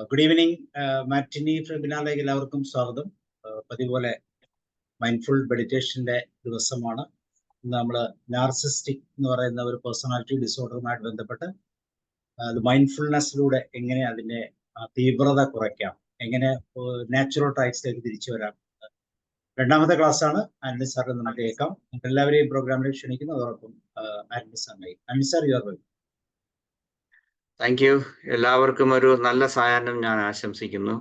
Good evening. മാറ്റിനി വെബിനാറിലേക്ക് എല്ലാവർക്കും സ്വാഗതം. പതിപോലെ mindful മെഡിറ്റേഷന്റെ ദിവസമാണ്. ഇന്ന് നമ്മൾ നാർസിസ്റ്റിക് എന്ന് പറയുന്ന ഒരു പേഴ്സണാലിറ്റി ഡിസോർഡറുമായിട്ട് ബന്ധപ്പെട്ട് മൈൻഡ്ഫുൾനെസ്സിലൂടെ എങ്ങനെ അതിന്റെ തീവ്രത കുറയ്ക്കാം, എങ്ങനെ നാച്ചുറൽ ട്രൈറ്റ്സിലേക്ക് തിരിച്ചു വരാം. രണ്ടാമത്തെ ക്ലാസ് ആണ്. ആന്റണി സാറിന് നമുക്ക് കേൾക്കാം. എല്ലാവരെയും പ്രോഗ്രാമിലേക്ക് ക്ഷണിക്കുന്നു. അതോടൊപ്പം ആന്റണി സാറിനായി. Antony sir, you are welcome. Thank you. എല്ലാവർക്കും ഒരു നല്ല സായാഹ്നം ഞാൻ ആശംസിക്കുന്നു.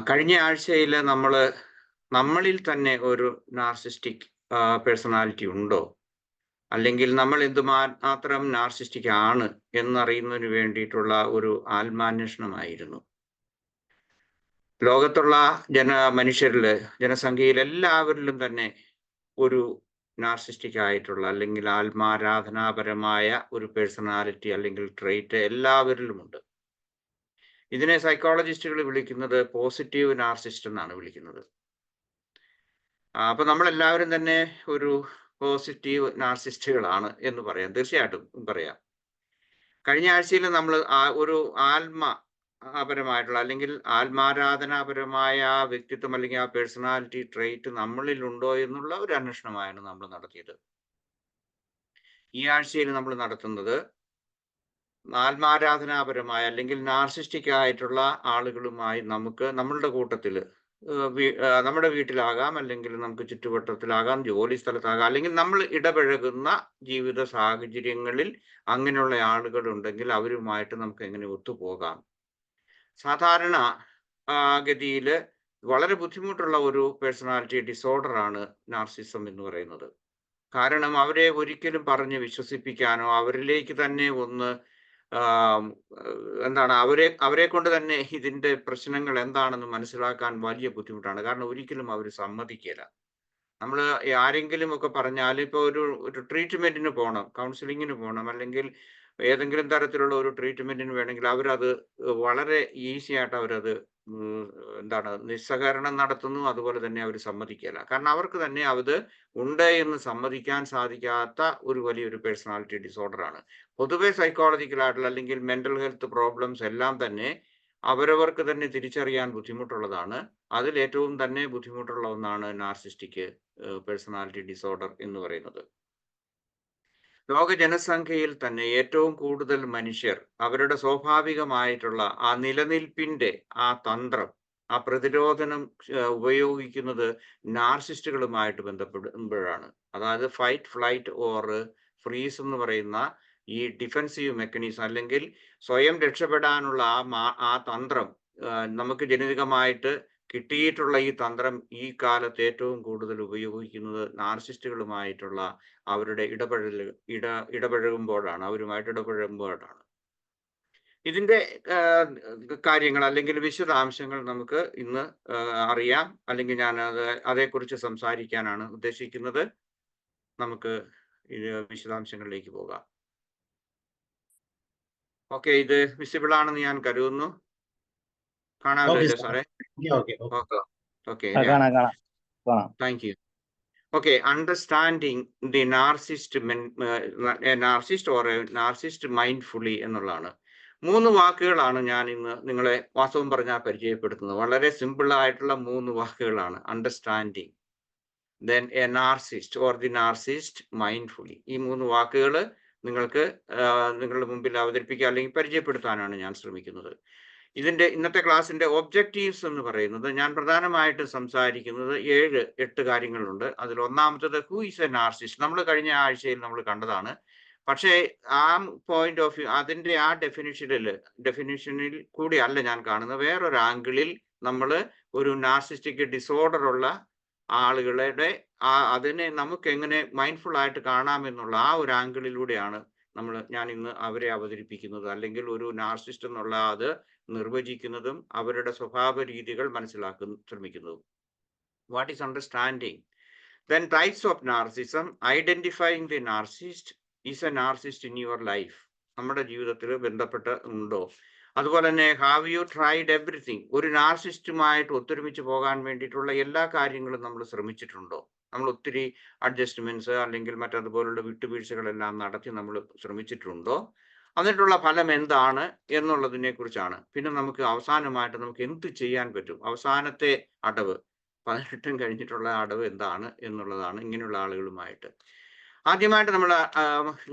കഴിഞ്ഞ ആഴ്ചയിൽ നമ്മളിൽ തന്നെ ഒരു നാർസിസ്റ്റിക് പേഴ്സണാലിറ്റി ഉണ്ടോ, അല്ലെങ്കിൽ നമ്മൾ എന്തുമാത്രം നാർസിസ്റ്റിക് ആണ് എന്നറിയുന്നതിന് വേണ്ടിയിട്ടുള്ള ഒരു ആത്മാന്വേഷണമായിരുന്നു. ലോകത്തുള്ള ജനസംഖ്യയിൽ എല്ലാവരിലും തന്നെ ഒരു നാർസിസ്റ്റിക് ആയിട്ടുള്ള അല്ലെങ്കിൽ ആത്മാരാധനാപരമായ ഒരു പേഴ്സണാലിറ്റി അല്ലെങ്കിൽ ട്രെയ്റ്റ് എല്ലാവരിലുമുണ്ട്. ഇതിനെ സൈക്കോളജിസ്റ്റുകൾ വിളിക്കുന്നത് പോസിറ്റീവ് നാർസിസ്റ്റ് എന്നാണ് വിളിക്കുന്നത്. അപ്പൊ നമ്മളെല്ലാവരും തന്നെ ഒരു പോസിറ്റീവ് നാർസിസ്റ്റുകളാണ് എന്ന് പറയാം, തീർച്ചയായിട്ടും പറയാം. കഴിഞ്ഞ ആഴ്ചയിൽ നമ്മൾ ഒരു ആത്മപരമായിട്ടുള്ള അല്ലെങ്കിൽ ആത്മാരാധനാപരമായ ആ വ്യക്തിത്വം അല്ലെങ്കിൽ ആ പേഴ്സണാലിറ്റി ട്രെയ്റ്റ് നമ്മളിൽ ഉണ്ടോ എന്നുള്ള ഒരു അന്വേഷണമാണ് നമ്മൾ നടത്തിയത്. ഈ ആഴ്ചയിൽ നമ്മൾ നടത്തുന്നത് ആത്മാരാധനാപരമായ അല്ലെങ്കിൽ നാർസിസ്റ്റിക് ആയിട്ടുള്ള ആളുകളുമായി നമ്മളുടെ കൂട്ടത്തിൽ, നമ്മുടെ വീട്ടിലാകാം, അല്ലെങ്കിൽ നമുക്ക് ചുറ്റുവട്ടത്തിലാകാം, ജോലി സ്ഥലത്താകാം, അല്ലെങ്കിൽ നമ്മൾ ഇടപഴകുന്ന ജീവിത സാഹചര്യങ്ങളിൽ അങ്ങനെയുള്ള ആളുകൾ ഉണ്ടെങ്കിൽ അവരുമായിട്ട് നമുക്ക് എങ്ങനെ ഒത്തുപോകാം. സാധാരണ ഗതിയിൽ വളരെ ബുദ്ധിമുട്ടുള്ള ഒരു പേഴ്സണാലിറ്റി ഡിസോർഡറാണ് നാർസിസം എന്ന് പറയുന്നത്. കാരണം അവരെ ഒരിക്കലും പറഞ്ഞ് വിശ്വസിപ്പിക്കാനോ അവരിലേക്ക് തന്നെ ഒന്ന് അവരെ കൊണ്ട് തന്നെ ഇതിന്റെ പ്രശ്നങ്ങൾ എന്താണെന്ന് മനസ്സിലാക്കാൻ വലിയ ബുദ്ധിമുട്ടാണ്. കാരണം ഒരിക്കലും അവർ സമ്മതിക്കില്ല. നമ്മൾ ആരെങ്കിലും ഒക്കെ പറഞ്ഞാൽ, ഇപ്പോൾ ഒരു ട്രീറ്റ്മെന്റിന് പോകണം, കൗൺസിലിങ്ങിന് പോകണം, അല്ലെങ്കിൽ ഏതെങ്കിലും തരത്തിലുള്ള ഒരു ട്രീറ്റ്മെന്റിന് വേണമെങ്കിൽ അവരത് വളരെ ഈസി ആയിട്ട് അവരത് നിസ്സഹകരണം നടത്തുന്നു. അതുപോലെ തന്നെ അവർ സമ്മതിക്കില്ല. കാരണം അവർക്ക് തന്നെ അത് ഉണ്ട് എന്ന് സമ്മതിക്കാൻ സാധിക്കാത്ത ഒരു വലിയൊരു പേഴ്സണാലിറ്റി ഡിസോർഡറാണ്. പൊതുവെ സൈക്കോളജിക്കലായിട്ടുള്ള അല്ലെങ്കിൽ മെന്റൽ ഹെൽത്ത് പ്രോബ്ലംസ് എല്ലാം തന്നെ അവരവർക്ക് തന്നെ തിരിച്ചറിയാൻ ബുദ്ധിമുട്ടുള്ളതാണ്. അതിൽ ഏറ്റവും തന്നെ ബുദ്ധിമുട്ടുള്ള ഒന്നാണ് നാർസിസ്റ്റിക് പേഴ്സണാലിറ്റി ഡിസോർഡർ എന്ന് പറയുന്നത്. ലോക ജനസംഖ്യയിൽ തന്നെ ഏറ്റവും കൂടുതൽ മനുഷ്യർ അവരുടെ സ്വാഭാവികമായിട്ടുള്ള ആ നിലനിൽപ്പിന്റെ ആ തന്ത്രം, ആ പ്രതിരോധനം ഉപയോഗിക്കുന്നത് നാർസിസ്റ്റുകളുമായിട്ട് ബന്ധപ്പെടുമ്പോഴാണ്. അതായത് ഫൈറ്റ്, ഫ്ലൈറ്റ് ഓർ ഫ്രീസ് എന്ന് പറയുന്ന ഈ ഡിഫെൻസീവ് മെക്കാനിസം അല്ലെങ്കിൽ സ്വയം രക്ഷപ്പെടാനുള്ള ആ തന്ത്രം, നമുക്ക് ജനിതകമായിട്ട് കിട്ടിയിട്ടുള്ള ഈ തന്ത്രം ഈ കാലത്ത് ഏറ്റവും കൂടുതൽ ഉപയോഗിക്കുന്നത് നാർസിസ്റ്റുകളുമായിട്ടുള്ള അവരുടെ ഇടപഴകുമ്പോഴാണ്, അവരുമായിട്ട് ഇടപഴകുമ്പോഴാണ്. ഇതിന്റെ കാര്യങ്ങൾ അല്ലെങ്കിൽ വിശദാംശങ്ങൾ നമുക്ക് ഇന്ന് അറിയാം, അല്ലെങ്കിൽ ഞാൻ അതേക്കുറിച്ച് സംസാരിക്കാനാണ് ഉദ്ദേശിക്കുന്നത്. നമുക്ക് വിശദാംശങ്ങളിലേക്ക് പോകാം. ഓക്കെ, ഇത് വിസിബിൾ ആണെന്ന് ഞാൻ കരുതുന്നു. കാണാമല്ലോ സാറേ? Okay, thank you. Okay, understanding the narcissist or narcissist mindfully എന്നുള്ളതാണ്. 3 വാക്കുകളാണ് ഞാൻ ഇന്ന് നിങ്ങളെ വാസ്തവം പറഞ്ഞാൽ പരിചയപ്പെടുത്തുന്നത്. വളരെ സിമ്പിൾ ആയിട്ടുള്ള 3 വാക്കുകളാണ്. Understanding, then A narcissist or the narcissist mindfully. ഈ 3 വാക്കുകൾ നിങ്ങൾക്ക് നിങ്ങളുടെ മുമ്പിൽ അവതരിപ്പിക്കുക അല്ലെങ്കിൽ പരിചയപ്പെടുത്താനാണ് ഞാൻ ശ്രമിക്കുന്നത്. ഇന്നത്തെ ക്ലാസ്സിന്റെ ഒബ്ജക്റ്റീവ്സ് എന്ന് പറയുന്നത്, ഞാൻ പ്രധാനമായിട്ട് സംസാരിക്കുന്നത് 7-8 കാര്യങ്ങളുണ്ട്. അതിൽ ഒന്നാമത്തത് ഹൂ ഈസ് എ നാർസിസ്റ്റ്. നമ്മൾ കഴിഞ്ഞ ആഴ്ചയിൽ നമ്മൾ കണ്ടതാണ്. പക്ഷേ ആ പോയിന്റ് ഓഫ് വ്യൂ, അതിന്റെ ആ ഡെഫിനിഷനിൽ കൂടി അല്ല ഞാൻ കാണുന്നത്. വേറൊരു ആംഗിളിൽ നമ്മൾ ഒരു നാർസിസ്റ്റിക് ഡിസോർഡർ ഉള്ള ആളുകളുടെ അതിനെ നമുക്ക് എങ്ങനെ മൈൻഡ്ഫുൾ ആയിട്ട് കാണാമെന്നുള്ള ആ ഒരു ആംഗിളിലൂടെയാണ് ഞാൻ ഇന്ന് അവരെ അവതരിപ്പിക്കുന്നത്, അല്ലെങ്കിൽ ഒരു നാർസിസ്റ്റ് എന്നുള്ള അത് നിർവചിക്കുന്നതും അവരുടെ സ്വഭാവ രീതികൾ മനസ്സിലാക്കാൻ ശ്രമിക്കുന്നതും. What is understanding, then types of narcissism, identifying the narcissist, is A narcissist in your life, നമ്മുടെ ജീവിതത്തിൽ ബന്ധപ്പെട്ട് ഉണ്ടോ. അതുപോലെ തന്നെ ഹാവ് യു ട്രൈഡ് എവറിത്തിങ്, ഒരു നാർസിസ്റ്റുമായിട്ട് ഒത്തൊരുമിച്ച് പോകാൻ വേണ്ടിയിട്ടുള്ള എല്ലാ കാര്യങ്ങളും നമ്മൾ ശ്രമിച്ചിട്ടുണ്ടോ. നമ്മൾ ഒത്തിരി അഡ്ജസ്റ്റ്മെന്റ്സ് അല്ലെങ്കിൽ മറ്റതുപോലുള്ള വിട്ടുവീഴ്ചകളെല്ലാം നടത്തി നമ്മൾ ശ്രമിച്ചിട്ടുണ്ടോ. എന്നിട്ടുള്ള ഫലം എന്താണ് എന്നുള്ളതിനെ കുറിച്ചാണ്. പിന്നെ നമുക്ക് അവസാനമായിട്ട് നമുക്ക് എന്ത് ചെയ്യാൻ പറ്റും, അവസാനത്തെ അടവ് 18 കഴിഞ്ഞിട്ടുള്ള അടവ് എന്താണ് എന്നുള്ളതാണ് ഇങ്ങനെയുള്ള ആളുകളുമായിട്ട്. ആദ്യമായിട്ട് നമ്മൾ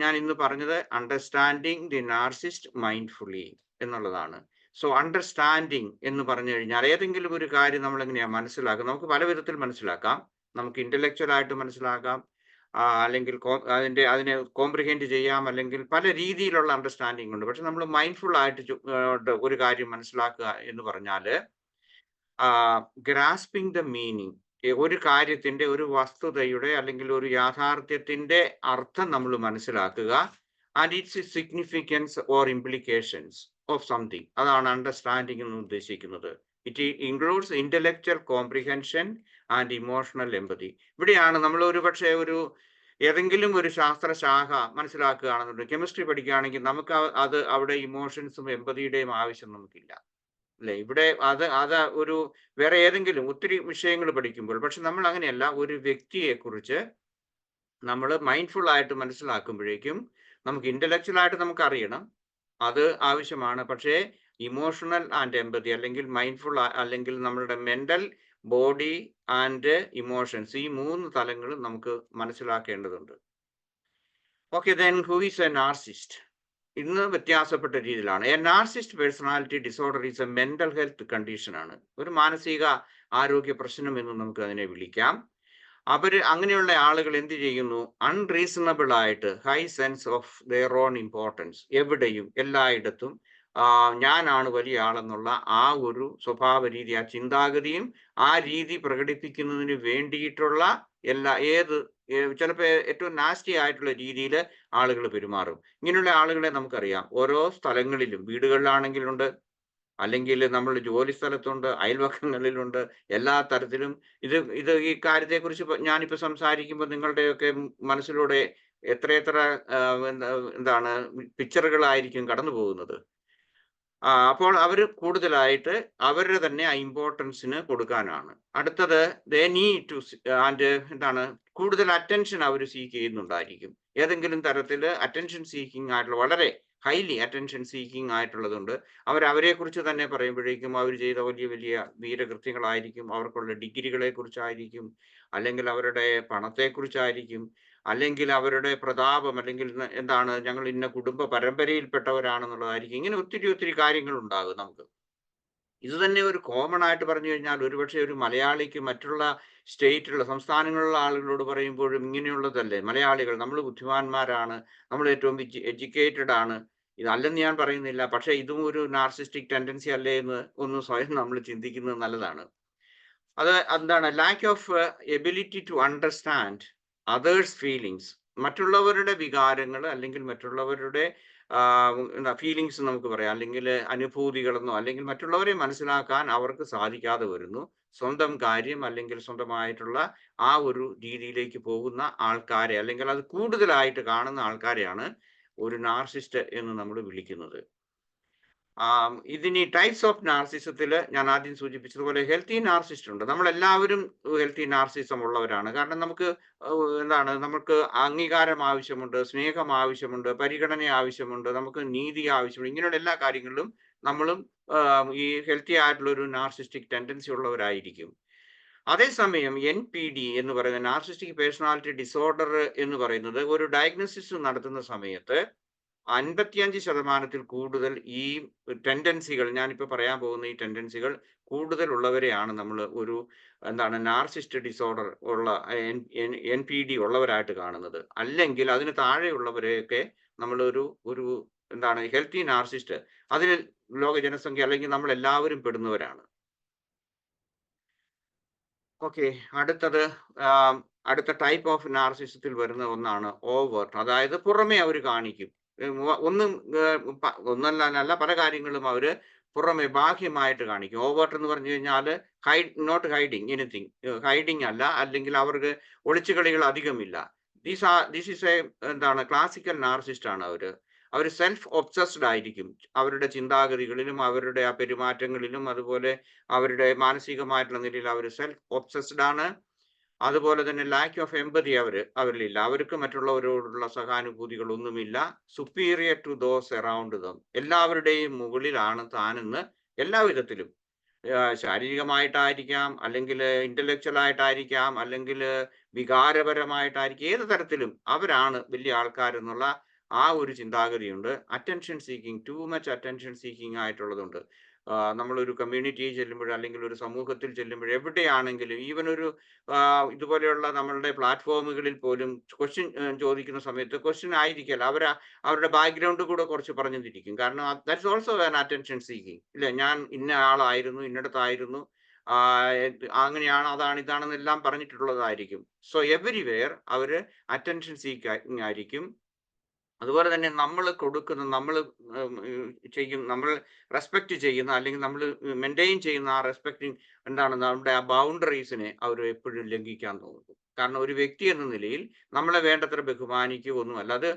ഞാൻ ഇന്ന് പറഞ്ഞത് അണ്ടർസ്റ്റാൻഡിങ് ദി നാർസിസ്റ്റ് മൈൻഡ്ഫുള്ളി എന്നുള്ളതാണ്. സോ അണ്ടർസ്റ്റാൻഡിങ് എന്ന് പറഞ്ഞു കഴിഞ്ഞാൽ ഏതെങ്കിലും ഒരു കാര്യം നമ്മൾ എങ്ങനെയാണ് മനസ്സിലാക്കുക, നമുക്ക് പല വിധത്തിൽ മനസ്സിലാക്കാം. നമുക്ക് ഇന്റലക്ച്വൽ ആയിട്ട് മനസ്സിലാക്കാം, അല്ലെങ്കിൽ അതിനെ കോംപ്രിഹെൻഡ് ചെയ്യാം, അല്ലെങ്കിൽ പല രീതിയിലുള്ള അണ്ടർസ്റ്റാൻഡിങ് ഉണ്ട്. പക്ഷെ നമ്മൾ മൈൻഡ്ഫുൾ ആയിട്ട് ഒരു കാര്യം മനസ്സിലാക്കുക എന്ന് പറഞ്ഞാൽ ഗ്രാസ്പിംഗ് ദ മീനിങ്, ഒരു കാര്യത്തിന്റെ, ഒരു വസ്തുതയുടെ അല്ലെങ്കിൽ ഒരു യാഥാർത്ഥ്യത്തിന്റെ അർത്ഥം നമ്മൾ മനസ്സിലാക്കുക, and its significance or implications of something. അതാണ് അണ്ടർസ്റ്റാൻഡിങ് എന്ന് ഉദ്ദേശിക്കുന്നത്. It includes intellectual comprehension and emotional empathy. ഇവിടെയാണ് നമ്മൾ ഒരുപക്ഷെ ഏതെങ്കിലും ഒരു ശാസ്ത്രശാഖ മനസ്സിലാക്കുകയാണെന്നുണ്ടെങ്കിൽ, കെമിസ്ട്രി പഠിക്കുകയാണെങ്കിൽ നമുക്ക് അവിടെ ഇമോഷൻസും എമ്പതിയുടെയും ആവശ്യം നമുക്കില്ല, അല്ലെ? ഇവിടെ അത് ഒരു വേറെ ഏതെങ്കിലും ഒത്തിരി വിഷയങ്ങൾ പഠിക്കുമ്പോൾ. പക്ഷെ നമ്മൾ അങ്ങനെയല്ല, ഒരു വ്യക്തിയെ കുറിച്ച് നമ്മൾ മൈൻഡ്ഫുൾ ആയിട്ട് മനസ്സിലാക്കുമ്പോഴേക്കും നമുക്ക് ഇന്റലക്ച്വൽ ആയിട്ട് നമുക്ക് അറിയണം, അത് ആവശ്യമാണ്. പക്ഷേ ഇമോഷണൽ ആൻഡ് എമ്പതി, അല്ലെങ്കിൽ മൈൻഡ്ഫുൾ, അല്ലെങ്കിൽ നമ്മളുടെ മെന്റൽ, ബോഡി ആൻഡ് ഇമോഷൻസ്, ഈ 3 തലങ്ങളും നമുക്ക് മനസ്സിലാക്കേണ്ടതുണ്ട്. Okay, then who is A narcissist? ഇന്ന് വ്യത്യാസപ്പെട്ട രീതിയിലാണ്. A narcissist personality disorder is A mental health condition ആണ്, ഒരു മാനസിക ആരോഗ്യ പ്രശ്നം എന്ന് നമുക്ക് അതിനെ വിളിക്കാം. അങ്ങനെയുള്ള ആളുകൾ എന്ത് ചെയ്യുന്നു? അൺറീസണബിൾ ആയിട്ട് high sense of their on importance, എവിടെയും എല്ലായിടത്തും ഞാനാണ് വലിയ ആളെന്നുള്ള ആ ഒരു സ്വഭാവ രീതി, ആ ചിന്താഗതിയും ആ രീതി പ്രകടിപ്പിക്കുന്നതിന് വേണ്ടിയിട്ടുള്ള ചിലപ്പോൾ ഏറ്റവും നാസ്റ്റി ആയിട്ടുള്ള രീതിയിൽ ആളുകൾ പെരുമാറും. ഇങ്ങനെയുള്ള ആളുകളെ നമുക്കറിയാം, ഓരോ സ്ഥലങ്ങളിലും, വീടുകളിലാണെങ്കിലുണ്ട്, അല്ലെങ്കിൽ നമ്മൾ ജോലി സ്ഥലത്തുണ്ട്, അയൽവക്കങ്ങളിലുണ്ട്, എല്ലാ തരത്തിലും. ഈ കാര്യത്തെക്കുറിച്ച് ഞാനിപ്പോൾ സംസാരിക്കുമ്പോൾ നിങ്ങളുടെയൊക്കെ മനസ്സിലൂടെ എത്രയെത്ര എന്താണ് പിക്ചറുകളായിരിക്കും കടന്നു പോകുന്നത്. അപ്പോൾ അവർ കൂടുതലായിട്ട് അവരുടെ തന്നെ ഇമ്പോർട്ടൻസിന് കൊടുക്കാനാണ്. അടുത്തത് ദേ നീഡ് ടു എന്താണ്, കൂടുതൽ അറ്റൻഷൻ അവർ സീക്ക് ചെയ്യുന്നുണ്ടായിരിക്കും. ഏതെങ്കിലും തരത്തിൽ അറ്റൻഷൻ സീക്കിംഗ് ആയിട്ടുള്ള, വളരെ ഹൈലി അറ്റൻഷൻ സീക്കിംഗ് ആയിട്ടുള്ളതുണ്ട്. അവരെ കുറിച്ച് തന്നെ പറയുമ്പോഴേക്കും അവർ ചെയ്ത വലിയ വലിയ വീരകൃത്യങ്ങളായിരിക്കും, അവർക്കുള്ള ഡിഗ്രികളെ കുറിച്ചായിരിക്കും, അല്ലെങ്കിൽ അവരുടെ പണത്തെക്കുറിച്ചായിരിക്കും, അല്ലെങ്കിൽ അവരുടെ പ്രതാപം, അല്ലെങ്കിൽ എന്താണ്, ഞങ്ങൾ ഇന്ന കുടുംബ പരമ്പരയിൽപ്പെട്ടവരാണെന്നുള്ളതായിരിക്കും. ഇങ്ങനെ ഒത്തിരി ഒത്തിരി കാര്യങ്ങൾ ഉണ്ടാകും നമുക്ക്. ഇത് തന്നെ ഒരു കോമൺ ആയിട്ട് പറഞ്ഞു കഴിഞ്ഞാൽ, ഒരുപക്ഷെ ഒരു മലയാളിക്ക് മറ്റുള്ള സ്റ്റേറ്റിലുള്ള, സംസ്ഥാനങ്ങളിലുള്ള ആളുകളോട് പറയുമ്പോഴും ഇങ്ങനെയുള്ളതല്ലേ. മലയാളികൾ നമ്മൾ ബുദ്ധിമാന്മാരാണ്, നമ്മൾ ഏറ്റവും എഡ്യൂക്കേറ്റഡ് ആണ്, ഇതല്ലെന്ന് ഞാൻ പറയുന്നില്ല. പക്ഷെ ഇതും ഒരു നാർസിസ്റ്റിക് ടെൻഡൻസി അല്ലേ എന്ന് ഒന്ന് സ്വയം നമ്മൾ ചിന്തിക്കുന്നത് നല്ലതാണ്. അത് എന്താണ്, lack of ability to understand others feelings, മറ്റുള്ളവരുടെ വികാരങ്ങൾ, അല്ലെങ്കിൽ മറ്റുള്ളവരുടെ ഫീലിങ്സ് നമുക്ക് പറയാം, അല്ലെങ്കിൽ അനുഭൂതികളെന്നോ, അല്ലെങ്കിൽ മറ്റുള്ളവരെ മനസ്സിലാക്കാൻ അവർക്ക് സാധിക്കാതെ വരുന്നു. സ്വന്തം കാര്യം, അല്ലെങ്കിൽ സ്വന്തമായിട്ടുള്ള ആ ഒരു രീതിയിലേക്ക് പോകുന്ന ആൾക്കാരെ, അല്ലെങ്കിൽ അത് കൂടുതലായിട്ട് കാണുന്ന ആൾക്കാരെയാണ് ഒരു നാർസിസ്റ്റ് എന്ന് നമ്മൾ വിളിക്കുന്നത്. ഇതിനി ടൈപ്സ് ഓഫ് നാർസിസത്തിൽ ഞാൻ ആദ്യം സൂചിപ്പിച്ചതുപോലെ ഹെൽത്തി നാർസിസ്റ്റ് ഉണ്ട്. നമ്മളെല്ലാവരും ഹെൽത്തി നാർസിസം ഉള്ളവരാണ്. കാരണം നമുക്ക് നമുക്ക് അംഗീകാരം ആവശ്യമുണ്ട്, സ്നേഹം ആവശ്യമുണ്ട്, പരിഗണന ആവശ്യമുണ്ട്, നമുക്ക് നീതി ആവശ്യമുണ്ട്. ഇങ്ങനെയുള്ള എല്ലാ കാര്യങ്ങളിലും നമ്മളും ഈ ഹെൽത്തി ആയിട്ടുള്ള ഒരു നാർസിസ്റ്റിക് ടെൻഡൻസി ഉള്ളവരായിരിക്കും. അതേസമയം NPD എന്ന് പറയുന്ന നാർസിസ്റ്റിക് പേഴ്സണാലിറ്റി ഡിസോർഡർ എന്ന് പറയുന്നത് ഒരു ഡയഗ്നോസിസ് നടത്തുന്ന സമയത്ത് 55% കൂടുതൽ ഈ ടെൻഡൻസികൾ, ഞാനിപ്പോൾ പറയാൻ പോകുന്ന ഈ ടെൻഡൻസികൾ കൂടുതൽ ഉള്ളവരെയാണ് നമ്മൾ ഒരു നാർസിസ്റ്റ് ഡിസോർഡർ ഉള്ള NPD ഉള്ളവരായിട്ട് കാണുന്നത്. അല്ലെങ്കിൽ അതിന് താഴെയുള്ളവരെയൊക്കെ നമ്മൾ ഒരു ഹെൽത്തി നാർസിസ്റ്റ്, അതിൽ ലോക ജനസംഖ്യ, അല്ലെങ്കിൽ നമ്മൾ എല്ലാവരും പെടുന്നവരാണ്. ഓക്കെ, അടുത്ത ടൈപ്പ് ഓഫ് നാർസിസത്തിൽ വരുന്ന ഒന്നാണ് ഓവേർട്ട്. അതായത് പുറമെ അവർ കാണിക്കും, ഒന്നല്ല പല കാര്യങ്ങളും അവർ പുറമെ ബാഹ്യമായിട്ട് കാണിക്കും. ഓവേർട്ട് എന്ന് പറഞ്ഞു കഴിഞ്ഞാൽ നോട്ട് ഹൈഡിങ് എനിത്തിങ്, ഹൈഡിങ് അല്ല, അല്ലെങ്കിൽ അവർക്ക് ഒളിച്ചുകളികൾ അധികമില്ല. This is a classical narcissist ആണ് അവർ സെൽഫ് ഒബ്സസ്ഡ് ആയിരിക്കും. അവരുടെ ചിന്താഗതികളിലും അവരുടെ ആ പെരുമാറ്റങ്ങളിലും അതുപോലെ അവരുടെ മാനസികമായിട്ടുള്ള നിലയിൽ അവർ സെൽഫ് ഒബ്സസ്ഡ് ആണ്. അതുപോലെ തന്നെ ലാക്ക് ഓഫ് എമ്പതി അവരിലില്ല. അവർക്ക് മറ്റുള്ളവരോടുള്ള സഹാനുഭൂതികളൊന്നുമില്ല. Superior to those around them. എല്ലാവരുടെയും മുകളിലാണ് താനെന്ന് എല്ലാ വിധത്തിലും. ശാരീരികമായിട്ടായിരിക്കാം, അല്ലെങ്കിൽ ഇന്റലക്ച്വൽ ആയിട്ടായിരിക്കാം, അല്ലെങ്കിൽ വികാരപരമായിട്ടായിരിക്കും, ഏത് തരത്തിലും അവരാണ് വലിയ ആൾക്കാരെന്നുള്ള ആ ഒരു ചിന്താഗതിയുണ്ട്. Attention seeking, too much attention seeking ആയിട്ടുള്ളതുണ്ട്. നമ്മളൊരു കമ്മ്യൂണിറ്റിയിൽ ചെല്ലുമ്പോൾ, അല്ലെങ്കിൽ ഒരു സമൂഹത്തിൽ ചെല്ലുമ്പോൾ, എവിടെയാണെങ്കിലും, ഈവൻ ഒരു ഇതുപോലെയുള്ള നമ്മളുടെ പ്ലാറ്റ്ഫോമുകളിൽ പോലും ക്വസ്റ്റ്യൻ ചോദിക്കുന്ന സമയത്ത് ക്വസ്റ്റ്യൻ ആയിരിക്കില്ല, അവരുടെ ബാക്ക്ഗ്രൗണ്ട് കൂടെ കുറച്ച് പറഞ്ഞു തിരിക്കും. കാരണം that's also an attention seeking. ഇല്ല, ഞാൻ ഇന്ന ആളായിരുന്നു, ഇന്നടത്തായിരുന്നു, അങ്ങനെയാണ്, അതാണ്, ഇതാണെന്നെല്ലാം പറഞ്ഞിട്ടുള്ളതായിരിക്കും. സോ എവരിവെയർ അവര് അറ്റൻഷൻ സീക്കിംഗ് ആയിരിക്കും. അതുപോലെ തന്നെ നമ്മൾ കൊടുക്കുന്ന, നമ്മൾ ചെയ്യുന്ന, നമ്മൾ റെസ്പെക്ട് ചെയ്യുന്ന, അല്ലെങ്കിൽ നമ്മൾ മെയിൻറ്റെയിൻ ചെയ്യുന്ന ആ റെസ്പെക്ടിങ് എന്താണ്, നമ്മുടെ ആ ബൗണ്ടറീസിനെ അവർ എപ്പോഴും ലംഘിക്കാൻ തോന്നും. കാരണം ഒരു വ്യക്തി എന്ന നിലയിൽ നമ്മളെ വേണ്ടത്ര ബഹുമാനിക്കുകയൊന്നുമല്ല. അത്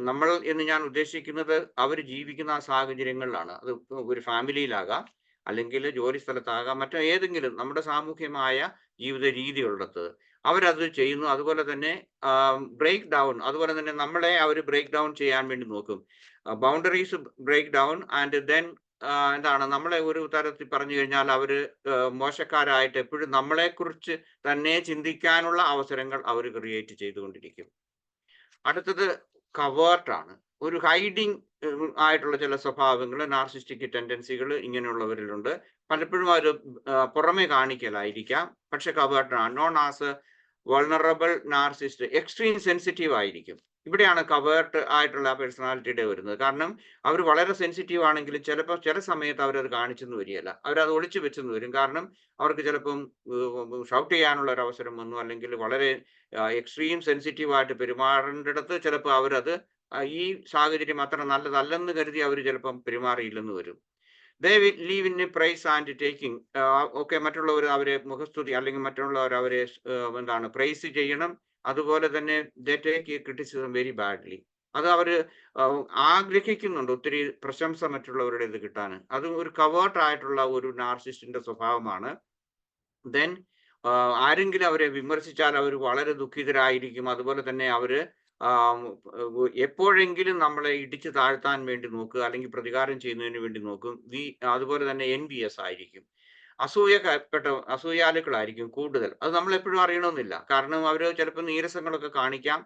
നമ്മൾ എന്ന് ഞാൻ ഉദ്ദേശിക്കുന്നത് അവർ ജീവിക്കുന്ന ആ സാഹചര്യങ്ങളിലാണ്. അത് ഒരു ഫാമിലിയിലാകാം, അല്ലെങ്കിൽ ജോലി സ്ഥലത്താകാം, മറ്റോ ഏതെങ്കിലും നമ്മുടെ സാമൂഹ്യമായ ജീവിത രീതികളുള്ളത് അവരത് ചെയ്യുന്നു. അതുപോലെ തന്നെ ബ്രേക്ക് ഡൗൺ, അതുപോലെ തന്നെ നമ്മളെ അവർ ബ്രേക്ക് ഡൗൺ ചെയ്യാൻ വേണ്ടി നോക്കും. Boundaries break down, and then എന്താണ്, നമ്മളെ ഒരു തരത്തിൽ പറഞ്ഞു കഴിഞ്ഞാൽ അവര് മോശക്കാരായിട്ട് എപ്പോഴും നമ്മളെക്കുറിച്ച് തന്നെ ചിന്തിക്കാനുള്ള അവസരങ്ങൾ അവർ ക്രിയേറ്റ് ചെയ്തുകൊണ്ടിരിക്കും. അടുത്തത് കവേർട്ടാണ്. ഒരു ഹൈഡിങ് ആയിട്ടുള്ള ചില സ്വഭാവങ്ങൾ, നാർസിസ്റ്റിക് ടെൻഡൻസികൾ ഇങ്ങനെയുള്ളവരിലുണ്ട്. പലപ്പോഴും അവർ പുറമെ കാണിക്കലായിരിക്കാം, പക്ഷെ കവേർട്ടാണ്. Known as vulnerable narcissist, extreme sensitive ആയിരിക്കും. ഇവിടെയാണ് കവേർട്ട് ആയിട്ടുള്ള പേഴ്സണാലിറ്റിയുടെ വരുന്നത്. കാരണം അവർ വളരെ സെൻസിറ്റീവ് ആണെങ്കിലും ചിലപ്പോൾ ചില സമയത്ത് അവരത് കാണിച്ചെന്ന് വരികയില്ല, അവരത് ഒളിച്ചു വെച്ചെന്ന് വരും. കാരണം അവർക്ക് ചിലപ്പം ഷൗട്ട് ചെയ്യാനുള്ള ഒരു അവസരം വന്നു, അല്ലെങ്കിൽ വളരെ എക്സ്ട്രീം സെൻസിറ്റീവ് ആയിട്ട് പെരുമാറേണ്ടിടത്ത് ചിലപ്പോൾ അവരത് ഈ സാഹചര്യം അത്ര നല്ലതല്ലെന്ന് കരുതി അവർ ചിലപ്പം പെരുമാറിയില്ലെന്ന് വരും. They live in praise and taking. Okay, മറ്റുള്ളവർ അവരെ മുഖസ്തുതി, അല്ലെങ്കിൽ മറ്റുള്ളവർ അവരെ എന്താണ് പ്രൈസ് ചെയ്യണം. അതുപോലെ തന്നെ they take criticism very badly. അത് അവർ ആഗ്രഹിക്കുന്നുണ്ട് ഒത്തിരി പ്രശംസ മറ്റുള്ളവരുടേത് കിട്ടാൻ. അത് ഒരു കവേർട്ട് ആയിട്ടുള്ള ഒരു നാർസിസ്റ്റിന്റെ സ്വഭാവമാണ്. ദെൻ ആരെങ്കിലും അവരെ വിമർശിച്ചാൽ അവർ വളരെ ദുഃഖിതരായിരിക്കും. അതുപോലെ തന്നെ അവര് എപ്പോഴെങ്കിലും നമ്മളെ ഇടിച്ചു താഴ്ത്താൻ വേണ്ടി നോക്കുക, അല്ലെങ്കിൽ പ്രതികാരം ചെയ്യുന്നതിന് വേണ്ടി നോക്കും. അതുപോലെ തന്നെ എൻവിയസ് ആയിരിക്കും. അസൂയാലുക്കളായിരിക്കും കൂടുതൽ. അത് നമ്മൾ എപ്പോഴും അറിയണമെന്നില്ല. കാരണം അവർ ചിലപ്പോൾ നീരസങ്ങളൊക്കെ കാണിക്കാം.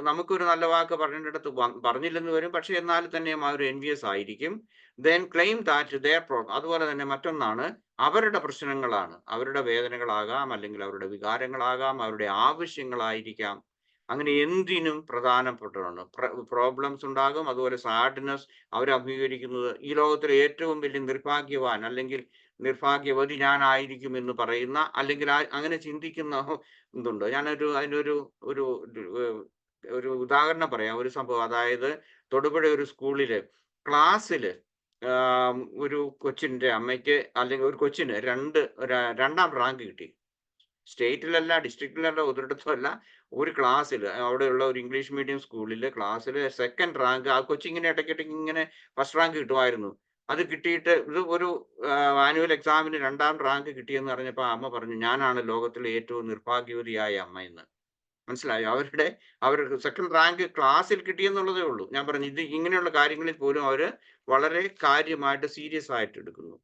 നമുക്കൊരു നല്ല വാക്ക് പറഞ്ഞിടത്ത് പറഞ്ഞില്ലെന്ന് വരും, പക്ഷെ എന്നാൽ തന്നെയും അവർ എൻവിയസ് ആയിരിക്കും. Then claim that there problem. അതുപോലെ തന്നെ മറ്റൊന്നാണ്, അവരുടെ പ്രശ്നങ്ങളാണ്, അവരുടെ വേദനകളാകാം, അല്ലെങ്കിൽ അവരുടെ വികാരങ്ങളാകാം, അവരുടെ ആവശ്യങ്ങളായിരിക്കാം, അങ്ങനെ എന്തിനും പ്രധാനപ്പെട്ടതാണ്. പ്രോബ്ലംസ് ഉണ്ടാകും. അതുപോലെ സാഡ്നെസ് അവർ അഭിമുഖീകരിക്കുന്നത്, ഈ ലോകത്തിലെ ഏറ്റവും വലിയ നിർഭാഗ്യവാൻ അല്ലെങ്കിൽ നിർഭാഗ്യവതി ഞാനായിരിക്കും എന്ന് പറയുന്ന, അല്ലെങ്കിൽ അങ്ങനെ ചിന്തിക്കുന്ന എന്തുണ്ട്. അതിനൊരു ഒരു ഒരു ഉദാഹരണം പറയാം, ഒരു സംഭവം. അതായത് തൊടുപുഴ ഒരു സ്കൂളില് ക്ലാസ്സില് ഒരു കൊച്ചിന്റെ അമ്മയ്ക്ക്, അല്ലെങ്കിൽ ഒരു കൊച്ചിന് രണ്ടാം റാങ്ക് കിട്ടി. സ്റ്റേറ്റിലല്ല, ഡിസ്ട്രിക്റ്റിലല്ല, ഒരിടത്തും അല്ല, ഒരു ക്ലാസ്സിൽ, അവിടെയുള്ള ഒരു ഇംഗ്ലീഷ് മീഡിയം സ്കൂളിലെ ക്ലാസ്സിൽ സെക്കൻഡ് റാങ്ക്. ആ കൊച്ചിങ്ങനെ ഇടയ്ക്കിടയ്ക്ക് ഇങ്ങനെ ഫസ്റ്റ് റാങ്ക് കിട്ടുമായിരുന്നു. അത് കിട്ടിയിട്ട് ഇത് ഒരു ആനുവൽ എക്സാമിന് 2ാം റാങ്ക് കിട്ടിയെന്ന് പറഞ്ഞപ്പോൾ അമ്മ പറഞ്ഞു, ഞാനാണ് ലോകത്തിലെ ഏറ്റവും നിർഭാഗ്യവതിയായ അമ്മ എന്ന്. മനസ്സിലായോ? അവർക്ക് സെക്കൻഡ് റാങ്ക് ക്ലാസ്സിൽ കിട്ടിയെന്നുള്ളതേ ഉള്ളൂ. ഞാൻ പറഞ്ഞു, ഇത് ഇങ്ങനെയുള്ള കാര്യങ്ങളിൽ പോലും അവര് വളരെ കാര്യമായിട്ട് സീരിയസ് ആയിട്ട് എടുക്കുന്നു.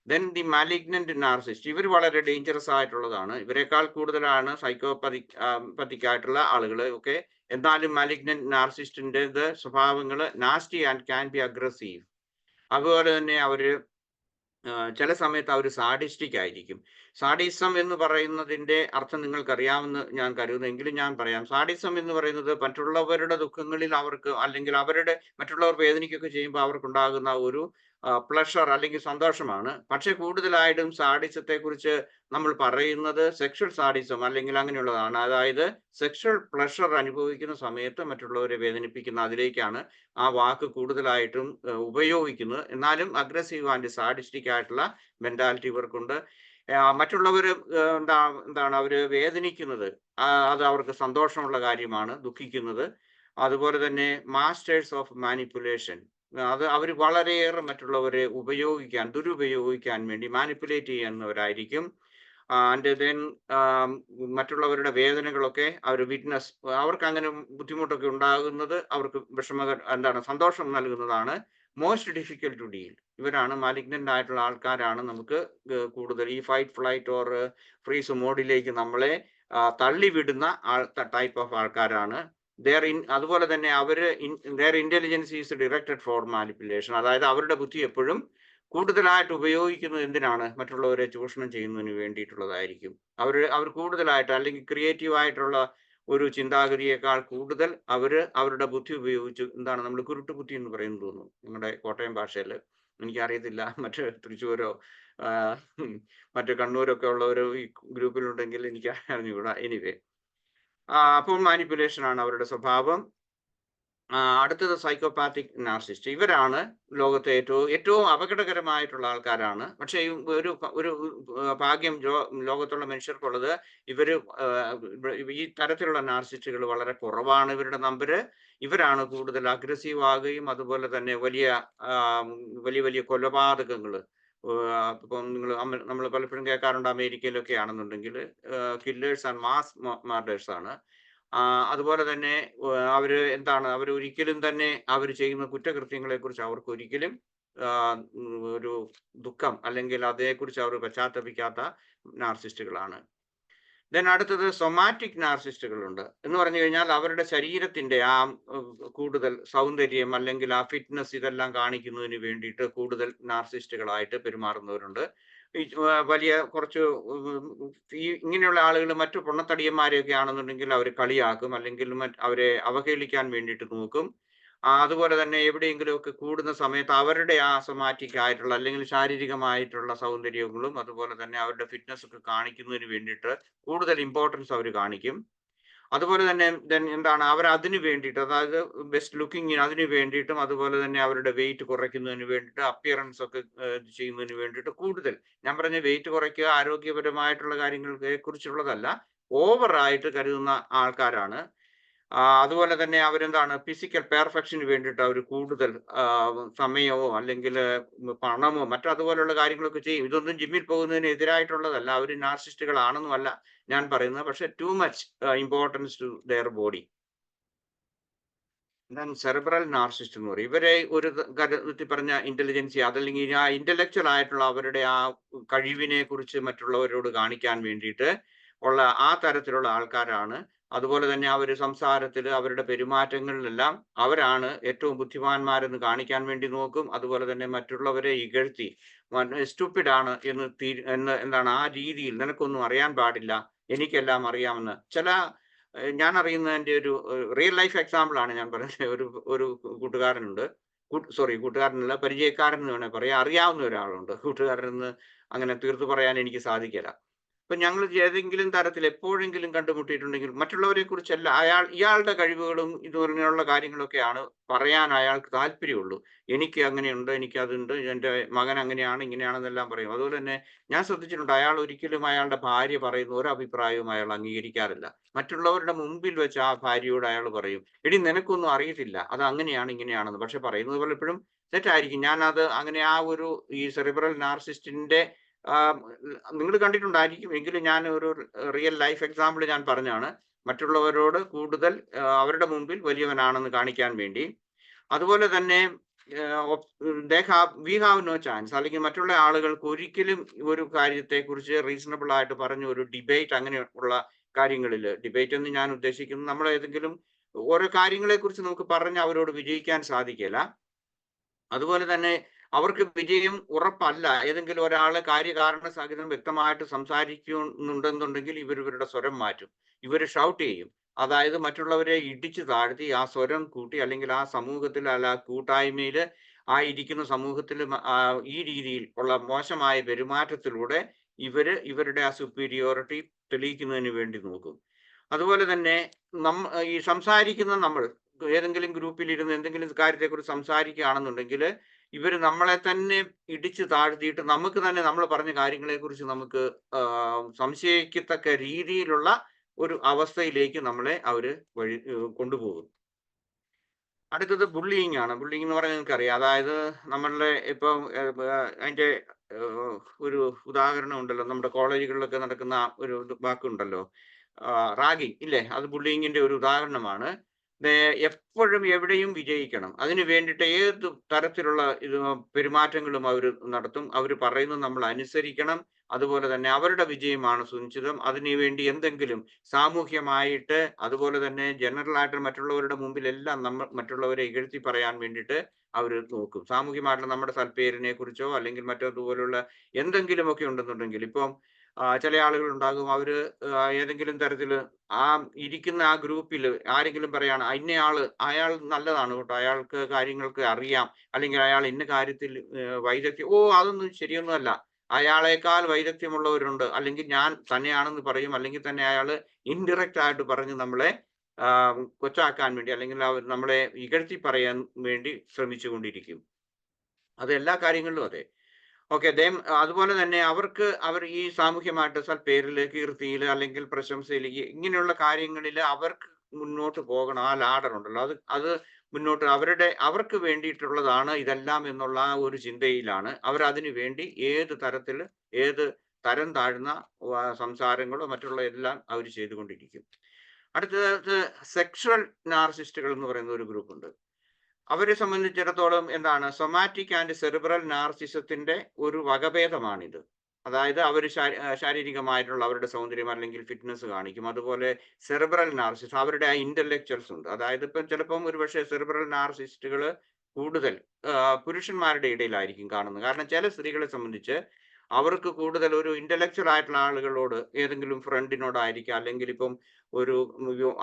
ദെൻ ദി മാലിഗ്നന്റ് നാർസിസ്റ്റ്, ഇവർ വളരെ ഡേഞ്ചറസ് ആയിട്ടുള്ളതാണ്. ഇവരെക്കാൾ കൂടുതലാണ് സൈക്കോപതിക് ആയിട്ടുള്ള ആളുകൾ ഒക്കെ. എന്നാലും മാലിഗ്നന്റ് നാർസിസ്റ്റിന്റെ സ്വഭാവങ്ങൾ nasty and can be aggressive. അതുപോലെ തന്നെ അവര് ചില സമയത്ത് അവർ സാഡിസ്റ്റിക് ആയിരിക്കും. സാഡിസം എന്ന് പറയുന്നതിന്റെ അർത്ഥം നിങ്ങൾക്കറിയാമെന്ന് ഞാൻ കരുതുന്നെങ്കിലും ഞാൻ പറയാം. സാഡിസം എന്ന് പറയുന്നത് മറ്റുള്ളവരുടെ ദുഃഖങ്ങളിൽ അവർക്ക്, അല്ലെങ്കിൽ മറ്റുള്ളവർ വേദനിക്കുകയൊക്കെ ചെയ്യുമ്പോൾ അവർക്കുണ്ടാകുന്ന ഒരു പ്ലഷർ അല്ലെങ്കിൽ സന്തോഷമാണ്. പക്ഷെ കൂടുതലായിട്ടും സാഡിസത്തെ കുറിച്ച് നമ്മൾ പറയുന്നത് സെക്ഷൽ സാഡിസം അല്ലെങ്കിൽ അങ്ങനെയുള്ളതാണ്. അതായത് സെക്ഷൽ പ്ലഷർ അനുഭവിക്കുന്ന സമയത്ത് മറ്റുള്ളവരെ വേദനിപ്പിക്കുന്ന, അതിലേക്കാണ് ആ വാക്ക് കൂടുതലായിട്ടും ഉപയോഗിക്കുന്നത്. എന്നാലും അഗ്രസീവ് ആൻഡ് സാഡിസ്റ്റിക് ആയിട്ടുള്ള മെന്റാലിറ്റി ഇവർക്കുണ്ട്. മറ്റുള്ളവര് എന്താണ് അവര് വേദനിക്കുന്നത്, അത് അവർക്ക് സന്തോഷമുള്ള കാര്യമാണ്. ദുഃഖിക്കുന്നത്, അതുപോലെ തന്നെ മാസ്റ്റേഴ്സ് ഓഫ് മാനിപ്പുലേഷൻ, അത് അവർ വളരെയേറെ മറ്റുള്ളവരെ ദുരുപയോഗിക്കാൻ വേണ്ടി മാനിപ്പുലേറ്റ് ചെയ്യുന്നവരായിരിക്കും. ആൻഡ് ദെൻ മറ്റുള്ളവരുടെ വേദനകളൊക്കെ അവർ വിറ്റ്നസ്, അവർക്ക് അങ്ങനെ ബുദ്ധിമുട്ടൊക്കെ ഉണ്ടാകുന്നത് അവർക്ക് സന്തോഷം നൽകുന്നതാണ്. Most difficult to deal. ഇവരാണ് മാലിഗ്നന്റ് ആയിട്ടുള്ള ആൾക്കാരാണ് നമുക്ക് കൂടുതൽ ഈ ഫൈറ്റ് ഫ്ലൈറ്റ് ഓർ ഫ്രീസ് മോഡിലേക്ക് നമ്മളെ തള്ളിവിടുന്ന ടൈപ്പ് ഓഫ് ആൾക്കാരാണ്. അതുപോലെ തന്നെ their intelligence is directed for manipulation. അതായത് അവരുടെ ബുദ്ധി എപ്പോഴും കൂടുതലായിട്ട് ഉപയോഗിക്കുന്നത് എന്തിനാണ്? മറ്റുള്ളവരെ ചൂഷണം ചെയ്യുന്നതിന് വേണ്ടിയിട്ടുള്ളതായിരിക്കും. അവർ കൂടുതലായിട്ട് അല്ലെങ്കിൽ ക്രിയേറ്റീവ് ആയിട്ടുള്ള ഒരു ചിന്താഗതിയേക്കാൾ കൂടുതൽ അവരുടെ ബുദ്ധി ഉപയോഗിച്ചു നമ്മൾ കുരുട്ട് ബുദ്ധി എന്ന് പറയുന്നത് തോന്നുന്നു നിങ്ങളുടെ കോട്ടയം ഭാഷയിൽ. എനിക്കറിയത്തില്ല, മറ്റ് തൃശ്ശൂരോ മറ്റു കണ്ണൂരൊക്കെ ഉള്ളവരോ ഈ ഗ്രൂപ്പിലുണ്ടെങ്കിൽ എനിക്ക് അറിഞ്ഞുകൂടാ. എനിവേ, അപ്പോൾ മാനിപ്പുലേഷൻ ആണ് അവരുടെ സ്വഭാവം. അടുത്തത് സൈക്കോപാത്തിക് നാർസിസ്റ്റ്. ഇവരാണ് ലോകത്തെ ഏറ്റവും അപകടകരമായിട്ടുള്ള ആൾക്കാരാണ്. പക്ഷേ ഒരു ഭാഗ്യം ലോകത്തുള്ള മനുഷ്യർക്കുള്ളത്, ഈ തരത്തിലുള്ള നാർസിസ്റ്റുകൾ വളരെ കുറവാണ്. ഇവരുടെ നമ്പർ. ഇവരാണ് കൂടുതൽ അഗ്രസീവ് ആകുകയും അതുപോലെ തന്നെ വലിയ വലിയ കൊലപാതകങ്ങൾ. ഇപ്പം നമ്മൾ പലപ്പോഴും കേൾക്കാറുണ്ട്, അമേരിക്കയിലൊക്കെ ആണെന്നുണ്ടെങ്കിൽ കില്ലേഴ്സ് ആൻഡ് മാസ് മർഡേഴ്സ് ആണ്. അതുപോലെ തന്നെ അവർ ഒരിക്കലും തന്നെ അവർ ചെയ്യുന്ന കുറ്റകൃത്യങ്ങളെ കുറിച്ച് അവർക്ക് ഒരിക്കലും ഒരു ദുഃഖം അല്ലെങ്കിൽ അതേക്കുറിച്ച് അവർ പശ്ചാത്തപിക്കാത്ത നാർസിസ്റ്റുകളാണ്. ദെൻ അടുത്തത് സൊമാറ്റിക് നാർസിസ്റ്റുകളുണ്ട്. എന്ന് പറഞ്ഞു കഴിഞ്ഞാൽ അവരുടെ ശരീരത്തിന്റെ കൂടുതൽ സൗന്ദര്യം അല്ലെങ്കിൽ ഫിറ്റ്നസ് ഇതെല്ലാം കാണിക്കുന്നതിന് വേണ്ടിയിട്ട് കൂടുതൽ നാർസിസ്റ്റുകളായിട്ട് പെരുമാറുന്നവരുണ്ട്. വലിയ കുറച്ച് ഇങ്ങനെയുള്ള ആളുകൾ മറ്റു പൊണ്ണത്തടിയന്മാരെയൊക്കെ ആണെന്നുണ്ടെങ്കിൽ അവർ കളിയാക്കും, അല്ലെങ്കിൽ അവരെ അവഹേളിക്കാൻ വേണ്ടിയിട്ട് നോക്കും. അതുപോലെ തന്നെ എവിടെയെങ്കിലുമൊക്കെ കൂടുന്ന സമയത്ത് അവരുടെ സൊമാറ്റിക് ആയിട്ടുള്ള അല്ലെങ്കിൽ ശാരീരികമായിട്ടുള്ള സൗന്ദര്യങ്ങളും അതുപോലെ തന്നെ അവരുടെ ഫിറ്റ്നസ് ഒക്കെ കാണിക്കുന്നതിന് വേണ്ടിയിട്ട് കൂടുതൽ ഇമ്പോർട്ടൻസ് അവർ കാണിക്കും. അതുപോലെ തന്നെ അവർ അതിന് വേണ്ടിയിട്ട്, അതായത് ബെസ്റ്റ് ലുക്കിങ്ങിന് അതിന് വേണ്ടിയിട്ടും അതുപോലെ തന്നെ അവരുടെ വെയിറ്റ് കുറയ്ക്കുന്നതിന് വേണ്ടിയിട്ട് അപ്പിയറൻസ് ഒക്കെ ചെയ്യുന്നതിന് വേണ്ടിയിട്ട് കൂടുതൽ, ഞാൻ പറഞ്ഞ വെയിറ്റ് കുറയ്ക്കുക ആരോഗ്യപരമായിട്ടുള്ള കാര്യങ്ങളെ കുറിച്ചുള്ളതല്ല, ഓവറായിട്ട് കരുതുന്ന ആൾക്കാരാണ്. അതുപോലെ തന്നെ ഫിസിക്കൽ പെർഫെക്ഷന് വേണ്ടിയിട്ട് അവർ കൂടുതൽ സമയമോ അല്ലെങ്കിൽ പണമോ മറ്റതുപോലുള്ള കാര്യങ്ങളൊക്കെ ചെയ്യും. ഇതൊന്നും ജിമ്മിൽ പോകുന്നതിന് എതിരായിട്ടുള്ളതല്ല, അവർ നാർസിസ്റ്റുകളാണെന്നുമല്ല ഞാൻ പറയുന്നത്. പക്ഷെ too much importance to their body. Cerebral narcissist എന്ന് പറയും. ഇവരെ ഒരു കാര്യത്തിൽ പറഞ്ഞ ഇന്റലിജൻസി അതല്ലെങ്കിൽ ഇന്റലക്ച്വൽ ആയിട്ടുള്ള അവരുടെ കഴിവിനെ കുറിച്ച് മറ്റുള്ളവരോട് കാണിക്കാൻ വേണ്ടിയിട്ട് ഉള്ള തരത്തിലുള്ള ആൾക്കാരാണ്. അതുപോലെ തന്നെ സംസാരത്തിൽ അവരുടെ പെരുമാറ്റങ്ങളിലെല്ലാം അവരാണ് ഏറ്റവും ബുദ്ധിമാന്മാരെന്ന് കാണിക്കാൻ വേണ്ടി നോക്കും. അതുപോലെ തന്നെ മറ്റുള്ളവരെ ഇകഴ്ത്തി സ്റ്റുപ്പിഡ് ആണ് എന്ന് ആ രീതിയിൽ നിനക്കൊന്നും അറിയാൻ പാടില്ല, എനിക്കെല്ലാം അറിയാമെന്ന് ഞാൻ അറിയുന്നതിന്റെ ഒരു റിയൽ ലൈഫ് എക്സാമ്പിൾ ആണ് ഞാൻ പറയുന്നത്. ഒരു കൂട്ടുകാരനുണ്ട്, കൂട്ടുകാരനല്ല, പരിചയക്കാരൻ എന്ന് വേണേൽ പറയാം. അറിയാവുന്ന ഒരാളുണ്ട്. കൂട്ടുകാരനെന്ന് അങ്ങനെ തീർത്തു പറയാൻ എനിക്ക് സാധിക്കില്ല. ഇപ്പൊ ഞങ്ങൾ ഏതെങ്കിലും തരത്തിൽ എപ്പോഴെങ്കിലും കണ്ടുമുട്ടിയിട്ടുണ്ടെങ്കിൽ മറ്റുള്ളവരെ കുറിച്ചല്ല, ഇയാളുടെ കഴിവുകളും ഇതുപോലെയുള്ള കാര്യങ്ങളൊക്കെയാണ് പറയാൻ അയാൾക്ക് താല്പര്യമുള്ളൂ. എനിക്ക് അങ്ങനെയുണ്ട്, എനിക്ക് അതുണ്ട്, എൻ്റെ മകൻ അങ്ങനെയാണ് ഇങ്ങനെയാണെന്നെല്ലാം പറയും. അതുപോലെ തന്നെ ഞാൻ ശ്രദ്ധിച്ചിട്ടുണ്ട്, അയാൾ ഒരിക്കലും അയാളുടെ ഭാര്യ പറയുന്ന ഒരു അഭിപ്രായവും അയാൾ അംഗീകരിക്കാറില്ല. മറ്റുള്ളവരുടെ മുമ്പിൽ വെച്ച് ആ ഭാര്യയോട് അയാൾ പറയും, എടി നിനക്കൊന്നും അറിയത്തില്ല, അത് അങ്ങനെയാണ് ഇങ്ങനെയാണെന്ന്. പക്ഷെ പറയുന്നത് പലപ്പോഴും തെറ്റായിരിക്കും. ഞാനത് അങ്ങനെ ഈ സെറിബ്രൽ നാർസിസ്റ്റിന്റെ നിങ്ങൾ കണ്ടിട്ടുണ്ടായിരിക്കും, എങ്കിലും ഞാൻ ഒരു റിയൽ ലൈഫ് എക്സാമ്പിൾ ഞാൻ പറഞ്ഞാണ്. മറ്റുള്ളവരോട് കൂടുതൽ അവരുടെ മുമ്പിൽ വലിയവനാണെന്ന് കാണിക്കാൻ വേണ്ടി. അതുപോലെ തന്നെ വി ഹാവ് നോ ചാൻസ്, അല്ലെങ്കിൽ മറ്റുള്ള ആളുകൾക്ക് ഒരിക്കലും ഒരു കാര്യത്തെക്കുറിച്ച് റീസണബിൾ ആയിട്ട് പറഞ്ഞ ഒരു ഡിബേറ്റ്, അങ്ങനെയുള്ള കാര്യങ്ങളിൽ ഡിബേറ്റ് എന്ന് ഞാൻ ഉദ്ദേശിക്കുന്നത് നമ്മൾ ഏതെങ്കിലും ഓരോ കാര്യങ്ങളെ കുറിച്ച് നമുക്ക് പറഞ്ഞ് അവരോട് വിജയിക്കാൻ സാധിക്കില്ല. അതുപോലെ തന്നെ അവർക്ക് വിജയം ഉറപ്പല്ല. ഏതെങ്കിലും ഒരാൾ കാര്യകാരണ സഹിതം വ്യക്തമായിട്ട് സംസാരിക്കുന്നുണ്ടെന്നുണ്ടെങ്കിൽ ഇവരുടെ സ്വരം മാറ്റും, ഇവർ ഷൗട്ട് ചെയ്യും. അതായത് മറ്റുള്ളവരെ ഇടിച്ചു താഴ്ത്തി ആ സ്വരം കൂട്ടി, അല്ലെങ്കിൽ ആ സമൂഹത്തിൽ അല്ല കൂട്ടായ്മയിൽ ഇരിക്കുന്ന സമൂഹത്തിൽ ഈ രീതിയിൽ ഉള്ള മോശമായ പെരുമാറ്റത്തിലൂടെ ഇവരുടെ സുപ്പീരിയോറിറ്റി തെളിയിക്കുന്നതിന് വേണ്ടി നോക്കും. അതുപോലെ തന്നെ ഈ സംസാരിക്കുന്ന നമ്മൾ ഏതെങ്കിലും ഗ്രൂപ്പിൽ ഇരുന്ന് എന്തെങ്കിലും കാര്യത്തെക്കുറിച്ച് സംസാരിക്കുകയാണെന്നുണ്ടെങ്കിൽ ഇവർ നമ്മളെ തന്നെ ഇടിച്ചു താഴ്ത്തിയിട്ട് നമുക്ക് തന്നെ നമ്മൾ പറഞ്ഞ കാര്യങ്ങളെ കുറിച്ച് നമുക്ക് സംശയിക്കത്തക്ക രീതിയിലുള്ള ഒരു അവസ്ഥയിലേക്ക് നമ്മളെ അവര് കൊണ്ടുപോകും. അടുത്തത് ബുള്ളിയിങ് ആണ്. ബുള്ളിയിങ് എന്ന് പറഞ്ഞാൽ നിങ്ങൾക്കറിയാം, അതായത് നമ്മളുടെ ഇപ്പം അതിന്റെ ഒരു ഉദാഹരണം ഉണ്ടല്ലോ, നമ്മുടെ കോളേജുകളിലൊക്കെ നടക്കുന്ന ഒരു വാക്കുണ്ടല്ലോ, റാഗിങ് ഇല്ലേ, അത് ബുള്ളിങ്ങിന്റെ ഒരു ഉദാഹരണമാണ്. എപ്പോഴും എവിടെയും വിജയിക്കണം, അതിന് വേണ്ടിയിട്ട് ഏത് തരത്തിലുള്ള പെരുമാറ്റങ്ങളും അവർ നടത്തും. അവർ പറയുന്നത് നമ്മൾ അനുസരിക്കണം. അതുപോലെ തന്നെ അവരുടെ വിജയമാണ് സുനിശ്ചിതം. അതിനു വേണ്ടി എന്തെങ്കിലും സാമൂഹ്യമായിട്ട്, അതുപോലെ തന്നെ ജനറൽ ആയിട്ട് മറ്റുള്ളവരുടെ മുമ്പിലെല്ലാം നമ്മൾ മറ്റുള്ളവരെ ഇകഴ്ത്തി പറയാൻ വേണ്ടിയിട്ട് അവർ നോക്കും. സാമൂഹ്യമായിട്ടുള്ള നമ്മുടെ സൽപ്പേരിനെ കുറിച്ചോ അല്ലെങ്കിൽ മറ്റതുപോലുള്ള എന്തെങ്കിലുമൊക്കെ ഉണ്ടെന്നുണ്ടെങ്കിൽ, ഇപ്പം ചില ആളുകൾ ഉണ്ടാകും, അവര് ഏതെങ്കിലും തരത്തില് ആ ഇരിക്കുന്ന ആ ഗ്രൂപ്പിൽ ആരെങ്കിലും പറയാണ്, ഇന്നയാള് അയാൾ നല്ലതാണ് കേട്ടോ, അയാൾക്ക് കാര്യങ്ങൾക്ക് അറിയാം, അല്ലെങ്കിൽ അയാൾ ഇന്ന കാര്യത്തിൽ വൈദഗ്ധ്യം, അതൊന്നും ശരിയൊന്നുമല്ല, അയാളെക്കാൾ വൈദഗ്ധ്യമുള്ളവരുണ്ട്, അല്ലെങ്കിൽ ഞാൻ തന്നെയാണെന്ന് പറയും. അല്ലെങ്കിൽ തന്നെ അയാൾ ഇൻഡയറക്റ്റ് ആയിട്ട് പറഞ്ഞ് നമ്മളെ കൊച്ചാക്കാൻ വേണ്ടി, അല്ലെങ്കിൽ നമ്മളെ ഇകഴ്ത്തി പറയാൻ വേണ്ടി ശ്രമിച്ചുകൊണ്ടിരിക്കും. അത് എല്ലാ കാര്യങ്ങളിലും അതെ. ഓക്കെ. അതുപോലെ തന്നെ അവർ ഈ സാമൂഹ്യമായിട്ട് സൽപ്പേരില്, കീർത്തിയില്, അല്ലെങ്കിൽ പ്രശംസയില്, ഇങ്ങനെയുള്ള കാര്യങ്ങളില് അവർക്ക് മുന്നോട്ട് പോകണം. ആ ലാഡർ ഉണ്ടല്ലോ, അത് അത് മുന്നോട്ട് അവർക്ക് വേണ്ടിയിട്ടുള്ളതാണ് ഇതെല്ലാം എന്നുള്ള ആ ഒരു ചിന്തയിലാണ് അവർ അതിനു വേണ്ടി ഏത് തരം താഴ്ന്ന സംസാരങ്ങളോ മറ്റുള്ള എല്ലാം അവർ ചെയ്തുകൊണ്ടിരിക്കും. അടുത്തത് സെക്ഷുവൽ നാർസിസ്റ്റുകൾ എന്ന് പറയുന്ന ഒരു ഗ്രൂപ്പ് ഉണ്ട്. അവരെ സംബന്ധിച്ചിടത്തോളം എന്താണ്, സൊമാറ്റിക് ആൻഡ് സെറിബ്രൽ നാർസിസത്തിന്റെ ഒരു വകഭേദമാണിത്. അതായത് അവർ ശാരീരികമായിട്ടുള്ള അവരുടെ സൗന്ദര്യം അല്ലെങ്കിൽ ഫിറ്റ്നസ് കാണിക്കും. അതുപോലെ സെറിബ്രൽ നാർസിസ്, അവരുടെ ആ ഇന്റലക്ച്വൽസ് ഉണ്ട്. അതായത് ഇപ്പം ചിലപ്പം ഒരുപക്ഷെ സെറിബ്രൽ നാർസിസ്റ്റുകൾ കൂടുതൽ പുരുഷന്മാരുടെ ഇടയിലായിരിക്കും കാണുന്നത്. കാരണം ചില സ്ത്രീകളെ സംബന്ധിച്ച് അവർക്ക് കൂടുതൽ ഒരു ഇന്റലക്ച്വൽ ആയിട്ടുള്ള ആളുകളോട്, ഏതെങ്കിലും ഫ്രണ്ടിനോടായിരിക്കാം, അല്ലെങ്കിൽ ഇപ്പം ഒരു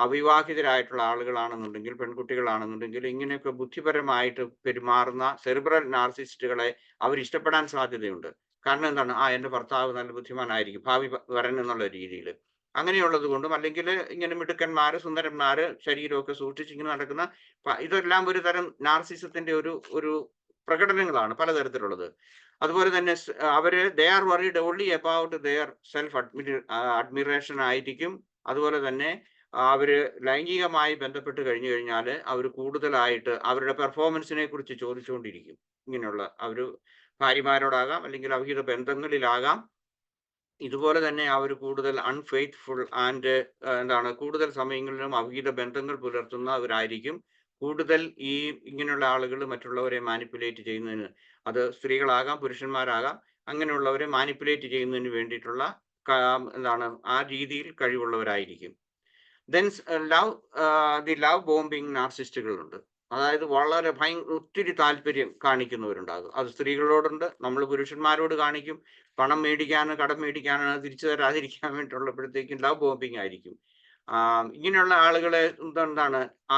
അവിവാഹിതരായിട്ടുള്ള ആളുകളാണെന്നുണ്ടെങ്കിൽ, പെൺകുട്ടികളാണെന്നുണ്ടെങ്കിൽ, ഇങ്ങനെയൊക്കെ ബുദ്ധിപരമായിട്ട് പെരുമാറുന്ന സെറിബ്രൽ നാർസിസ്റ്റുകളെ അവർ ഇഷ്ടപ്പെടാൻ സാധ്യതയുണ്ട്. കാരണം എന്താണ്, എന്റെ ഭർത്താവ് നല്ല ബുദ്ധിമാനായിരിക്കും, ഭാവി വരൻ എന്നുള്ള രീതിയിൽ. അങ്ങനെയുള്ളത് കൊണ്ടും, അല്ലെങ്കിൽ ഇങ്ങനെ മിടുക്കന്മാര്, സുന്ദരന്മാര്, ശരീരമൊക്കെ സൂക്ഷിച്ച് ഇങ്ങനെ നടക്കുന്ന, ഇതെല്ലാം ഒരു തരം നാർസിസത്തിന്റെ ഒരു പ്രകടനങ്ങളാണ് പലതരത്തിലുള്ളത്. അതുപോലെ തന്നെ they are worried only about their self admiration ആയിരിക്കും. അതുപോലെ തന്നെ അവര് ലൈംഗികമായി ബന്ധപ്പെട്ട് കഴിഞ്ഞു കഴിഞ്ഞാൽ അവർ കൂടുതലായിട്ട് അവരുടെ പെർഫോമൻസിനെ കുറിച്ച് ചോദിച്ചുകൊണ്ടിരിക്കും. ഇങ്ങനെയുള്ള ഭാര്യമാരോടാകാം, അല്ലെങ്കിൽ അവിഹിത ബന്ധങ്ങളിലാകാം. ഇതുപോലെ തന്നെ അവർ കൂടുതൽ അൺഫെയ്ത്ത്ഫുൾ ആൻഡ് കൂടുതൽ സമയങ്ങളിലും അവിഹിത ബന്ധങ്ങൾ പുലർത്തുന്നവരായിരിക്കും. കൂടുതൽ ഇങ്ങനെയുള്ള ആളുകൾ മറ്റുള്ളവരെ മാനിപ്പുലേറ്റ് ചെയ്യുന്നതിന്, അത് സ്ത്രീകളാകാം പുരുഷന്മാരാകാം, അങ്ങനെയുള്ളവരെ മാനിപ്പുലേറ്റ് ചെയ്യുന്നതിന് വേണ്ടിയിട്ടുള്ള ആ രീതിയിൽ കഴിവുള്ളവരായിരിക്കും. Love bombing നാർസിസ്റ്റുകളുണ്ട്. അതായത് വളരെ ഒത്തിരി താല്പര്യം കാണിക്കുന്നവരുണ്ടാകും. അത് സ്ത്രീകളോടുണ്ട്, നമ്മൾ പുരുഷന്മാരോട് കാണിക്കും. പണം മേടിക്കാനോ കടം മേടിക്കാനോ തിരിച്ചു തരാതിരിക്കാൻ വേണ്ടിയിട്ടുള്ളപ്പോഴത്തേക്കും ലവ് ബോംബിംഗ് ആയിരിക്കും. ഇങ്ങനെയുള്ള ആളുകളെ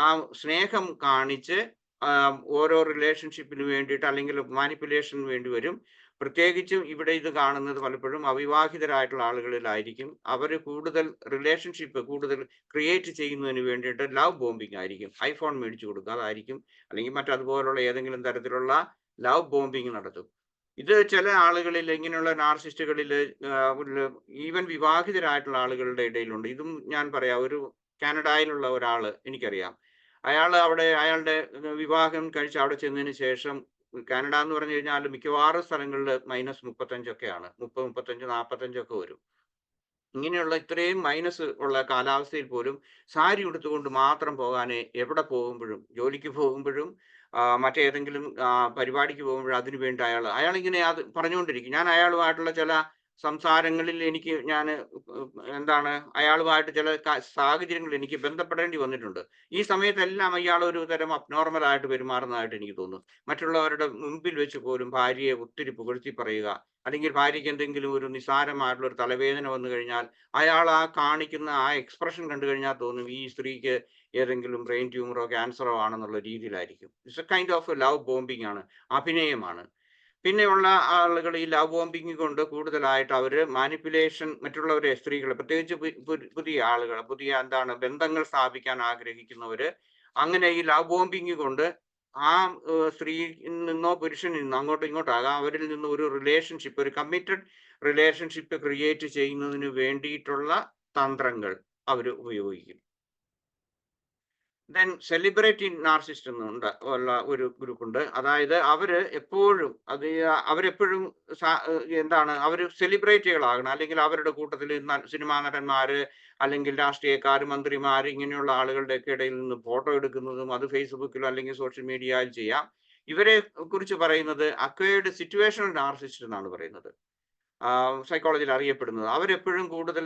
ആ സ്നേഹം കാണിച്ച് ഓരോ റിലേഷൻഷിപ്പിന് വേണ്ടിയിട്ട്, അല്ലെങ്കിൽ മാനിപ്പുലേഷന് വേണ്ടി വരും. പ്രത്യേകിച്ചും ഇവിടെ ഇത് കാണുന്നത് പലപ്പോഴും അവിവാഹിതരായിട്ടുള്ള ആളുകളിലായിരിക്കും. അവർ കൂടുതൽ റിലേഷൻഷിപ്പ് ക്രിയേറ്റ് ചെയ്യുന്നതിന് വേണ്ടിയിട്ട് ലവ് ബോംബിംഗ് ആയിരിക്കും. ഐഫോൺ മേടിച്ചു കൊടുക്കുക, അതായിരിക്കും. അല്ലെങ്കിൽ മറ്റതുപോലുള്ള ഏതെങ്കിലും തരത്തിലുള്ള ലവ് ബോംബിംഗ് നടത്തും. ഇത് ചില ആളുകളിൽ, ഇങ്ങനെയുള്ള നാർസിസ്റ്റുകളിൽ, ഈവൻ വിവാഹിതരായിട്ടുള്ള ആളുകളുടെ ഇടയിലുണ്ട്. ഇതും ഞാൻ പറയാം. ഒരു കാനഡയിലുള്ള ഒരാള് എനിക്കറിയാം. അയാളുടെ വിവാഹം കഴിച്ച് അവിടെ ചെന്നതിന് ശേഷം, കാനഡ എന്ന് പറഞ്ഞു കഴിഞ്ഞാൽ മിക്കവാറും സ്ഥലങ്ങളിൽ -35 30, 35, 45 വരും. ഇങ്ങനെയുള്ള ഇത്രയും മൈനസ് ഉള്ള കാലാവസ്ഥയിൽ പോലും സാരി ഉടുത്തുകൊണ്ട് മാത്രം പോകാനേ, എവിടെ പോകുമ്പോഴും, ജോലിക്ക് പോകുമ്പോഴും മറ്റേതെങ്കിലും പരിപാടിക്ക് പോകുമ്പോഴും അതിനു വേണ്ടി അയാളിങ്ങനെ അത് പറഞ്ഞുകൊണ്ടിരിക്കും. ഞാൻ അയാളുമായിട്ടുള്ള ചില സംസാരങ്ങളിൽ അയാളുമായിട്ട് ചില സാഹചര്യങ്ങളിൽ എനിക്ക് ബന്ധപ്പെടേണ്ടി വന്നിട്ടുണ്ട്. ഈ സമയത്തെല്ലാം അയാൾ ഒരു തരം അബ്നോർമൽ ആയിട്ട് പെരുമാറുന്നതായിട്ട് എനിക്ക് തോന്നുന്നു. മറ്റുള്ളവരുടെ മുമ്പിൽ വെച്ച് പോലും ഭാര്യയെ ഒത്തിരി പുകഴ്ത്തി പറയുക, അല്ലെങ്കിൽ ഭാര്യയ്ക്ക് എന്തെങ്കിലും ഒരു നിസ്സാരമായിട്ടുള്ള ഒരു തലവേദന വന്നു കഴിഞ്ഞാൽ അയാൾ കാണിക്കുന്ന ആ എക്സ്പ്രഷൻ കണ്ടു കഴിഞ്ഞാൽ തോന്നും ഈ സ്ത്രീക്ക് ഏതെങ്കിലും ബ്രെയിൻ ട്യൂമറോ ക്യാൻസറോ ആണെന്നുള്ള രീതിയിലായിരിക്കും. It's A kind of love bombing ആണ്, അഭിനയമാണ്. പിന്നെയുള്ള ആളുകൾ ഈ ലവ് ബോംബിംഗ് കൊണ്ട് കൂടുതലായിട്ട് അവര് മാനിപ്പുലേഷൻ, മറ്റുള്ളവരെ, സ്ത്രീകളെ, പ്രത്യേകിച്ച് പുതിയ ആളുകൾ, ബന്ധങ്ങൾ സ്ഥാപിക്കാൻ ആഗ്രഹിക്കുന്നവര്, അങ്ങനെ ഈ ലവ് ബോംബിംഗ് കൊണ്ട് ആ സ്ത്രീയിൽ നിന്നോ പുരുഷനിൽ നിന്നോ അങ്ങോട്ടും ഇങ്ങോട്ടാകാം, അവരിൽ നിന്ന് ഒരു റിലേഷൻഷിപ്പ്, ഒരു കമ്മിറ്റഡ് റിലേഷൻഷിപ്പ് ക്രിയേറ്റ് ചെയ്യുന്നതിന് വേണ്ടിയിട്ടുള്ള തന്ത്രങ്ങൾ അവർ ഉപയോഗിക്കും. ദെൻ സെലിബ്രിറ്റി നാർസിസ്റ്റ് എന്നുണ്ട് ഉള്ള ഒരു ഗ്രൂപ്പ് ഉണ്ട്. അതായത് അവര് എപ്പോഴും അവരെപ്പോഴും എന്താണ് അവർ സെലിബ്രിറ്റികളാകണം, അല്ലെങ്കിൽ അവരുടെ കൂട്ടത്തിൽ സിനിമാ നടന്മാര് അല്ലെങ്കിൽ രാഷ്ട്രീയക്കാർ, മന്ത്രിമാർ, ഇങ്ങനെയുള്ള ആളുകളുടെ ഒക്കെ ഇടയിൽ നിന്ന് ഫോട്ടോ എടുക്കുന്നതും അത് ഫേസ്ബുക്കിലോ അല്ലെങ്കിൽ സോഷ്യൽ മീഡിയയിൽ ചെയ്യാം. ഇവരെ കുറിച്ച് പറയുന്നത് അക്വയർഡ് സിറ്റുവേഷണൽ നാർസിസ്റ്റ് എന്നാണ് പറയുന്നത്, സൈക്കോളജിയിൽ അറിയപ്പെടുന്നത്. അവരെപ്പോഴും കൂടുതൽ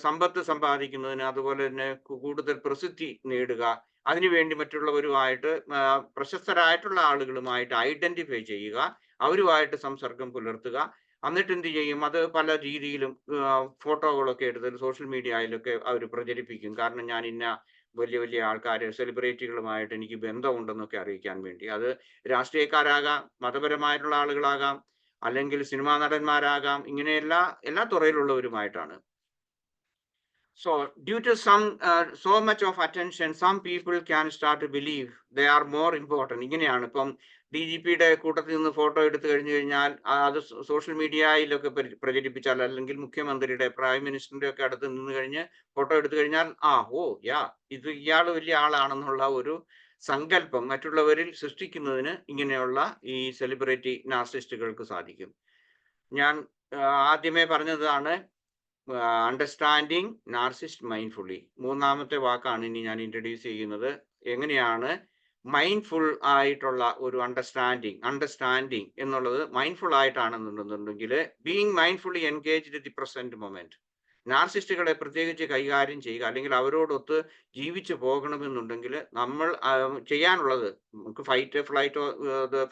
സമ്പത്ത് സമ്പാദിക്കുന്നതിന്, അതുപോലെ തന്നെ കൂടുതൽ പ്രസിദ്ധി നേടുക, അതിനുവേണ്ടി മറ്റുള്ളവരുമായിട്ട് പ്രശസ്തരായിട്ടുള്ള ആളുകളുമായിട്ട് ഐഡന്റിഫൈ ചെയ്യുക, അവരുമായിട്ട് സംസർഗം പുലർത്തുക. എന്നിട്ട് എന്ത് ചെയ്യും, അത് പല രീതിയിലും ഫോട്ടോകളൊക്കെ എടുത്ത് സോഷ്യൽ മീഡിയയിലൊക്കെ അവർ പ്രചരിപ്പിക്കും. കാരണം ഞാൻ ഇന്ന വലിയ വലിയ ആൾക്കാർ, സെലിബ്രിറ്റികളുമായിട്ട് എനിക്ക് ബന്ധമുണ്ടെന്നൊക്കെ അറിയിക്കാൻ വേണ്ടി. അത് രാഷ്ട്രീയക്കാരാകാം, മതപരമായിട്ടുള്ള ആളുകളാകാം, അല്ലെങ്കിൽ സിനിമാ നടന്മാരാകാം, ഇങ്ങനെ എല്ലാ തുറയിലുള്ളവരുമായിട്ടാണ്. So due to so much of attention, some people can start to believe they are more important. ഇങ്ങനെയാണ് ഇപ്പം DGPയുടെ കൂട്ടത്തിൽ നിന്ന് ഫോട്ടോ എടുത്തു കഴിഞ്ഞാൽ അത് സോഷ്യൽ മീഡിയയിലൊക്കെ പ്രചരിപ്പിച്ചാൽ, അല്ലെങ്കിൽ മുഖ്യമന്ത്രിയുടെ, പ്രൈം മിനിസ്റ്ററിന്റെ ഒക്കെ അടുത്ത് നിന്ന് കഴിഞ്ഞ് ഫോട്ടോ എടുത്തു കഴിഞ്ഞാൽ ഇത് ഇയാൾ വലിയ ആളാണെന്നുള്ള ഒരു സങ്കല്പം മറ്റുള്ളവരിൽ സൃഷ്ടിക്കുന്നതിന് ഇങ്ങനെയുള്ള ഈ സെലിബ്രിറ്റി നാർസിസ്റ്റുകൾക്ക് സാധിക്കും. ഞാൻ ആദ്യമേ പറഞ്ഞതാണ് അണ്ടർസ്റ്റാൻഡിങ് നാർസിസ്റ്റ് മൈൻഡ്ഫുള്ളി. മൂന്നാമത്തെ വാക്കാണ് ഇനി ഞാൻ ഇൻട്രൊഡ്യൂസ് ചെയ്യുന്നത്. എങ്ങനെയാണ് മൈൻഡ്ഫുൾ ആയിട്ടുള്ള ഒരു അണ്ടർസ്റ്റാൻഡിങ് എന്നുള്ളത് മൈൻഡ്ഫുൾ ആയിട്ടാണെന്നുണ്ടെന്നുണ്ടെങ്കിൽ being mindfully engaged the present moment. നാർസിസ്റ്റുകളെ പ്രത്യേകിച്ച് കൈകാര്യം ചെയ്യുക, അല്ലെങ്കിൽ അവരോടൊത്ത് ജീവിച്ചു പോകണമെന്നുണ്ടെങ്കിൽ നമ്മൾ ചെയ്യാനുള്ളത്, നമുക്ക് ഫൈറ്റ് ഫ്ലൈറ്റ്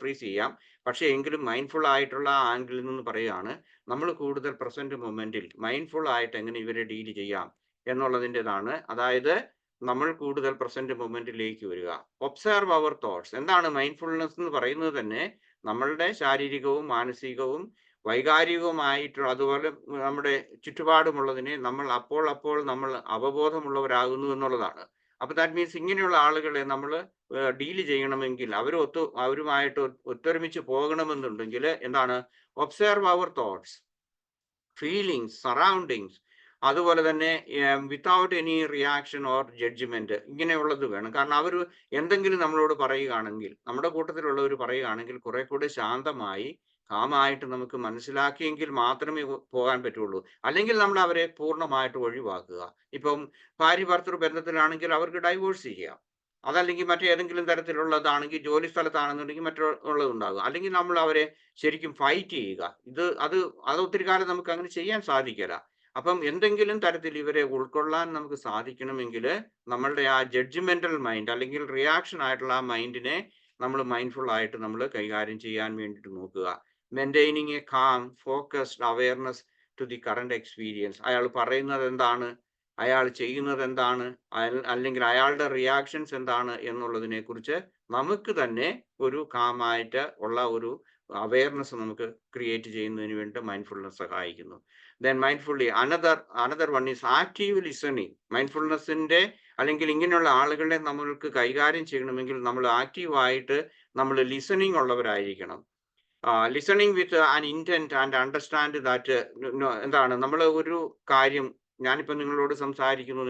ഫ്രീസ് ചെയ്യാം, പക്ഷേ എങ്കിലും മൈൻഡ്ഫുൾ ആയിട്ടുള്ള ആംഗിളിൽ നിന്ന് പറയുകയാണ്, നമ്മൾ കൂടുതൽ പ്രസന്റ് മൊമെന്റിൽ മൈൻഡ്ഫുൾ ആയിട്ട് എങ്ങനെ ഇവരെ ഡീൽ ചെയ്യാം എന്നുള്ളതിൻ്റെതാണ്. അതായത് നമ്മൾ കൂടുതൽ പ്രസന്റ് മൊമെന്റിലേക്ക് വരിക. Observe our thoughts. എന്താണ് മൈൻഡ്ഫുൾനെസ് എന്ന് പറയുന്നത് തന്നെ നമ്മളുടെ ശാരീരികവും മാനസികവും വൈകാരികവുമായിട്ടുള്ള, അതുപോലെ നമ്മുടെ ചുറ്റുപാടുമുള്ളതിനെ നമ്മൾ അപ്പോൾ നമ്മൾ അവബോധമുള്ളവരാകുന്നു എന്നുള്ളതാണ്. അപ്പൊ ദാറ്റ് മീൻസ് ഇങ്ങനെയുള്ള ആളുകളെ നമ്മൾ ഡീൽ ചെയ്യണമെങ്കിൽ, അവരുമായിട്ട് ഒത്തൊരുമിച്ച് പോകണമെന്നുണ്ടെങ്കിൽ എന്താണ്, observe our thoughts, feelings, surroundings, അതുപോലെ തന്നെ without any reaction or judgement, ഇങ്ങനെയുള്ളത് വേണം. കാരണം അവർ എന്തെങ്കിലും നമ്മളോട് പറയുകയാണെങ്കിൽ, നമ്മുടെ കൂട്ടത്തിലുള്ളവർ പറയുകയാണെങ്കിൽ കുറെ കൂടെ ശാന്തമായി കാമായിട്ട് നമുക്ക് മനസ്സിലാക്കിയെങ്കിൽ മാത്രമേ പോകാൻ പറ്റുള്ളൂ. അല്ലെങ്കിൽ നമ്മൾ അവരെ പൂർണ്ണമായിട്ട് ഒഴിവാക്കുക. ഇപ്പം ഭാര്യ ഭർത്തൃ ബന്ധത്തിലാണെങ്കിൽ അവർക്ക് ഡൈവോഴ്സ് ചെയ്യാം. അതല്ലെങ്കിൽ മറ്റേതെങ്കിലും തരത്തിലുള്ളതാണെങ്കിൽ, ജോലി സ്ഥലത്താണെന്നുണ്ടെങ്കിൽ മറ്റുള്ളതുണ്ടാകും. അല്ലെങ്കിൽ നമ്മൾ അവരെ ശരിക്കും ഫൈറ്റ് ചെയ്യുക. അത് ഒത്തിരി കാലം നമുക്ക് അങ്ങനെ ചെയ്യാൻ സാധിക്കില്ല. അപ്പം എന്തെങ്കിലും തരത്തിൽ ഇവരെ ഉൾക്കൊള്ളാൻ നമുക്ക് സാധിക്കണമെങ്കിൽ നമ്മളുടെ ആ ജഡ്ജ്മെന്റൽ മൈൻഡ്, അല്ലെങ്കിൽ റിയാക്ഷൻ ആയിട്ടുള്ള ആ മൈൻഡിനെ നമ്മൾ മൈൻഡ്ഫുൾ ആയിട്ട് നമ്മൾ കൈകാര്യം ചെയ്യാൻ വേണ്ടിയിട്ട് നോക്കുക. Maintaining a calm focused awareness to the current experience. അയാൾ പറയുന്നത് എന്താണ്, അയാൾ ചെയ്യുന്നത് എന്താണ്, അല്ലെങ്കിൽ അയാളുടെ റിയാക്ഷൻസ് എന്താണ് എന്നുള്ളതിനെ കുറിച്ച് നമുക്ക് തന്നെ ഒരു കാമായിട്ട് ഉള്ള ഒരു അവയർനെസ് നമുക്ക് ക്രിയേറ്റ് ചെയ്യുന്നതിന് വേണ്ടി മൈൻഡ്ഫുൾനെസ് സഹായിക്കുന്നു. Then mindfully another one is active listening. മൈൻഡ്ഫുൾനെസ്സിന്റെ അല്ലെങ്കിൽ ഇങ്ങനെയുള്ള ആളുകളെ നമ്മൾക്ക് കൈകാര്യം ചെയ്യണമെങ്കിൽ നമ്മൾ ആക്റ്റീവായിട്ട് നമ്മൾ ലിസണിങ് ഉള്ളവരായിരിക്കണം. Listening with an intent and understand that, എന്താണ്, നമ്മൾ ഒരു കാര്യം, ഞാനിപ്പോൾ നിങ്ങളോട് സംസാരിക്കുന്നു,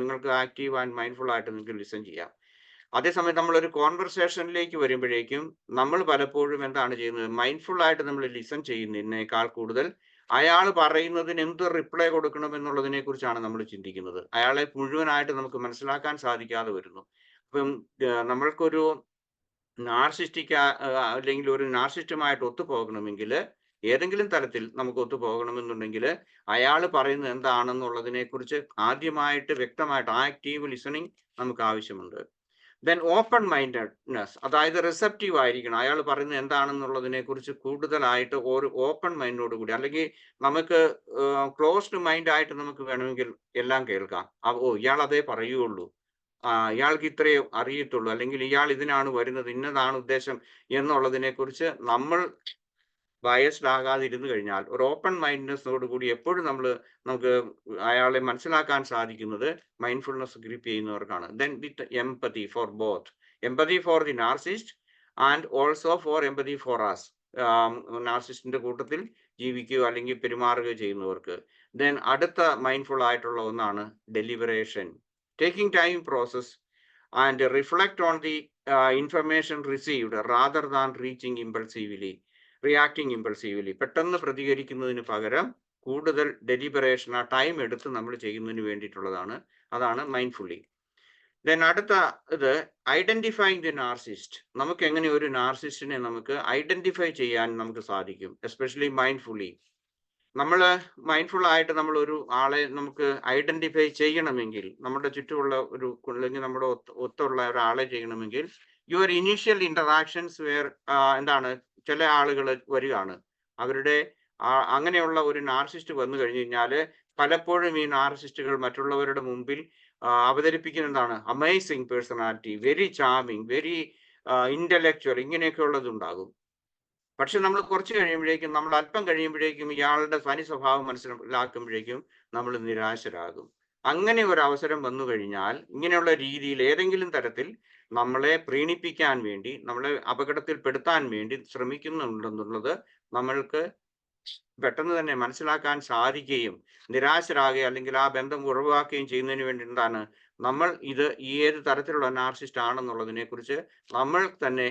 നിങ്ങൾക്ക് ആക്റ്റീവ് ആൻഡ് മൈൻഡ്ഫുൾ ആയിട്ട് നിങ്ങൾക്ക് ലിസൺ ചെയ്യാം. അതേസമയം നമ്മളൊരു കോൺവെർസേഷനിലേക്ക് വരുമ്പോഴേക്കും നമ്മൾ പലപ്പോഴും എന്താണ് ചെയ്യുന്നത്, മൈൻഡ്ഫുൾ ആയിട്ട് നമ്മൾ ലിസൺ ചെയ്യുന്നതിനേക്കാൾ കൂടുതൽ അയാൾ പറയുന്നതിന് എന്ത് റിപ്ലൈ കൊടുക്കണം എന്നുള്ളതിനെ കുറിച്ചാണ് നമ്മൾ ചിന്തിക്കുന്നത്. അയാളെ മുഴുവനായിട്ട് നമുക്ക് മനസ്സിലാക്കാൻ സാധിക്കാതെ വരുന്നു. അപ്പം നമ്മൾക്കൊരു നാർസിസ്റ്റിക് അല്ലെങ്കിൽ ഒരു നാർസിസ്റ്റുമായിട്ട് ഒത്തുപോകണമെങ്കിൽ, ഏതെങ്കിലും തരത്തിൽ നമുക്ക് ഒത്തുപോകണമെന്നുണ്ടെങ്കിൽ അയാൾ പറയുന്നത് എന്താണെന്നുള്ളതിനെ കുറിച്ച് ആദ്യമായിട്ട് വ്യക്തമായിട്ട് ആക്റ്റീവ് ലിസണിങ് നമുക്ക് ആവശ്യമുണ്ട്. ദെൻ ഓപ്പൺ മൈൻഡഡ്നെസ്, അതായത് റിസപ്റ്റീവ് ആയിരിക്കണം. അയാൾ പറയുന്നത് എന്താണെന്നുള്ളതിനെ കുറിച്ച് കൂടുതലായിട്ട് ഒരു ഓപ്പൺ മൈൻഡോട് കൂടി, അല്ലെങ്കിൽ നമുക്ക് ക്ലോസ്ഡ് മൈൻഡ് ആയിട്ട് നമുക്ക് വേണമെങ്കിൽ എല്ലാം കേൾക്കാം. ഇയാൾ അതേ പറയുള്ളൂ, ഇയാൾക്ക് ഇത്രയേ അറിയത്തുള്ളൂ, അല്ലെങ്കിൽ ഇയാൾ ഇതിനാണ് വരുന്നത്, ഇന്നതാണ് ഉദ്ദേശം എന്നുള്ളതിനെ കുറിച്ച് നമ്മൾ ബയസ്ഡ് ആകാതിരുന്നു കഴിഞ്ഞാൽ, ഒരു ഓപ്പൺ മൈൻഡ്നെസ്സോട് കൂടി എപ്പോഴും നമുക്ക് അയാളെ മനസ്സിലാക്കാൻ സാധിക്കുന്നത് മൈൻഡ്ഫുൾനെസ് ഗ്രിപ്പ് ചെയ്യുന്നവർക്കാണ്. Then with empathy for both, empathy for the narcissist and also for empathy for us, നാർസിസ്റ്റിന്റെ കൂട്ടത്തിൽ ജീവിക്കുക അല്ലെങ്കിൽ പെരുമാറുക ചെയ്യുന്നവർക്ക്. ദെൻ അടുത്ത മൈൻഡ്ഫുൾ ആയിട്ടുള്ള ഒന്നാണ് deliberation, taking time process. and reflect on the information received rather than reacting impulsively. പെട്ടെന്ന് പ്രതികരിക്കുന്നതിന് പകരം കൂടുതൽ ഡെലിബറേഷൻ, ആ ടൈം എടുത്ത് നമ്മൾ ചെയ്യുന്നതിന് വേണ്ടിയിട്ടുള്ളതാണ്. അതാണ് മൈൻഡ്ഫുള്ളി. ദെൻ അടുത്ത ഇത് ഐഡന്റിഫൈങ് ദി നാർസിസ്റ്റ്. നമുക്ക് എങ്ങനെ ഒരു നാർസിസ്റ്റിനെ നമുക്ക് ഐഡന്റിഫൈ ചെയ്യാൻ നമുക്ക് സാധിക്കും, എസ്പെഷ്യലി മൈൻഡ്ഫുള്ളി. നമ്മൾ മൈൻഡ്ഫുൾ ആയിട്ട് നമ്മൾ ഒരു ആളെ നമുക്ക് ഐഡന്റിഫൈ ചെയ്യണമെങ്കിൽ, നമ്മുടെ ചുറ്റുമുള്ള ഒരു അല്ലെങ്കിൽ നമ്മുടെ ഒത്തുള്ള ഒരാളെ ചെയ്യണമെങ്കിൽ യുവർ ഇനീഷ്യൽ ഇന്ററാക്ഷൻസ് എന്താണ്, ചില ആളുകൾ വരികയാണ്, അവരുടെ അങ്ങനെയുള്ള ഒരു നാർസിസ്റ്റ് വന്നു കഴിഞ്ഞു കഴിഞ്ഞാൽ പലപ്പോഴും ഈ നാർസിസ്റ്റുകൾ മറ്റുള്ളവരുടെ മുമ്പിൽ അവതരിപ്പിക്കുന്ന എന്താണ്, amazing personality, very charming, very intellectual, ഇങ്ങനെയൊക്കെ ഉള്ളതുണ്ടാകും. പക്ഷെ നമ്മൾ കുറച്ച് കഴിയുമ്പോഴേക്കും, നമ്മൾ അല്പം കഴിയുമ്പോഴേക്കും ഇയാളുടെ തനി സ്വഭാവം മനസ്സിലാക്കുമ്പോഴേക്കും നമ്മൾ നിരാശരാകും. അങ്ങനെ ഒരു അവസരം വന്നു കഴിഞ്ഞാൽ ഇങ്ങനെയുള്ള രീതിയിൽ ഏതെങ്കിലും തരത്തിൽ നമ്മളെ പ്രീണിപ്പിക്കാൻ വേണ്ടി, നമ്മളെ അപകടത്തിൽപ്പെടുത്താൻ വേണ്ടി ശ്രമിക്കുന്നുണ്ടെന്നുള്ളത് നമ്മൾക്ക് പെട്ടെന്ന് തന്നെ മനസ്സിലാക്കാൻ സാധിക്കുകയും നിരാശരാകുകയും അല്ലെങ്കിൽ ആ ബന്ധം ഉറവാക്കുകയും ചെയ്യുന്നതിന് വേണ്ടി എന്താണ്, നമ്മൾ ഇത് ഏത് തരത്തിലുള്ള നാർസിസ്റ്റ് ആണെന്നുള്ളതിനെ കുറിച്ച് നമ്മൾ തന്നെ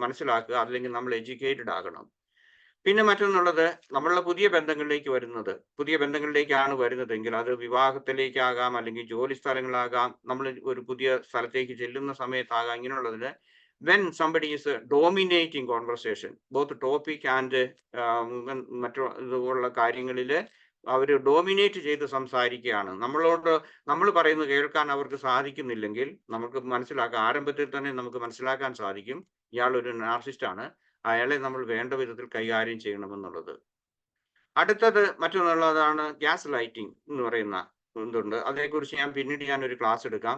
മനസ്സിലാക്കുക, അല്ലെങ്കിൽ നമ്മൾ എഡ്യൂക്കേറ്റഡ് ആകണം. പിന്നെ മറ്റൊന്നുള്ളത്, നമ്മളുടെ പുതിയ ബന്ധങ്ങളിലേക്കാണ് വരുന്നതെങ്കിൽ അത് വിവാഹത്തിലേക്കാകാം, അല്ലെങ്കിൽ ജോലി സ്ഥലങ്ങളാകാം, നമ്മൾ ഒരു പുതിയ സ്ഥലത്തേക്ക് ചെല്ലുന്ന സമയത്താകാം. ഇങ്ങനെയുള്ളതിന് when somebody is dominating conversation, both topic and മറ്റുള്ള കാര്യങ്ങളിൽ അവർ ഡോമിനേറ്റ് ചെയ്ത് സംസാരിക്കുകയാണ്, നമ്മൾ പറയുന്നത് കേൾക്കാൻ അവർക്ക് സാധിക്കുന്നില്ലെങ്കിൽ നമുക്ക് മനസ്സിലാക്കാം, ആരംഭത്തിൽ തന്നെ നമുക്ക് മനസ്സിലാക്കാൻ സാധിക്കും ഇയാൾ ഒരു നാർസിസ്റ്റ് ആണ്, അയാളെ നമ്മൾ വേണ്ട വിധത്തിൽ കൈകാര്യം ചെയ്യണമെന്നുള്ളത്. അടുത്തത് മറ്റൊന്നുള്ളതാണ് ഗ്യാസ് ലൈറ്റിംഗ് എന്ന് പറയുന്ന ഇതുണ്ട്. അതേക്കുറിച്ച് ഞാൻ ഒരു ക്ലാസ് എടുക്കാം.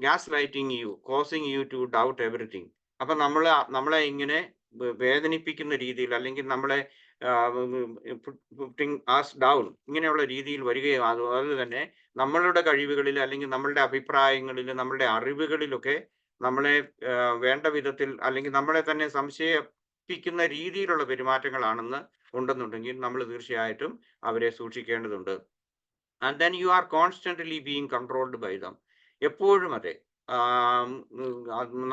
Gaslighting causing you to doubt everything. അപ്പൊ നമ്മളെ ഇങ്ങനെ വേദനിപ്പിക്കുന്ന രീതിയിൽ, അല്ലെങ്കിൽ നമ്മളെ പുട്ടിങ് ആസ് ഡൗൺ, ഇങ്ങനെയുള്ള രീതിയിൽ വരികയും അതുപോലെ തന്നെ നമ്മളുടെ കഴിവുകളിൽ, അല്ലെങ്കിൽ നമ്മളുടെ അഭിപ്രായങ്ങളിൽ, നമ്മളുടെ അറിവുകളിലൊക്കെ നമ്മളെ വേണ്ട വിധത്തിൽ, അല്ലെങ്കിൽ നമ്മളെ തന്നെ സംശയിപ്പിക്കുന്ന രീതിയിലുള്ള പെരുമാറ്റങ്ങളാണെന്ന് ഉണ്ടെന്നുണ്ടെങ്കിൽ നമ്മൾ തീർച്ചയായിട്ടും അവരെ സൂക്ഷിക്കേണ്ടതുണ്ട്. And then you are constantly being controlled by them. എപ്പോഴും അതെ,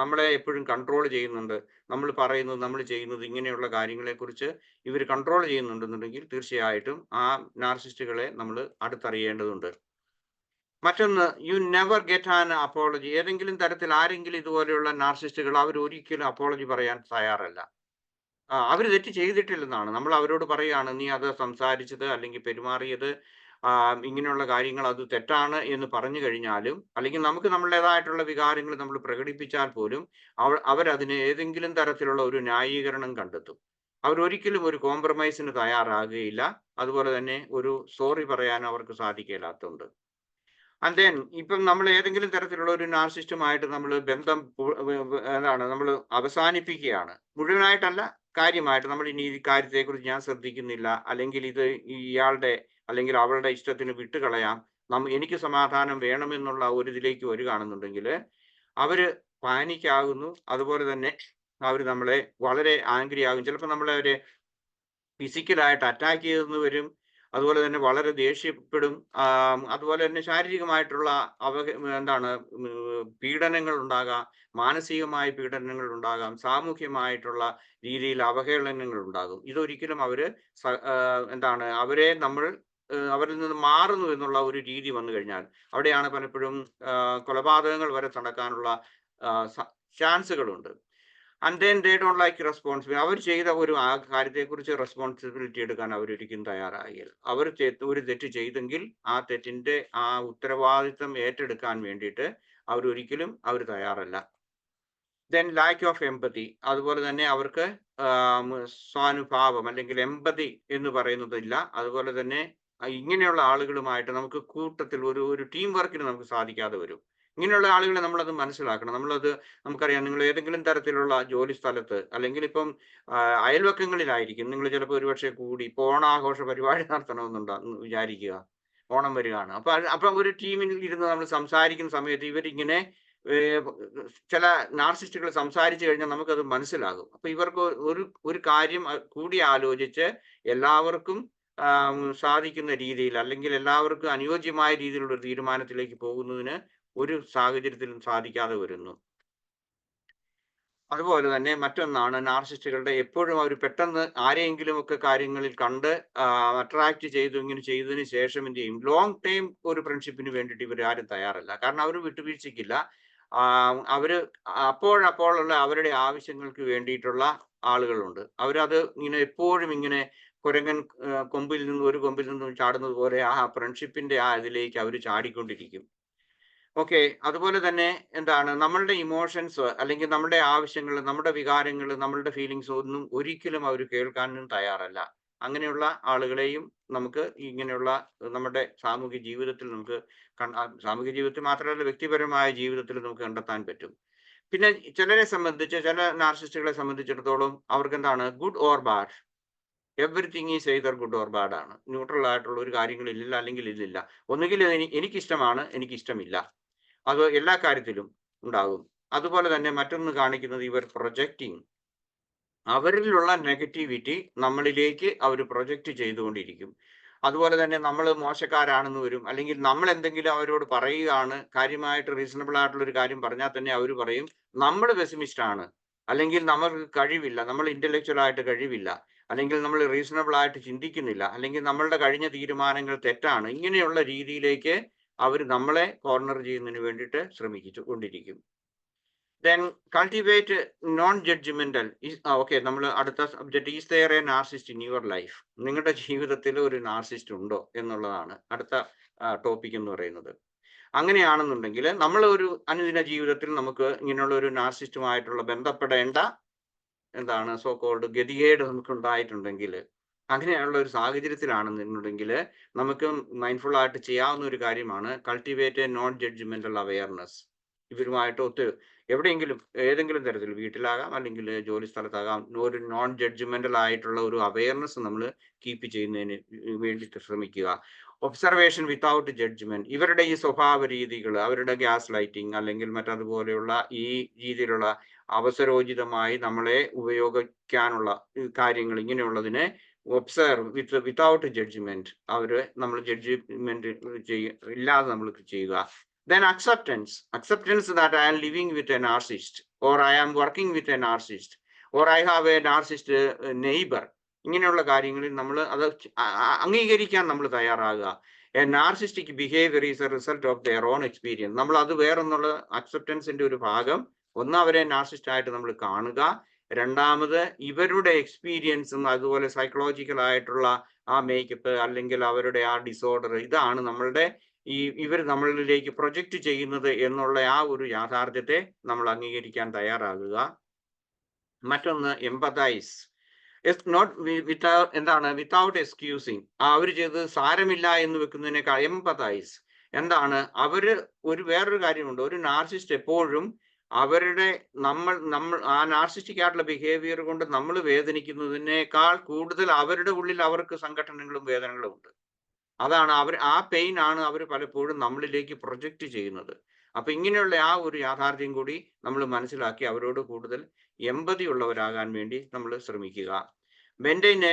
നമ്മളെ എപ്പോഴും കൺട്രോൾ ചെയ്യുന്നുണ്ട്, നമ്മൾ പറയുന്നത്, നമ്മൾ ചെയ്യുന്നത്, ഇങ്ങനെയുള്ള കാര്യങ്ങളെ കുറിച്ച് ഇവർ കൺട്രോൾ ചെയ്യുന്നുണ്ടെന്നുണ്ടെങ്കിൽ തീർച്ചയായിട്ടും ആ നാർസിസ്റ്റുകളെ നമ്മൾ അടുത്തറിയേണ്ടതുണ്ട്. മറ്റൊന്ന്, you never get an apology. ഏതെങ്കിലും തരത്തിൽ ആരെങ്കിലും ഇതുപോലെയുള്ള നാർസിസ്റ്റുകൾ അവർ ഒരിക്കലും അപ്പോളജി പറയാൻ തയ്യാറല്ല. അവർ തെറ്റ് ചെയ്തിട്ടില്ലെന്നാണ് നമ്മൾ അവരോട് പറയുകയാണ്, നീ അത് സംസാരിച്ചത് അല്ലെങ്കിൽ പെരുമാറിയത് ഇങ്ങനെയുള്ള കാര്യങ്ങൾ അത് തെറ്റാണ് എന്ന് പറഞ്ഞു കഴിഞ്ഞാലും, അല്ലെങ്കിൽ നമുക്ക് നമ്മുടേതായിട്ടുള്ള വികാരങ്ങൾ നമ്മൾ പ്രകടിപ്പിച്ചാൽ പോലും അവരതിന് ഏതെങ്കിലും തരത്തിലുള്ള ഒരു ന്യായീകരണം കണ്ടെത്തും. അവരൊരിക്കലും ഒരു കോംപ്രമൈസിന് തയ്യാറാകുകയില്ല. അതുപോലെ തന്നെ ഒരു സോറി പറയാൻ അവർക്ക് സാധിക്കില്ലാത്തതുണ്ട്. ആൻഡ് ദെൻ ഇപ്പം നമ്മൾ ഏതെങ്കിലും തരത്തിലുള്ള ഒരു നാർസിസ്റ്റുമായിട്ട് നമ്മൾ ബന്ധം നമ്മൾ അവസാനിപ്പിക്കുകയാണ്, മുഴുവനായിട്ടല്ല, കാര്യമായിട്ട് നമ്മൾ ഇനി ഈ കാര്യത്തെക്കുറിച്ച് ഞാൻ ശ്രദ്ധിക്കുന്നില്ല, അല്ലെങ്കിൽ ഇത് ഇയാളുടെ അല്ലെങ്കിൽ അവളുടെ ഇഷ്ടത്തിന് വിട്ടുകളയാം, എനിക്ക് സമാധാനം വേണമെന്നുള്ള ഒരു ഇതിലേക്ക് വരികയാണെന്നുണ്ടെങ്കിൽ അവര് പാനിക്കാകുന്നു. അതുപോലെ തന്നെ അവർ നമ്മളെ വളരെ ആംഗ്രി ആകും. ചിലപ്പോൾ നമ്മളെ അവരെ ഫിസിക്കലായിട്ട് അറ്റാക്ക് ചെയ്തെന്ന് വരും. അതുപോലെ തന്നെ വളരെ ദേഷ്യപ്പെടും. അതുപോലെ തന്നെ ശാരീരികമായിട്ടുള്ള പീഡനങ്ങൾ ഉണ്ടാകാം, മാനസികമായ പീഡനങ്ങൾ ഉണ്ടാകാം, സാമൂഹ്യമായിട്ടുള്ള രീതിയിൽ അവഹേളനങ്ങൾ ഉണ്ടാകും. ഇതൊരിക്കലും അവരെ നമ്മൾ അവരിൽ നിന്ന് മാറുന്നു എന്നുള്ള ഒരു രീതി വന്നു കഴിഞ്ഞാൽ അവിടെയാണ് പലപ്പോഴും കൊലപാതകങ്ങൾ വരെ നടക്കാനുള്ള ചാൻസുകളുണ്ട്. And then they don't like responsibility. അവർ ചെയ്ത ഒരു കാര്യത്തെക്കുറിച്ച് റെസ്പോൺസിബിലിറ്റി എടുക്കാൻ അവരൊരിക്കലും തയ്യാറാകില്ല. അവർ ഒരു തെറ്റ് ചെയ്തെങ്കിൽ ആ തെറ്റിന്റെ ആ ഉത്തരവാദിത്വം ഏറ്റെടുക്കാൻ വേണ്ടിയിട്ട് അവരൊരിക്കലും തയ്യാറല്ല. ദെൻ ലാക്ക് ഓഫ് എമ്പതി. അതുപോലെ തന്നെ അവർക്ക് സ്വാനുഭാവം അല്ലെങ്കിൽ എമ്പതി എന്ന് പറയുന്നതില്ല. അതുപോലെ തന്നെ ഇങ്ങനെയുള്ള ആളുകളുമായിട്ട് നമുക്ക് കൂട്ടത്തിൽ ഒരു ടീം വർക്കിന് നമുക്ക് സാധിക്കാതെ വരും. ഇങ്ങനെയുള്ള ആളുകളെ നമ്മളത് മനസ്സിലാക്കണം. നമുക്കറിയാം, നിങ്ങൾ ഏതെങ്കിലും തരത്തിലുള്ള ജോലി സ്ഥലത്ത് അല്ലെങ്കിൽ ഇപ്പം അയൽവക്കങ്ങളിലായിരിക്കും, നിങ്ങൾ ചിലപ്പോൾ ഒരുപക്ഷെ കൂടി ഓണാഘോഷ പരിപാടി നടത്തണമെന്നുണ്ടെന്ന് വിചാരിക്കുക, ഓണം വരികയാണ്. അപ്പം ഒരു ടീമിൽ ഇരുന്ന് നമ്മൾ സംസാരിക്കുന്ന സമയത്ത് ഇവരിങ്ങനെ ചില നാർസിസ്റ്റുകൾ സംസാരിച്ചു കഴിഞ്ഞാൽ നമുക്കത് മനസ്സിലാകും. അപ്പൊ ഇവർക്ക് ഒരു കാര്യം കൂടി ആലോചിച്ച് എല്ലാവർക്കും സാധിക്കുന്ന രീതിയിൽ, അല്ലെങ്കിൽ എല്ലാവർക്കും അനുയോജ്യമായ രീതിയിലുള്ള ഒരു തീരുമാനത്തിലേക്ക് പോകുന്നതിന് ഒരു സാഹചര്യത്തിലും സാധിക്കാതെ വരുന്നു. അതുപോലെ തന്നെ മറ്റൊന്നാണ് നാർസിസ്റ്റുകളുടെ എപ്പോഴും അവർ പെട്ടെന്ന് ആരെയെങ്കിലുമൊക്കെ കാര്യങ്ങളിൽ കണ്ട് അട്രാക്ട് ചെയ്തു ഇങ്ങനെ ചെയ്തതിന് ശേഷം എന്ത് ചെയ്യും, ലോങ് ടൈം ഒരു ഫ്രണ്ട്ഷിപ്പിന് വേണ്ടിയിട്ട് ഇവർ ആരും തയ്യാറല്ല. കാരണം അവർ വിട്ടുവീഴ്ചയ്ക്കില്ല. അവര് അപ്പോഴപ്പോഴുള്ള അവരുടെ ആവശ്യങ്ങൾക്ക് വേണ്ടിയിട്ടുള്ള ആളുകളുണ്ട്. അവരത് ഇങ്ങനെ എപ്പോഴും ഇങ്ങനെ കുരങ്ങൻ കൊമ്പിൽ നിന്ന് ഒരു കൊമ്പിൽ നിന്നും ചാടുന്നത് പോലെ ആ ഫ്രണ്ട്ഷിപ്പിന്റെ ആ ഇതിലേക്ക് അവർ ചാടിക്കൊണ്ടിരിക്കും. ഓക്കെ. അതുപോലെ തന്നെ എന്താണ് നമ്മളുടെ ഇമോഷൻസ് അല്ലെങ്കിൽ നമ്മുടെ ആവശ്യങ്ങൾ, നമ്മുടെ വികാരങ്ങൾ, നമ്മളുടെ ഫീലിങ്സ് ഒന്നും ഒരിക്കലും അവർ കേൾക്കാനും തയ്യാറല്ല. അങ്ങനെയുള്ള ആളുകളെയും നമുക്ക് ഇങ്ങനെയുള്ള നമ്മുടെ സാമൂഹിക ജീവിതത്തിൽ നമുക്ക് സാമൂഹിക ജീവിതത്തിൽ മാത്രമല്ല വ്യക്തിപരമായ ജീവിതത്തിൽ നമുക്ക് കണ്ടെത്താൻ പറ്റും. പിന്നെ ചിലരെ സംബന്ധിച്ച് ചില നാർസിസ്റ്റുകളെ സംബന്ധിച്ചിടത്തോളം അവർക്ക് എന്താണ് good or bad, everything is either good or bad ആണ്. ന്യൂട്രൽ ആയിട്ടുള്ള ഒരു കാര്യങ്ങളില്ല, അല്ലെങ്കിൽ ഇല്ലില്ല. ഒന്നുകിൽ എനിക്കിഷ്ടമാണ്, എനിക്കിഷ്ടമില്ല. അത് എല്ലാ കാര്യത്തിലും ഉണ്ടാകും. അതുപോലെ തന്നെ മറ്റൊന്ന് കാണിക്കുന്നത് ഇവർ പ്രൊജക്റ്റിംഗ്, അവരിലുള്ള നെഗറ്റിവിറ്റി നമ്മളിലേക്ക് അവർ പ്രൊജക്റ്റ് ചെയ്തുകൊണ്ടിരിക്കും. അതുപോലെ തന്നെ നമ്മൾ മോശക്കാരാണെന്ന് വരും, അല്ലെങ്കിൽ നമ്മൾ എന്തെങ്കിലും അവരോട് പറയുകയാണ്, കാര്യമായിട്ട് റീസണബിൾ ആയിട്ടുള്ള ഒരു കാര്യം പറഞ്ഞാൽ തന്നെ അവർ പറയും നമ്മൾ പെസിമിസ്റ്റ് ആണ്, അല്ലെങ്കിൽ നമുക്ക് കഴിവില്ല, നമ്മൾ ഇന്റലക്ച്വൽ ആയിട്ട് കഴിവില്ല, അല്ലെങ്കിൽ നമ്മൾ റീസണബിൾ ആയിട്ട് ചിന്തിക്കുന്നില്ല, അല്ലെങ്കിൽ നമ്മളുടെ കഴിഞ്ഞ തീരുമാനങ്ങൾ തെറ്റാണ്. ഇങ്ങനെയുള്ള രീതിയിലേക്ക് അവർ നമ്മളെ കോർണർ ചെയ്യുന്നതിന് വേണ്ടിയിട്ട് ശ്രമിച്ചുകൊണ്ടിരിക്കും. Then cultivate non-judgmental. ഓക്കെ, നമ്മൾ അടുത്ത subject is there a narcissist in your life. നിങ്ങളുടെ ജീവിതത്തിൽ ഒരു നാർസിസ്റ്റ് ഉണ്ടോ എന്നുള്ളതാണ് അടുത്ത ടോപ്പിക് എന്ന് പറയുന്നത്. അങ്ങനെയാണെന്നുണ്ടെങ്കിൽ നമ്മൾ ഒരു അനുദിന ജീവിതത്തിൽ നമുക്ക് ഇങ്ങനെയുള്ള ഒരു നാർസിസ്റ്റുമായിട്ടുള്ള ബന്ധപ്പെടേണ്ട എന്താണ് സോ കോൾഡ് ഗതികേട് നമുക്ക് ഉണ്ടായിട്ടുണ്ടെങ്കിൽ, അങ്ങനെയുള്ള ഒരു സാഹചര്യത്തിലാണെന്നുണ്ടെങ്കിൽ നമുക്ക് മൈൻഡ്ഫുൾ ആയിട്ട് ചെയ്യാവുന്ന ഒരു കാര്യമാണ് cultivate a non judgmental awareness. ഇവരുമായിട്ട് എവിടെയെങ്കിലും ഏതെങ്കിലും തരത്തിൽ വീട്ടിലാകാം, അല്ലെങ്കിൽ ജോലി സ്ഥലത്താകാം, ഒരു നോൺ ജഡ്ജ്മെന്റൽ ആയിട്ടുള്ള ഒരു അവയർനെസ് നമ്മൾ കീപ്പ് ചെയ്യുന്നതിന് വേണ്ടിയിട്ട് ശ്രമിക്കുക. Observation without judgement. ഇവരുടെ ഈ സ്വഭാവ രീതികൾ, അവരുടെ ഗ്യാസ് ലൈറ്റിംഗ് അല്ലെങ്കിൽ മറ്റതുപോലെയുള്ള ഈ രീതിയിലുള്ള അവസരോചിതമായി നമ്മളെ ഉപയോഗിക്കാനുള്ള കാര്യങ്ങൾ, ഇങ്ങനെയുള്ളതിനെ ഒബ്സർവ് വിത്തൗട്ട് ജഡ്ജ്മെന്റ്, നമ്മൾ ജഡ്ജ്മെന്റ് ഇല്ലാതെ നമ്മൾ ചെയ്യുക. Then acceptance that I am living with a narcissist, or I am working with a narcissist, or I have a narcissist neighbor. ഇങ്ങനെയുള്ള കാര്യങ്ങളിൽ നമ്മൾ അത് അംഗീകരിക്കാൻ നമ്മൾ തയ്യാറാകുക. A narcissistic behaviour is a result of their own experience. നമ്മൾ അത് വേറൊന്നുള്ള അക്സെപ്റ്റൻസിന്റെ ഒരു ഭാഗം. ഒന്ന്, അവരെ നാർസിസ്റ്റ് ആയിട്ട് നമ്മൾ കാണുക. രണ്ടാമത്, ഇവരുടെ എക്സ്പീരിയൻസും അതുപോലെ സൈക്കോളജിക്കൽ ആയിട്ടുള്ള ആ മേക്കപ്പ് അല്ലെങ്കിൽ അവരുടെ ആ ഡിസോർഡർ, ഇതാണ് നമ്മളുടെ ഇവർ നമ്മളിലേക്ക് പ്രൊജക്റ്റ് ചെയ്യുന്നത് എന്നുള്ള ആ ഒരു യാഥാർത്ഥ്യത്തെ നമ്മൾ അംഗീകരിക്കാൻ തയ്യാറാകുക. മറ്റൊന്ന് എംപതൈസ്. നോട്ട് വിത്തൗട്ട് എന്താണ് വിത്തൗട്ട് എക്സ്ക്യൂസിങ്. അവർ ചെയ്തത് സാരമില്ല എന്ന് വെക്കുന്നതിനേക്കാൾ എംപതൈസ്. എന്താണ് വേറൊരു കാര്യമുണ്ട്. ഒരു നാർസിസ്റ്റ് എപ്പോഴും അവരുടെ നമ്മൾ ആ നാർസിസ്റ്റിക് ആയിട്ടുള്ള ബിഹേവിയർ കൊണ്ട് നമ്മൾ വേദനിക്കുന്നതിനേക്കാൾ കൂടുതൽ അവരുടെ ഉള്ളിൽ അവർക്ക് സംഘടനകളും വേദനകളും ഉണ്ട്. അതാണ് ആ പെയിൻ ആണ് അവർ പലപ്പോഴും നമ്മളിലേക്ക് പ്രൊജക്റ്റ് ചെയ്യുന്നത്. അപ്പൊ ഇങ്ങനെയുള്ള ആ ഒരു യാഥാർത്ഥ്യം കൂടി നമ്മൾ മനസ്സിലാക്കി അവരോട് കൂടുതൽ എമ്പതി ഉള്ളവരാകാൻ വേണ്ടി നമ്മൾ ശ്രമിക്കുക. മെയിൻറ്റെയിൻ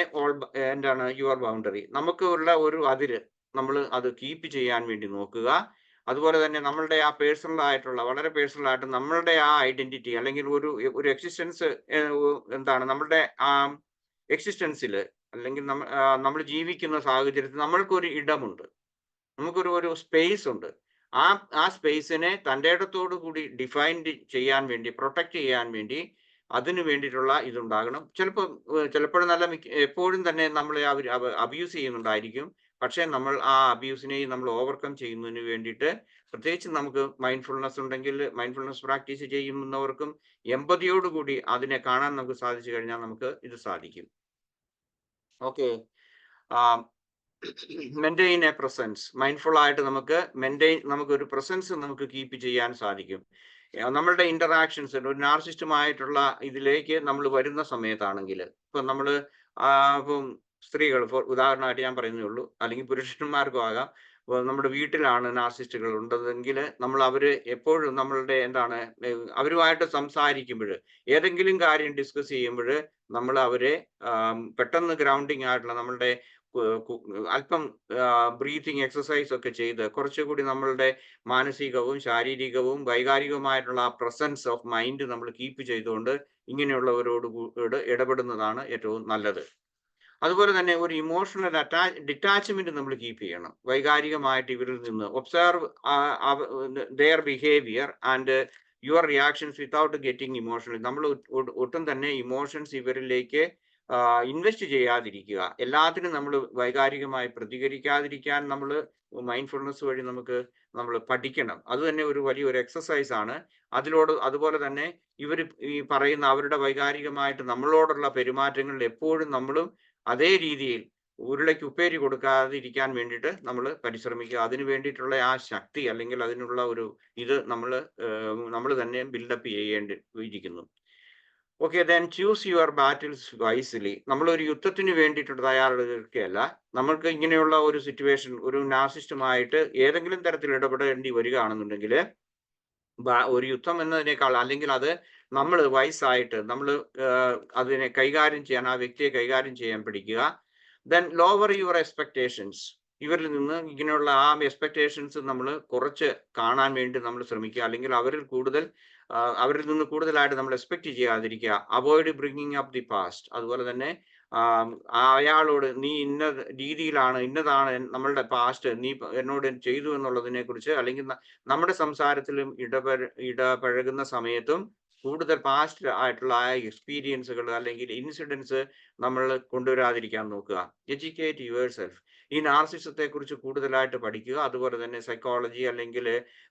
എന്താണ് യുവർ ബൗണ്ടറി. നമുക്ക് ഉള്ള ഒരു അതിര് നമ്മൾ അത് കീപ്പ് ചെയ്യാൻ വേണ്ടി നോക്കുക. അതുപോലെ തന്നെ നമ്മളുടെ ആ വളരെ പേഴ്സണൽ ആയിട്ട് നമ്മളുടെ ആ ഐഡന്റിറ്റി അല്ലെങ്കിൽ ഒരു എക്സിസ്റ്റൻസ് എന്താണ് നമ്മളുടെ ആ എക്സിസ്റ്റൻസിൽ അല്ലെങ്കിൽ നമ്മൾ ജീവിക്കുന്ന സാഹചര്യത്തിൽ നമ്മൾക്കൊരു ഇടമുണ്ട്, നമുക്കൊരു സ്പേസ് ഉണ്ട്. ആ സ്പേസിനെ തൻ്റെ ഇടത്തോടു കൂടി ഡിഫൈൻ ചെയ്യാൻ വേണ്ടി, പ്രൊട്ടക്ട് ചെയ്യാൻ വേണ്ടി അതിനു വേണ്ടിയിട്ടുള്ള ഇതുണ്ടാകണം. ചിലപ്പോഴും എപ്പോഴും തന്നെ നമ്മളെ അവർ അബ്യൂസ് ചെയ്യുന്നുണ്ടായിരിക്കും. പക്ഷേ നമ്മൾ ആ അബ്യൂസിനെയും നമ്മൾ ഓവർകം ചെയ്യുന്നതിന് വേണ്ടിയിട്ട്, പ്രത്യേകിച്ച് നമുക്ക് മൈൻഡ്ഫുൾനെസ് ഉണ്ടെങ്കിൽ, മൈൻഡ്ഫുൾനെസ് പ്രാക്ടീസ് ചെയ്യുന്നവർക്കും എമ്പതിയോടുകൂടി അതിനെ കാണാൻ നമുക്ക് സാധിച്ചു കഴിഞ്ഞാൽ നമുക്ക് ഇത് സാധിക്കും. Okay. Maintain a presence. Mindful ആയിട്ട് നമുക്കൊരു പ്രസൻസ് നമുക്ക് കീപ്പ് ചെയ്യാൻ സാധിക്കും. നമ്മളുടെ ഇന്ററാക്ഷൻസ് ഒരു നാർസിസ്റ്റുമായിട്ടുള്ള ഇതിലേക്ക് നമ്മൾ വരുന്ന സമയത്താണെങ്കിൽ, ഇപ്പം നമ്മൾ ഇപ്പം സ്ത്രീകൾ ഉദാഹരണമായിട്ട് ഞാൻ പറയുന്നേ ഉള്ളൂ, അല്ലെങ്കിൽ പുരുഷന്മാർക്കും ആകാം. നമ്മുടെ വീട്ടിലാണ് നാർസിസ്റ്റുകൾ ഉണ്ടെങ്കിൽ നമ്മൾ എപ്പോഴും നമ്മളുടെ അവരുമായിട്ട് സംസാരിക്കുമ്പോൾ, ഏതെങ്കിലും കാര്യം ഡിസ്കസ് ചെയ്യുമ്പോൾ നമ്മൾ അവരെ പെട്ടെന്ന് ഗ്രൗണ്ടിങ് ആയിട്ടുള്ള നമ്മളുടെ അല്പം ബ്രീത്തിങ് എക്സസൈസ് ഒക്കെ ചെയ്ത് കുറച്ചുകൂടി നമ്മളുടെ മാനസികവും ശാരീരികവും വൈകാരികവുമായിട്ടുള്ള ആ പ്രസൻസ് ഓഫ് മൈൻഡ് നമ്മൾ കീപ്പ് ചെയ്തുകൊണ്ട് ഇങ്ങനെയുള്ളവരോട് ഇടപെടുന്നതാണ് ഏറ്റവും നല്ലത്. അതുപോലെ തന്നെ ഒരു ഇമോഷണൽ ഡിറ്റാച്ച്മെന്റ് നമ്മൾ കീപ്പ് ചെയ്യണം. വൈകാരികമായിട്ട് ഇവരിൽ നിന്ന് observe their behaviour and your reactions without getting emotional. നമ്മൾ ഒട്ടും തന്നെ ഇമോഷൻസ് ഇവരിലേക്ക് ഇൻവെസ്റ്റ് ചെയ്യാതിരിക്കുക. എല്ലാത്തിനും നമ്മൾ വൈകാരികമായി പ്രതികരിക്കാതിരിക്കാൻ നമ്മൾ മൈൻഡ്ഫുൾനെസ് വഴി നമ്മൾ പഠിക്കണം. അത് തന്നെ ഒരു വലിയൊരു എക്സസൈസ് ആണ്. അതുപോലെ തന്നെ ഇവർ ഈ പറയുന്ന അവരുടെ വൈകാരികമായിട്ട് നമ്മളോടുള്ള പെരുമാറ്റങ്ങളിൽ എപ്പോഴും നമ്മളും അതേ രീതിയിൽ ഉരുളയ്ക്ക് ഉപ്പേരി കൊടുക്കാതിരിക്കാൻ വേണ്ടിയിട്ട് നമ്മൾ പരിശ്രമിക്കുക. അതിന് വേണ്ടിയിട്ടുള്ള ആ ശക്തി അല്ലെങ്കിൽ അതിനുള്ള ഒരു ഇത് നമ്മൾ തന്നെ ബിൽഡപ്പ് ചെയ്യേണ്ടിയിരിക്കുന്നു. Okay, then choose your battles wisely. നമ്മളൊരു യുദ്ധത്തിന് വേണ്ടിയിട്ട് തയ്യാറെടുക്കുകയല്ല. നമ്മൾക്ക് ഇങ്ങനെയുള്ള ഒരു സിറ്റുവേഷൻ ഒരു നാർസിസ്റ്റുമായിട്ട് ഏതെങ്കിലും തരത്തിൽ ഇടപെടേണ്ടി വരികയാണെന്നുണ്ടെങ്കിൽ ഒരു യുദ്ധം എന്നതിനേക്കാൾ അല്ലെങ്കിൽ അത് നമ്മൾ വയസ്സായിട്ട് നമ്മൾ അതിനെ കൈകാര്യം ചെയ്യാൻ, ആ വ്യക്തിയെ കൈകാര്യം ചെയ്യാൻ പഠിക്കുക. Then lower your expectations. ഇവരിൽ നിന്ന് ഇങ്ങനെയുള്ള ആ എക്സ്പെക്ടേഷൻസ് നമ്മൾ കുറച്ച് കാണാൻ വേണ്ടി നമ്മൾ ശ്രമിക്കുക. അല്ലെങ്കിൽ അവരിൽ നിന്ന് കൂടുതലായിട്ട് നമ്മൾ എക്സ്പെക്ട് ചെയ്യാതിരിക്കുക. Avoid bringing up the past. അതുപോലെ തന്നെ അയാളോട് നീ ഇന്നതാണ് നമ്മളുടെ പാസ്റ്റ്, നീ എന്നോട് ചെയ്തു എന്നുള്ളതിനെ കുറിച്ച് അല്ലെങ്കിൽ നമ്മുടെ സംസാരത്തിലും ഇടപഴകുന്ന സമയത്തും കൂടുതൽ പാസ്റ്റ് ആയിട്ടുള്ള ആ എക്സ്പീരിയൻസുകൾ അല്ലെങ്കിൽ ഇൻസിഡൻസ് നമ്മൾ കൊണ്ടുവരാതിരിക്കാൻ നോക്കുക. Educate your self. ഈ നാർസിസത്തെ കുറിച്ച് കൂടുതലായിട്ട് പഠിക്കുക. അതുപോലെ തന്നെ സൈക്കോളജി അല്ലെങ്കിൽ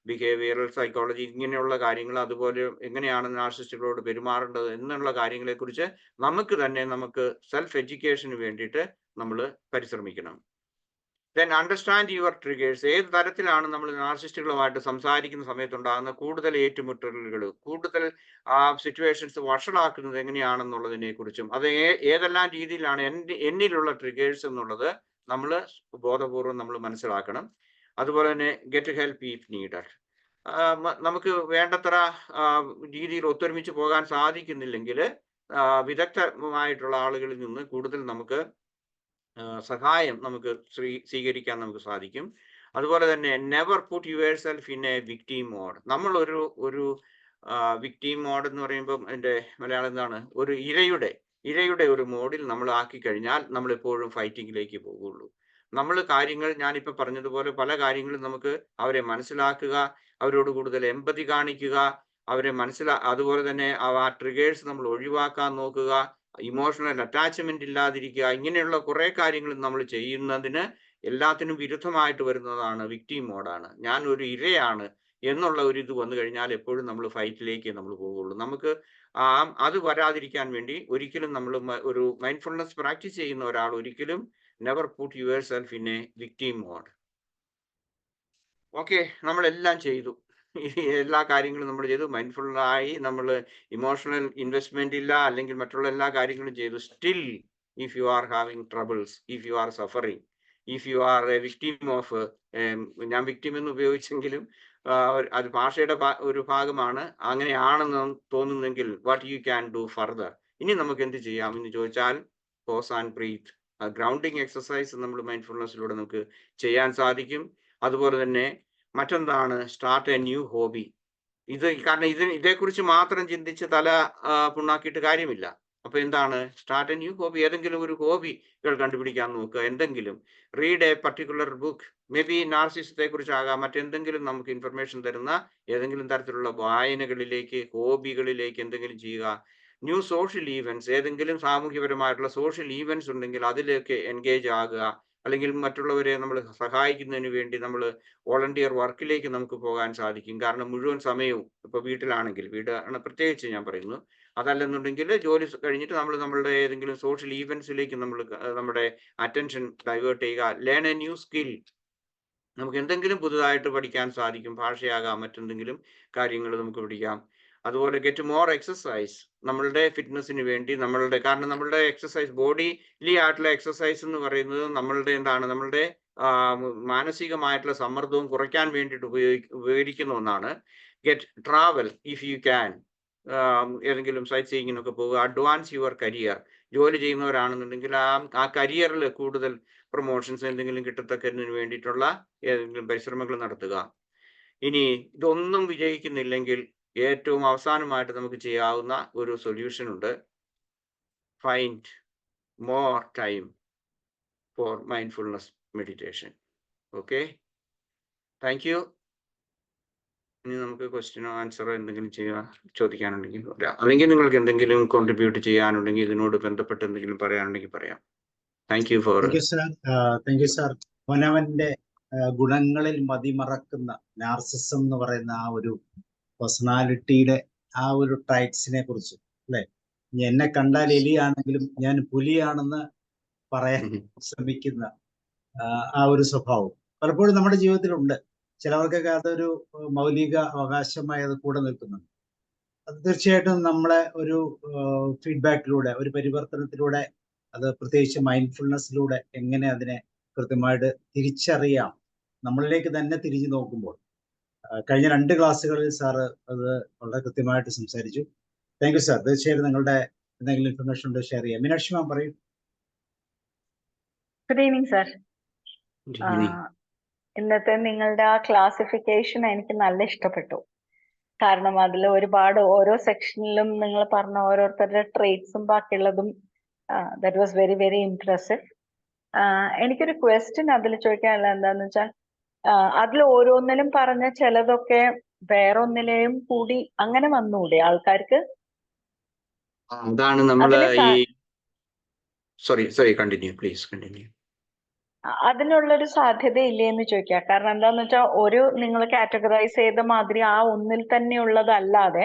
ബിഹേവിയറൽ സൈക്കോളജി ഇങ്ങനെയുള്ള കാര്യങ്ങൾ, അതുപോലെ എങ്ങനെയാണ് നാർസിസ്റ്റുകളോട് പെരുമാറേണ്ടത് എന്നുള്ള കാര്യങ്ങളെ കുറിച്ച് നമുക്ക് സെൽഫ് എഡ്യൂക്കേഷന് വേണ്ടിയിട്ട് നമ്മൾ പരിശ്രമിക്കണം. Then understand your triggers. ഏത് തരത്തിലാണ് നമ്മൾ നാർസിസ്റ്റുകളുമായിട്ട് സംസാരിക്കുന്ന സമയത്തുണ്ടാകുന്ന കൂടുതൽ ഏറ്റുമുട്ടലുകൾ, കൂടുതൽ സിറ്റുവേഷൻസ് വഷളാക്കുന്നത് എങ്ങനെയാണെന്നുള്ളതിനെ കുറിച്ചും അത് ഏതെല്ലാം രീതിയിലാണ് എന്നിലുള്ള ട്രിഗേഴ്സ് എന്നുള്ളത് നമ്മൾ ബോധപൂർവം നമ്മൾ മനസ്സിലാക്കണം. അതുപോലെ തന്നെ ഗെറ്റ് ഹെൽപ്പ് ഇഫ് നീഡഡ്. നമുക്ക് വേണ്ടത്ര രീതിയിൽ ഒത്തൊരുമിച്ച് പോകാൻ സാധിക്കുന്നില്ലെങ്കിൽ വിദഗ്ധമായിട്ടുള്ള ആളുകളിൽ നിന്ന് കൂടുതൽ നമുക്ക് സഹായം നമുക്ക് സ്വീകരിക്കാൻ നമുക്ക് സാധിക്കും. അതുപോലെ തന്നെ never put yourself in a victim mode. നമ്മൾ ഒരു വിക്ടീം മോഡ് എന്ന് പറയുമ്പോൾ അതിന്റെ മലയാളം എന്താണ്? ഒരു ഇരയുടെ ഒരു മോഡിൽ നമ്മൾ ആക്കി കഴിഞ്ഞാൽ നമ്മൾ എപ്പോഴും ഫൈറ്റിങ്ങിലേക്ക് പോകുള്ളൂ. ഞാനിപ്പോ പറഞ്ഞതുപോലെ പല കാര്യങ്ങളും നമുക്ക് അവരെ മനസ്സിലാക്കുക, അവരോട് കൂടുതൽ എമ്പതി കാണിക്കുക, അതുപോലെ തന്നെ ആ ട്രിഗേഴ്സ് നമ്മൾ ഒഴിവാക്കാൻ നോക്കുക, ഇമോഷണൽ അറ്റാച്ച്മെന്റ് ഇല്ലാതിരിക്കുക. ഇങ്ങനെയുള്ള കുറെ കാര്യങ്ങൾ നമ്മൾ ചെയ്യുന്നതിന് എല്ലാത്തിനും വിരുദ്ധമായിട്ട് വരുന്നതാണ് വിക്ടീം മോഡാണ്. ഞാൻ ഒരു ഇരയാണ് എന്നുള്ള ഒരു ഇത് വന്നു കഴിഞ്ഞാൽ എപ്പോഴും നമ്മൾ ഫൈറ്റിലേക്ക് നമ്മൾ പോകുള്ളൂ. നമുക്ക് അത് വരാതിരിക്കാൻ വേണ്ടി ഒരിക്കലും നമ്മൾ ഒരു മൈൻഡ്ഫുൾനെസ് പ്രാക്ടീസ് ചെയ്യുന്ന ഒരാൾ ഒരിക്കലും never put yourself in a victim mode. Okay, നമ്മളെല്ലാം ചെയ്തു, എല്ലാ കാര്യങ്ങളും നമ്മൾ ചെയ്തു, മൈൻഡ്ഫുള്ളായി, നമ്മൾ ഇമോഷണൽ ഇൻവെസ്റ്റ്മെന്റ് ഇല്ല അല്ലെങ്കിൽ മറ്റുള്ള എല്ലാ കാര്യങ്ങളും ചെയ്തു. Still if you are having troubles, if you are suffering, if you are a victim of, ഞാൻ വിക്ടിം എന്ന് ഉപയോഗിച്ചെങ്കിലും അത് ഭാഷയുടെ ഒരു ഭാഗമാണ്, അങ്ങനെയാണെന്ന് തോന്നുന്നെങ്കിൽ what you can do further. ഇനി നമുക്ക് എന്ത് ചെയ്യാം എന്ന് ചോദിച്ചാൽ pause and breathe, grounding exercise നമ്മൾ മൈൻഡ്ഫുൾനെസ്സിലൂടെ നമുക്ക് ചെയ്യാൻ സാധിക്കും. അതുപോലെ തന്നെ മറ്റൊന്നാണ് സ്റ്റാർട്ട് എ ന്യൂ ഹോബി. കാരണം ഇതേക്കുറിച്ച് മാത്രം ചിന്തിച്ച് തല പുണ്ണാക്കിയിട്ട് കാര്യമില്ല. അപ്പൊ എന്താണ് സ്റ്റാർട്ട് എ ന്യൂ ഹോബി? ഏതെങ്കിലും ഒരു ഹോബികൾ കണ്ടുപിടിക്കാൻ നോക്കുക. എന്തെങ്കിലും read a particular book, maybe നാർസിസത്തെ കുറിച്ചാകാം, മറ്റെന്തെങ്കിലും നമുക്ക് ഇൻഫർമേഷൻ തരുന്ന ഏതെങ്കിലും തരത്തിലുള്ള വായനകളിലേക്ക്, ഹോബികളിലേക്ക് എന്തെങ്കിലും ചെയ്യുക. ന്യൂ സോഷ്യൽ ഈവൻറ്റ്സ്, ഏതെങ്കിലും സാമൂഹ്യപരമായിട്ടുള്ള സോഷ്യൽ ഈവൻറ്റ്സ് ഉണ്ടെങ്കിൽ അതിലേക്ക് എൻഗേജ് ആകുക. അല്ലെങ്കിൽ മറ്റുള്ളവരെ നമ്മൾ സഹായിക്കുന്നതിന് വേണ്ടി നമ്മൾ വോളണ്ടിയർ വർക്കിലേക്ക് നമുക്ക് പോകാൻ സാധിക്കും. കാരണം മുഴുവൻ സമയവും ഇപ്പൊ വീട്ടിലാണെങ്കിൽ, വീടാണ് പ്രത്യേകിച്ച് ഞാൻ പറയുന്നു, അതല്ലെന്നുണ്ടെങ്കിൽ ജോലി കഴിഞ്ഞിട്ട് നമ്മളുടെ ഏതെങ്കിലും സോഷ്യൽ ഈവൻറ്റ്സിലേക്ക് നമ്മുടെ അറ്റൻഷൻ ഡൈവേർട്ട് ചെയ്യുക. ലേൺ എ ന്യൂ സ്കിൽ, നമുക്ക് എന്തെങ്കിലും പുതുതായിട്ട് പഠിക്കാൻ സാധിക്കും. ഭാഷയാകാം, മറ്റെന്തെങ്കിലും കാര്യങ്ങൾ നമുക്ക് പഠിക്കാം. അതുപോലെ ഗെറ്റ് മോർ എക്സസൈസ്, നമ്മളുടെ ഫിറ്റ്നസിന് വേണ്ടി കാരണം നമ്മളുടെ എക്സസൈസ്, ബോഡിലി ആയിട്ടുള്ള എക്സസൈസ് എന്ന് പറയുന്നത് നമ്മളുടെ മാനസികമായിട്ടുള്ള സമ്മർദ്ദവും കുറയ്ക്കാൻ വേണ്ടിയിട്ട് ഉപകരിക്കുന്ന ഒന്നാണ്. Get travel if you can, ഏതെങ്കിലും സൈറ്റ് സീയിങ്ങിനൊക്കെ പോവുക, അഡ്വാൻസ് യുവർ കരിയർ. ജോലി ചെയ്യുന്നവരാണെന്നുണ്ടെങ്കിൽ ആ കരിയറിൽ കൂടുതൽ പ്രൊമോഷൻസ് എന്തെങ്കിലും കിട്ടത്തക്കതിന് വേണ്ടിയിട്ടുള്ള ഏതെങ്കിലും പരിശ്രമങ്ങൾ നടത്തുക. ഇനി ഇതൊന്നും വിജയിക്കുന്നില്ലെങ്കിൽ ഏറ്റവും അവസാനമായിട്ട് നമുക്ക് ചെയ്യാവുന്ന ഒരു സൊല്യൂഷൻ ഉണ്ട്. Find more time for mindfulness meditation. Okay, thank you. ഇനി നമുക്ക് ക്വസ്റ്റ്യനോ ആൻസറോ എന്തെങ്കിലും ചോദിക്കാനുണ്ടെങ്കിൽ പറയാം, അല്ലെങ്കിൽ നിങ്ങൾക്ക് എന്തെങ്കിലും കോൺട്രിബ്യൂട്ട് ചെയ്യാനുണ്ടെങ്കിൽ ഇതിനോട് ബന്ധപ്പെട്ട് എന്തെങ്കിലും പറയാനുണ്ടെങ്കിൽ പറയാം. Thank you for. Thank you sir. അവനവന്റെ ഗുണങ്ങളിൽ മതിമറക്കുന്ന നാർസിസം എന്ന് പറയുന്ന ആ ഒരു പേഴ്സണാലിറ്റിയുടെ ആ ഒരു ട്രൈറ്റ്സിനെ കുറിച്ച് അല്ലെ, എന്നെ കണ്ടാൽ എലിയാണെങ്കിലും ഞാൻ പുലിയാണെന്ന് പറയാൻ ശ്രമിക്കുന്ന ആ ഒരു സ്വഭാവം പലപ്പോഴും നമ്മുടെ ജീവിതത്തിലുണ്ട്. ചിലവർക്കൊക്കെ അതൊരു മൗലിക അവകാശമായി അത് കൂടെ നിൽക്കുന്നുണ്ട്. അത് തീർച്ചയായിട്ടും നമ്മളെ ഒരു ഫീഡ്ബാക്കിലൂടെ, ഒരു പരിവർത്തനത്തിലൂടെ, അത് പ്രത്യേകിച്ച് മൈൻഡ്ഫുൾനെസ്സിലൂടെ എങ്ങനെ അതിനെ കൃത്യമായിട്ട് തിരിച്ചറിയാം, നമ്മളിലേക്ക് തന്നെ തിരിഞ്ഞു നോക്കുമ്പോൾ. കഴിഞ്ഞ 2 ക്ലാസ്സുകളിൽ സാറ് അത് വളരെ കൃത്യമായിട്ട് സംസാരിച്ചു. Thank you sir. തീർച്ചയായിട്ടും നിങ്ങളുടെ എന്തെങ്കിലും ഇൻഫർമേഷൻ ഉണ്ട് ഷെയർ ചെയ്യാം. മീനാക്ഷി മാം പറയൂ. Good evening sir. ഇന്നത്തെ നിങ്ങളുടെ ആ ക്ലാസിഫിക്കേഷൻ എനിക്ക് നല്ല ഇഷ്ടപ്പെട്ടു. കാരണം അതിൽ ഒരുപാട് ഓരോ സെക്ഷനിലും നിങ്ങൾ പറഞ്ഞ ഓരോരുത്തരുടെ ട്രേറ്റ്സും ബാക്കിയുള്ളതും that was very very impressive. എനിക്കൊരു ക്വസ്റ്റ്യൻ അതിൽ ചോദിക്കാനുള്ള എന്താന്ന് വെച്ചാൽ, അതിൽ ഓരോന്നിലും പറഞ്ഞ ചിലതൊക്കെ വേറൊന്നിലെയും കൂടി അങ്ങനെ വന്നൂടെ ആൾക്കാർക്ക്? അതാണ് നമ്മള് ഈ സോറി കണ്ടിന്യൂ പ്ലീസ് കണ്ടിന്യൂ. അതിനുള്ളൊരു സാധ്യത ഇല്ലേ എന്ന് ചോദിക്കുക. കാരണം എന്താന്ന് വെച്ചാൽ, ഒരു നിങ്ങൾ കാറ്റഗറൈസ് ചെയ്ത മാതിരി ആ ഒന്നിൽ തന്നെ ഉള്ളതല്ലാതെ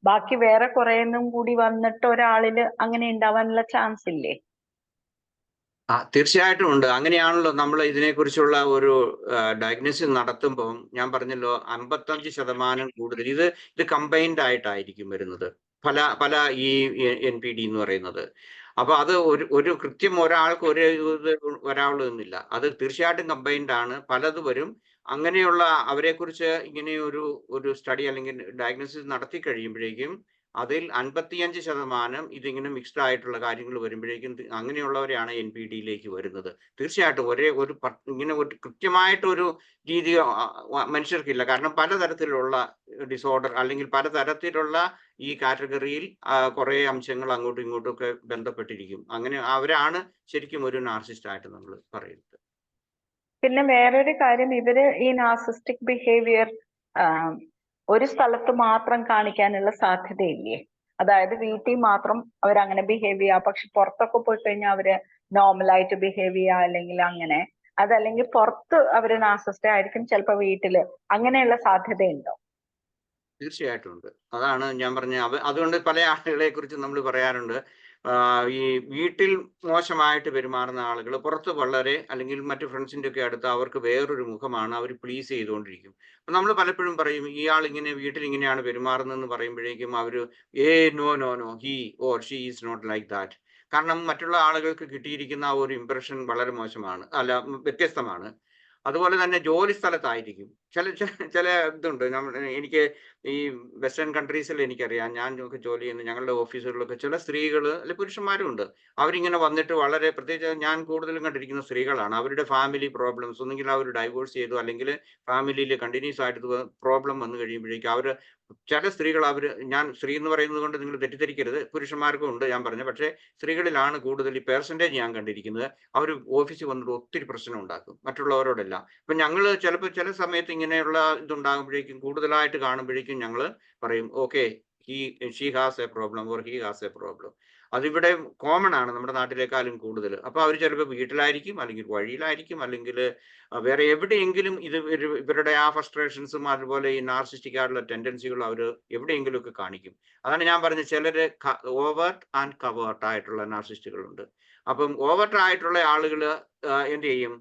ബാക്കി വേറെ കുറേന്നും കൂടി വന്നിട്ട് ഒരാളില് അങ്ങനെ ഉണ്ടാവാനുള്ള ചാൻസ് ഇല്ലേ? തീർച്ചയായിട്ടും ഉണ്ട്. അങ്ങനെയാണല്ലോ നമ്മൾ ഇതിനെക്കുറിച്ചുള്ള ഒരു ഡയഗ്നോസിസ് നടത്തുമ്പോൾ ഞാൻ പറഞ്ഞല്ലോ 55% കൂടുതൽ ഇത് കമ്പൈൻഡ് ആയിട്ടായിരിക്കും വരുന്നത് പല ഈ NPD എന്ന് പറയുന്നത്. അപ്പൊ അത് ഒരു കൃത്യം ഒരാൾക്ക് ഒരാളെന്നില്ല, അത് തീർച്ചയായിട്ടും കമ്പൈൻഡ് ആണ്, പലത് വരും. അങ്ങനെയുള്ള അവരെക്കുറിച്ച് ഇങ്ങനെ ഒരു സ്റ്റഡി അല്ലെങ്കിൽ ഡയഗ്നോസിസ് നടത്തി കഴിയുമ്പോഴേക്കും അതിൽ 55% ഇതിങ്ങനെ മിക്സ്ഡ് ആയിട്ടുള്ള കാര്യങ്ങൾ വരുമ്പോഴേക്കും അങ്ങനെയുള്ളവരെയാണ് NPDയിലേക്ക് വരുന്നത്. തീർച്ചയായിട്ടും ഇങ്ങനെ ഒരു കൃത്യമായിട്ടൊരു രീതി മനുഷ്യർക്കില്ല. കാരണം പലതരത്തിലുള്ള ഡിസോർഡർ അല്ലെങ്കിൽ പലതരത്തിലുള്ള ഈ കാറ്റഗറിയിൽ കുറെ അംശങ്ങൾ അങ്ങോട്ടും ഇങ്ങോട്ടും ഒക്കെ ബന്ധപ്പെട്ടിരിക്കും. അങ്ങനെ അവരാണ് ശരിക്കും ഒരു നാർസിസ്റ്റ് ആയിട്ട് നമ്മൾ പറയുന്നത്. പിന്നെ വേറൊരു കാര്യം, ഇവര് ഈ നാർസിസ്റ്റിക് ബിഹേവിയർ ഒരു സ്ഥലത്ത് മാത്രം കാണിക്കാനുള്ള സാധ്യതയില്ലേ? അതായത് വീട്ടിൽ മാത്രം അവരങ്ങനെ ബിഹേവ് ചെയ്യുക, പക്ഷെ പുറത്തൊക്കെ പോയി കഴിഞ്ഞാൽ അവര് നോർമലായിട്ട് ബിഹേവ് ചെയ്യുക, അല്ലെങ്കിൽ അങ്ങനെ. അതല്ലെങ്കിൽ പുറത്ത് അവര് നാർസിസ്റ്റ് ആയിരിക്കും, ചിലപ്പോൾ വീട്ടില്. അങ്ങനെയുള്ള സാധ്യതയുണ്ടോ? തീർച്ചയായിട്ടും ഉണ്ട്. അതാണ് ഞാൻ പറഞ്ഞ അതുകൊണ്ട് പല ആളുകളെ കുറിച്ച് നമ്മൾ പറയാറുണ്ട്, ഈ വീട്ടിൽ മോശമായിട്ട് പെരുമാറുന്ന ആളുകൾ പുറത്ത് വളരെ അല്ലെങ്കിൽ മറ്റു ഫ്രണ്ട്സിൻ്റെ ഒക്കെ അടുത്ത് അവർക്ക് വേറൊരു മുഖമാണ്, അവർ പ്ലീസ് ചെയ്തുകൊണ്ടിരിക്കും. അപ്പം നമ്മൾ പലപ്പോഴും പറയും ഇയാൾ ഇങ്ങനെ വീട്ടിൽ ഇങ്ങനെയാണ് പെരുമാറുന്നതെന്ന് പറയുമ്പോഴേക്കും അവർ no no no he or she is not like that. കാരണം മറ്റുള്ള ആളുകൾക്ക് കിട്ടിയിരിക്കുന്ന ഒരു ഇംപ്രഷൻ വളരെ മോശമാണ്, വ്യത്യസ്തമാണ്. അതുപോലെ തന്നെ ജോലി സ്ഥലത്തായിരിക്കും ചില ഇതുണ്ട്. എനിക്ക് ഈ വെസ്റ്റേൺ കൺട്രീസിൽ എനിക്കറിയാം, ഞാൻ ജോലി ചെയ്യുന്ന ഞങ്ങളുടെ ഓഫീസുകളിലൊക്കെ ചില സ്ത്രീകൾ അല്ലെങ്കിൽ പുരുഷന്മാരും ഉണ്ട്. അവരിങ്ങനെ വന്നിട്ട് വളരെ പ്രത്യേകിച്ച് ഞാൻ കൂടുതലും കണ്ടിരിക്കുന്ന സ്ത്രീകളാണ്. അവരുടെ ഫാമിലി പ്രോബ്ലംസ്, ഒന്നെങ്കിൽ അവർ ഡൈവോഴ്സ് ചെയ്തു അല്ലെങ്കിൽ ഫാമിലിയിൽ കണ്ടിന്യൂസ് ആയിട്ട് പ്രോബ്ലം വന്നു കഴിയുമ്പോഴേക്കും ചില സ്ത്രീകൾ ഞാൻ സ്ത്രീ എന്ന് പറയുന്നത് കൊണ്ട് നിങ്ങൾ തെറ്റിദ്ധരിക്കരുത്, പുരുഷന്മാർക്കും ഉണ്ട് ഞാൻ പറഞ്ഞു. പക്ഷേ സ്ത്രീകളിലാണ് കൂടുതൽ ഈ പെർസെൻറ്റേജ് ഞാൻ കണ്ടിരിക്കുന്നത്. അവർ ഓഫീസിൽ വന്നിട്ട് ഒത്തിരി പ്രശ്നം ഉണ്ടാക്കും മറ്റുള്ളവരോടെല്ലാം. അപ്പൊ ഞങ്ങൾ ചിലപ്പോൾ ചില സമയത്ത് ഇങ്ങനെയുള്ള ഇതുണ്ടാകുമ്പോഴേക്കും കൂടുതലായിട്ട് കാണുമ്പോഴേക്കും ഞങ്ങൾ പറയും okay she has A problem or he has A problem. അതിവിടെ കോമൺ ആണ് നമ്മുടെ നാട്ടിലേക്കാളും കൂടുതൽ. അപ്പൊ അവർ ചിലപ്പോൾ വീട്ടിലായിരിക്കും, അല്ലെങ്കിൽ വഴിയിലായിരിക്കും, അല്ലെങ്കിൽ വേറെ എവിടെയെങ്കിലും ഇവരുടെ ആ ഫ്രസ്ട്രേഷൻസും അതുപോലെ ഈ നാർസിസ്റ്റിക് ആയിട്ടുള്ള ടെൻഡൻസികളും അവർ എവിടെയെങ്കിലും ഒക്കെ കാണിക്കും. അതാണ് ഞാൻ പറഞ്ഞത്, ചിലര് ഓവേർട്ട് ആൻഡ് കവേർട്ട് ആയിട്ടുള്ള നാർസിസ്റ്റുകളുണ്ട്. അപ്പം ഓവേർട്ട് ആയിട്ടുള്ള ആളുകൾ എന്ത് ചെയ്യും,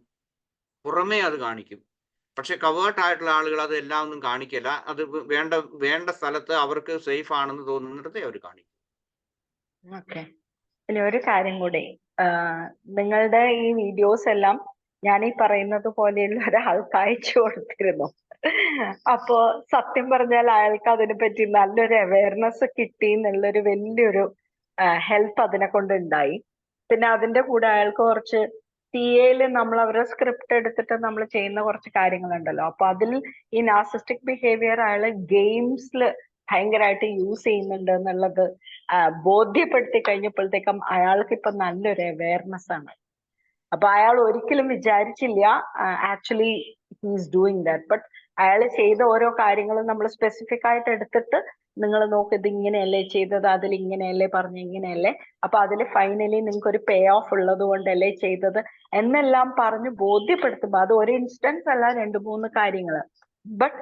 പുറമേ അത് കാണിക്കും. പക്ഷെ കവേർട്ട് ആയിട്ടുള്ള ആളുകൾ അത് എല്ലാം ഒന്നും കാണിക്കില്ല. അത് വേണ്ട സ്ഥലത്ത് അവർക്ക് സേഫ് ആണെന്ന് തോന്നുന്നിടത്തേ അവർ കാണിക്കും. ഓക്കെ. ഇനി ഒരു കാര്യം കൂടി, നിങ്ങളുടെ ഈ വീഡിയോസ് എല്ലാം ഞാൻ ഈ പറയുന്നത് പോലെയുള്ള ഒരാൾക്ക് അയച്ചു കൊടുത്തിരുന്നു. അപ്പോ സത്യം പറഞ്ഞാൽ അയാൾക്ക് അതിനെ പറ്റി നല്ലൊരു അവയർനെസ് കിട്ടി എന്നുള്ളൊരു വലിയൊരു ഹെൽപ്പ് അതിനെ കൊണ്ട് ഉണ്ടായി. പിന്നെ അതിന്റെ കൂടെ അയാൾക്ക് കുറച്ച് CA നമ്മൾ അവരുടെ സ്ക്രിപ്റ്റ് എടുത്തിട്ട് നമ്മൾ ചെയ്യുന്ന കുറച്ച് കാര്യങ്ങളുണ്ടല്ലോ, അപ്പൊ അതിൽ ഈ നാർസിസ്റ്റിക് ബിഹേവിയർ അയാള് ഗെയിംസിൽ ഭയങ്കരമായിട്ട് യൂസ് ചെയ്യുന്നുണ്ട് എന്നുള്ളത് ബോധ്യപ്പെടുത്തി കഴിഞ്ഞപ്പോഴത്തേക്കും അയാൾക്ക് ഇപ്പൊ നല്ലൊരു അവയർനെസ് ആണ്. അപ്പൊ അയാൾ ഒരിക്കലും വിചാരിച്ചില്ല actually he's doing that. But അയാൾ ചെയ്ത ഓരോ കാര്യങ്ങളും നമ്മൾ സ്പെസിഫിക് ആയിട്ട് എടുത്തിട്ട് നിങ്ങൾ നോക്ക്, ഇത് ഇങ്ങനെയല്ലേ ചെയ്തത്, അതിൽ ഇങ്ങനെയല്ലേ പറഞ്ഞു, ഇങ്ങനെയല്ലേ, അപ്പൊ അതിൽ ഫൈനലി നിങ്ങൾക്ക് ഒരു പേ ഓഫ് ഉള്ളത് കൊണ്ടല്ലേ ചെയ്തത് എന്നെല്ലാം പറഞ്ഞ് ബോധ്യപ്പെടുത്തുമ്പോ അത് ഒരു ഇൻസ്റ്റൻസ് അല്ല, 2-3 കാര്യങ്ങൾ. But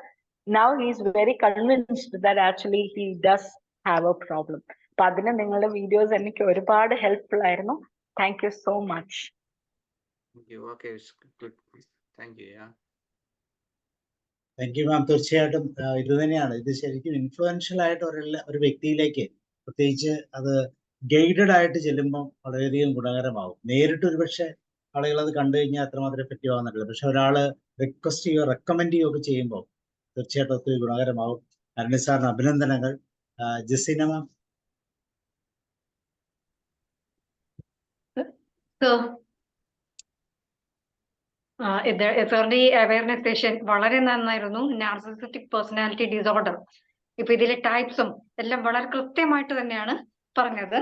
now he's very convinced that actually he does have A problem. അപ്പൊ അതിന് നിങ്ങളുടെ വീഡിയോസ് എനിക്ക് ഒരുപാട് ഹെൽപ്ഫുൾ ആയിരുന്നു. Thank you so much. Okay, good. Thank you. Yeah. Thank you ma'am. തീർച്ചയായിട്ടും ഇത് തന്നെയാണ്, ഇത് ശരിക്കും ഇൻഫ്ലുവൻഷ്യൽ ആയിട്ട് ഒരു വ്യക്തിയിലേക്ക് പ്രത്യേകിച്ച് അത് ഗൈഡഡ് ആയിട്ട് ചെല്ലുമ്പോൾ വളരെയധികം ഗുണകരമാവും. നേരിട്ട് ഒരുപക്ഷെ ആളുകൾ അത് കണ്ടു കഴിഞ്ഞാൽ അത്രമാത്രം എഫക്റ്റീവ് ആവുന്നില്ല. പക്ഷെ ഒരാള് റിക്വസ്റ്റ് ചെയ്യുകയോ റെക്കമെൻഡ് ചെയ്യുകയോ ഒക്കെ ചെയ്യുമ്പോൾ തീർച്ചയായിട്ടും ഒത്തിരി ഗുണകരമാവും. അരുണി സാറിന് അഭിനന്ദനങ്ങൾ. ജസീന മാം. സാറിന്റെ ഈ അവയർനെസ് സെഷൻ വളരെ നന്നായിരുന്നു. നാർസിസിസ്റ്റിക് പേഴ്സണാലിറ്റി ഡിസോർഡർ, ഇപ്പൊ ഇതിലെ ടൈപ്സും എല്ലാം വളരെ കൃത്യമായിട്ട് തന്നെയാണ് പറഞ്ഞത്.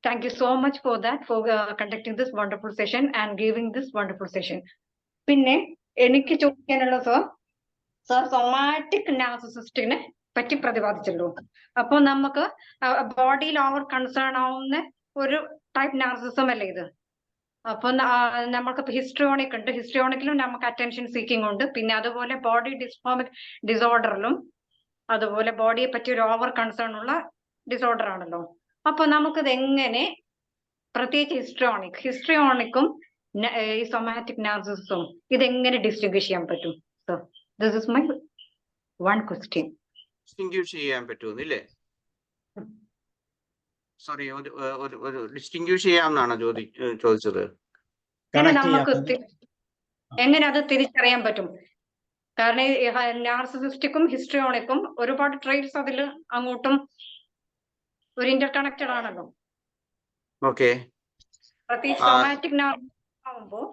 Thank you so much for that, for conducting this wonderful session and giving this wonderful session. പിന്നെ എനിക്ക് ചോദിക്കാനുള്ളത്, സാർ സൊമാറ്റിക് നാർസിസിസ്റ്റിനെ പറ്റി പ്രതിപാദിച്ചല്ലോ. അപ്പൊ നമുക്ക് ബോഡിയിൽ ഓവർ കൺസേൺ ആവുന്ന ഒരു ടൈപ്പ് നാർസിസം അല്ലേ ഇത്? അപ്പൊ നമ്മൾക്ക് ഹിസ്ട്രിയോണിക് ഉണ്ട്, ഹിസ്ട്രിയോണിക്കിലും നമുക്ക് അറ്റൻഷൻ സീക്കിംഗ് ഉണ്ട്, പിന്നെ അതുപോലെ ബോഡി ഡിസ്ഫോമിക് ഡിസോർഡറിലും അതുപോലെ ബോഡിയെ പറ്റി ഒരു ഓവർ കൺസേൺ ഉള്ള ഡിസോർഡർ ആണല്ലോ. അപ്പൊ നമുക്കിത് എങ്ങനെ, പ്രത്യേകിച്ച് ഹിസ്ട്രിയോണിക്കും ഈ സൊമാറ്റിക് നാർസിസവും ഇതെങ്ങനെ ഡിസ്റ്റിംഗ്വിഷ് ചെയ്യാൻ പറ്റും? So this is my one question. Distinguish ചെയ്യാൻ പറ്റുമെന്നില്ലേ? സോറി, ഒരു ഡിസ്റ്റിംഗ്വിഷ് ചെയ്യാമെന്നാണ് ചോദിച്ചത്. എങ്ങനെ അത് തിരിച്ചറിയാൻ പറ്റും? കാരണം നാർസിസിസ്റ്റിക്കും ഹിസ്ട്രിയോണിക്കും ഒരുപാട് ട്രേറ്റ്സ് അതിൽ അങ്ങോട്ടും ഒരു ഇന്റർകണക്റ്റഡ് ആണല്ലോ. ഓക്കെ. പ്രത്യേകിച്ച് സൊമാറ്റിക് ആവുമ്പോ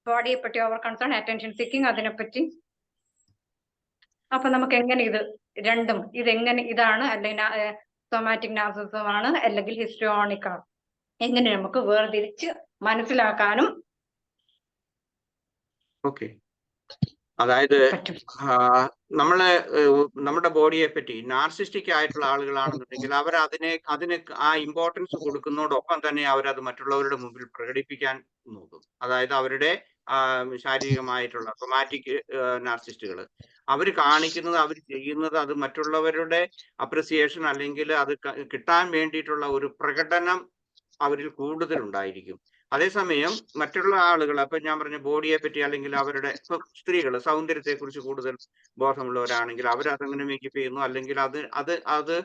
ബോഡിയെ പറ്റി ഓവർ കൺസേൺ, അറ്റൻഷൻ സീക്കിംഗ്, അതിനെപ്പറ്റി. അപ്പൊ നമുക്ക് എങ്ങനെ ഇത് രണ്ടും, ഇതെങ്ങനെ ഇതാണ് അല്ലെങ്കിൽ സൊമാറ്റിക് നാർസിസം ആണ് അല്ലെങ്കിൽ ഹിസ്ട്രിയോണിക് ആണ്, എങ്ങനെ നമുക്ക് വേർതിരിച്ച് മനസ്സിലാക്കാനും അതായത് നമ്മുടെ ബോഡിയെ പറ്റി നാർസിസ്റ്റിക് ആയിട്ടുള്ള ആളുകളാണെന്നുണ്ടെങ്കിൽ അവർ അതിന് ആ ഇമ്പോർട്ടൻസ് കൊടുക്കുന്നതോടൊപ്പം തന്നെ അവരത് മറ്റുള്ളവരുടെ മുമ്പിൽ പ്രകടിപ്പിക്കാൻ നോക്കും. അതായത് അവരുടെ ശാരീരികമായിട്ടുള്ള സൊമാറ്റിക് നാർസിസ്റ്റുകൾ അവർ കാണിക്കുന്നത്, അവർ ചെയ്യുന്നത്, അത് മറ്റുള്ളവരുടെ അപ്രിസിയേഷൻ അല്ലെങ്കിൽ അത് കിട്ടാൻ വേണ്ടിയിട്ടുള്ള ഒരു പ്രകടനം അവരിൽ കൂടുതലുണ്ടായിരിക്കും. അതേസമയം മറ്റുള്ള ആളുകൾ, അപ്പൊ ഞാൻ പറഞ്ഞ ബോഡിയെ പറ്റി അല്ലെങ്കിൽ അവരുടെ സ്ത്രീകൾ സൗന്ദര്യത്തെ കുറിച്ച് കൂടുതൽ ബോധമുള്ളവരാണെങ്കിൽ അവരതങ്ങനെ മേക്കപ്പ് ചെയ്യുന്നു, അല്ലെങ്കിൽ അത്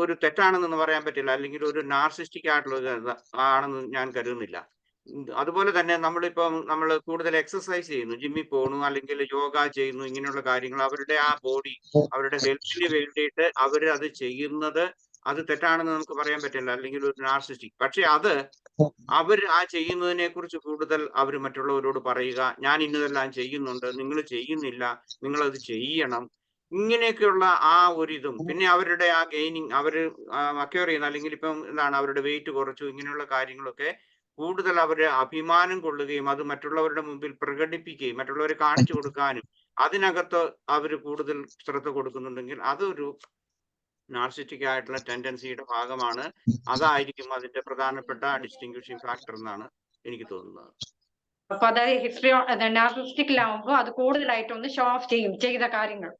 ഒരു തെറ്റാണെന്ന് പറയാൻ പറ്റില്ല, അല്ലെങ്കിൽ ഒരു നാർസിസ്റ്റിക് ആയിട്ടുള്ള ആണെന്ന് ഞാൻ കരുതുന്നില്ല. അതുപോലെ തന്നെ നമ്മൾ കൂടുതൽ എക്സസൈസ് ചെയ്യുന്നു, ജിമ്മിൽ പോകുന്നു, അല്ലെങ്കിൽ യോഗ ചെയ്യുന്നു, ഇങ്ങനെയുള്ള കാര്യങ്ങൾ അവരുടെ ആ ബോഡി അവരുടെ ഹെൽത്തിന് വേണ്ടിയിട്ട് അവർ അത് ചെയ്യുന്നത് അത് തെറ്റാണെന്ന് നമുക്ക് പറയാൻ പറ്റില്ല, അല്ലെങ്കിൽ ഒരു നാർസിസ്റ്റിക്. പക്ഷെ അവർ ആ ചെയ്യുന്നതിനെ കുറിച്ച് കൂടുതൽ അവർ മറ്റുള്ളവരോട് പറയുക, ഞാൻ ഇന്നതെല്ലാം ചെയ്യുന്നുണ്ട്, നിങ്ങൾ ചെയ്യുന്നില്ല, നിങ്ങളത് ചെയ്യണം, ഇങ്ങനെയൊക്കെയുള്ള ആ ഒരിതും. പിന്നെ അവരുടെ ആ ഗെയിനിങ്, അവർ അക്വയർ ചെയ്യുന്ന, അല്ലെങ്കിൽ ഇപ്പം എന്താണ് അവരുടെ വെയിറ്റ് കുറച്ചു, ഇങ്ങനെയുള്ള കാര്യങ്ങളൊക്കെ കൂടുതൽ അവര് അഭിമാനം കൊള്ളുകയും അത് മറ്റുള്ളവരുടെ മുമ്പിൽ പ്രകടിപ്പിക്കുകയും മറ്റുള്ളവരെ കാണിച്ചു കൊടുക്കാനും അതിനകത്ത് അവർ കൂടുതൽ ശ്രദ്ധ കൊടുക്കുന്നുണ്ടെങ്കിൽ അതൊരു നാർസിസ്റ്റിക് ആയിട്ടുള്ള ടെൻഡൻസിയുടെ ഭാഗമാണ്. അതായിരിക്കും അതിന്റെ പ്രധാനപ്പെട്ട ഡിസ്റ്റിംഗ്വിഷിംഗ് ഫാക്ടർ എന്നാണ് എനിക്ക് തോന്നുന്നത്. അപ്പൊ അതായത് ഹിസ്റ്ററി നാർസിസ്റ്റിക്കിലാവുമ്പോ അത് കൂടുതലായിട്ട് ഒന്ന് ഷോ ഓഫ് ചെയ്യും ചെയ്ത കാര്യങ്ങൾ.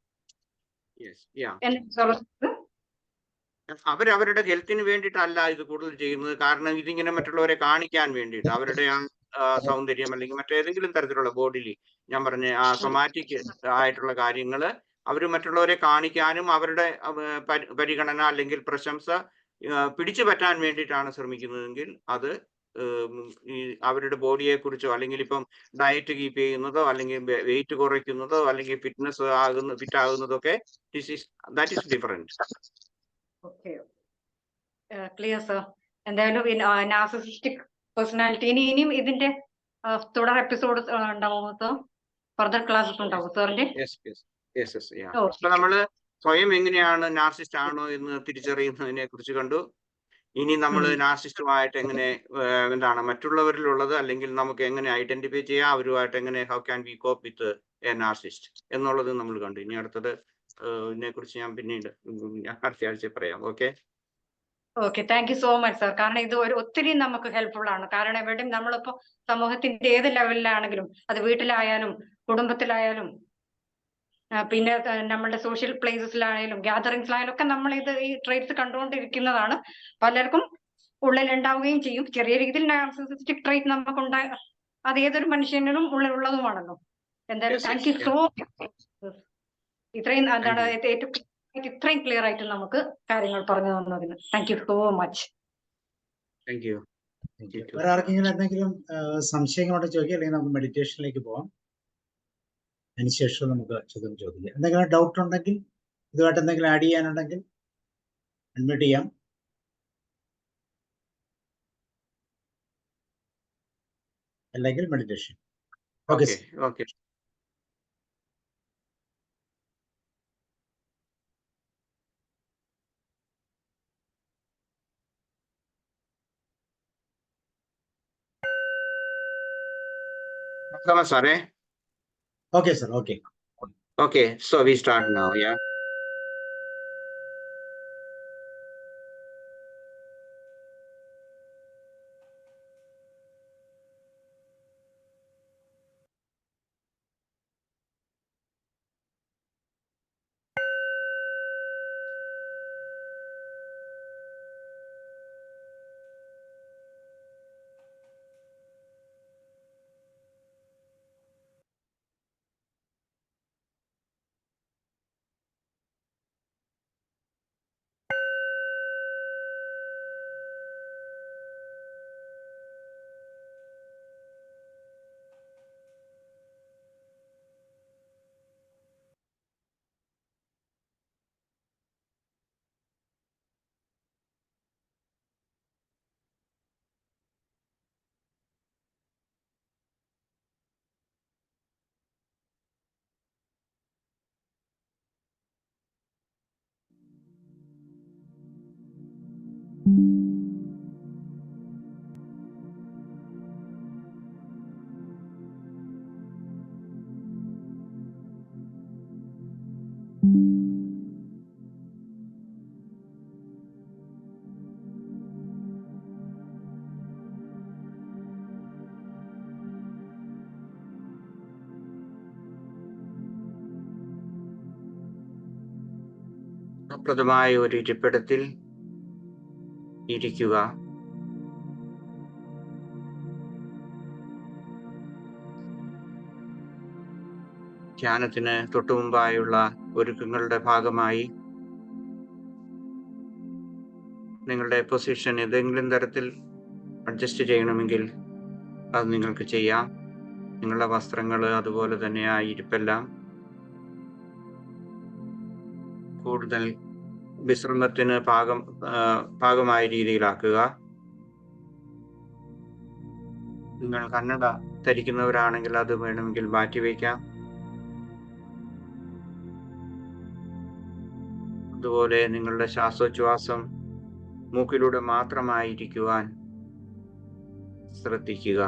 അവരവരുടെ ഹെൽത്തിന് വേണ്ടിയിട്ടല്ല ഇത് കൂടുതൽ ചെയ്യുന്നത്. കാരണം ഇതിങ്ങനെ മറ്റുള്ളവരെ കാണിക്കാൻ വേണ്ടിയിട്ട് അവരുടെ സൗന്ദര്യം അല്ലെങ്കിൽ മറ്റേതെങ്കിലും തരത്തിലുള്ള ബോഡിയിൽ ഞാൻ പറഞ്ഞ ആ സൊമാറ്റിക് ആയിട്ടുള്ള കാര്യങ്ങൾ അവർ മറ്റുള്ളവരെ കാണിക്കാനും അവരുടെ പരിഗണന അല്ലെങ്കിൽ പ്രശംസ പിടിച്ചു പറ്റാൻ വേണ്ടിയിട്ടാണ് ശ്രമിക്കുന്നതെങ്കിൽ അത് ഈ അവരുടെ ബോഡിയെ കുറിച്ചോ, അല്ലെങ്കിൽ ഇപ്പം ഡയറ്റ് കീപ്പ് ചെയ്യുന്നതോ, അല്ലെങ്കിൽ വെയിറ്റ് കുറയ്ക്കുന്നതോ, അല്ലെങ്കിൽ ഫിറ്റ് ആകുന്നതോ ഒക്കെ that is different. Okay, clear sir. എന്തായാലും നാർസിസിസ്റ്റിക് പേഴ്സണാലിറ്റി ഇനിയും ഇതിന്റെ തുടർ എപ്പിസോഡ് ഉണ്ടാവും സർ, ഫർദർ ക്ലാസ്സസ് ഉണ്ടാവും സാറിന്റെ. അപ്പൊ നമ്മള് സ്വയം എങ്ങനെയാണ് നാർസിസ്റ്റ് ആണോ എന്ന് തിരിച്ചറിയുന്നതിനെ കുറിച്ച് കണ്ടു. ഇനി നമ്മൾ നാർസിസ്റ്റുമായിട്ട് എങ്ങനെ എന്താണ് മറ്റുള്ളവരിലുള്ളത്, അല്ലെങ്കിൽ നമുക്ക് എങ്ങനെ ഐഡന്റിഫൈ ചെയ്യാം, അവരുമായിട്ട് എങ്ങനെ how can we cope with a narcissist എന്നുള്ളത് നമ്മൾ കണ്ടു. ഇനി അടുത്തത് ഇതിനെ കുറിച്ച് ഞാൻ പിന്നീട് അടുത്ത ആഴ്ച പറയാം. Okay, thank you so much sir. കാരണം ഇത് ഒത്തിരി നമുക്ക് ഹെൽപ്ഫുൾ ആണ്. കാരണം എവിടെയും നമ്മളിപ്പോ സമൂഹത്തിന്റെ ഏത് ലെവലിലാണെങ്കിലും, അത് വീട്ടിലായാലും കുടുംബത്തിലായാലും പിന്നെ നമ്മളുടെ സോഷ്യൽ പ്ലേസസിലായാലും ഗ്യാതറിങ്സിലായാലും ഒക്കെ നമ്മൾ ഈ ട്രേറ്റ്സ് കണ്ടുകൊണ്ടിരിക്കുന്നതാണ്. പലർക്കും ഉള്ളിൽ ഉണ്ടാവുകയും ചെയ്യും. ചെറിയ രീതിയിൽ നാർസിസിസ്റ്റിക് ട്രേറ്റ് നമുക്കുണ്ടായ അത് ഏതൊരു മനുഷ്യനും ഉള്ളിലുള്ളതുമാണല്ലോ. എന്തായാലും താങ്ക് യു സോ മച്ച്. ഇത്രയും എന്താണ് ഇത്രയും ക്ലിയർ ആയിട്ട് നമുക്ക് കാര്യങ്ങൾ പറഞ്ഞു തന്നതിന് താങ്ക് യു സോ മച്ച്. വേറെ ആർക്കെങ്കിലും എന്തെങ്കിലും സംശയങ്ങളുണ്ടെങ്കിൽ ചോദിക്കുക, അല്ലെങ്കിൽ നമുക്ക് മെഡിറ്റേഷനിലേക്ക് പോവാം. അതിനുശേഷം നമുക്ക് ചോദിക്കാം. എന്തെങ്കിലും ഡൗട്ട് ഉണ്ടെങ്കിൽ, ഇതുമായിട്ട് എന്തെങ്കിലും ആഡ് ചെയ്യാനുണ്ടെങ്കിൽ അഡ്മിറ്റ് ചെയ്യാം. അല്ലെങ്കിൽ മെഡിറ്റേഷൻ. ഓക്കെ. സാറേ. Okay, sir. Okay, so we start now. Yeah. പ്രദമായ ഒരു ഇരിപ്പിടത്തിൽ ഇരിക്കുക. ധ്യാനത്തിന് തൊട്ടുമുമ്പായുള്ള ഒരുക്കങ്ങളുടെ ഭാഗമായി നിങ്ങളുടെ പൊസിഷൻ ഏതെങ്കിലും തരത്തിൽ അഡ്ജസ്റ്റ് ചെയ്യണമെങ്കിൽ അത് നിങ്ങൾക്ക് ചെയ്യാം. നിങ്ങളുടെ വസ്ത്രങ്ങൾ അതുപോലെ തന്നെ ആ ഇരിപ്പെല്ലാം കൂടുതൽ വിശ്രമത്തിന് പാകമായ രീതിയിലാക്കുക. നിങ്ങൾ കണ്ണട ധരിക്കുന്നവരാണെങ്കിൽ അത് വേണമെങ്കിൽ മാറ്റിവെക്കാം. അതുപോലെ നിങ്ങളുടെ ശ്വാസോച്ഛ്വാസം മൂക്കിലൂടെ മാത്രമായിരിക്കുവാൻ ശ്രദ്ധിക്കുക.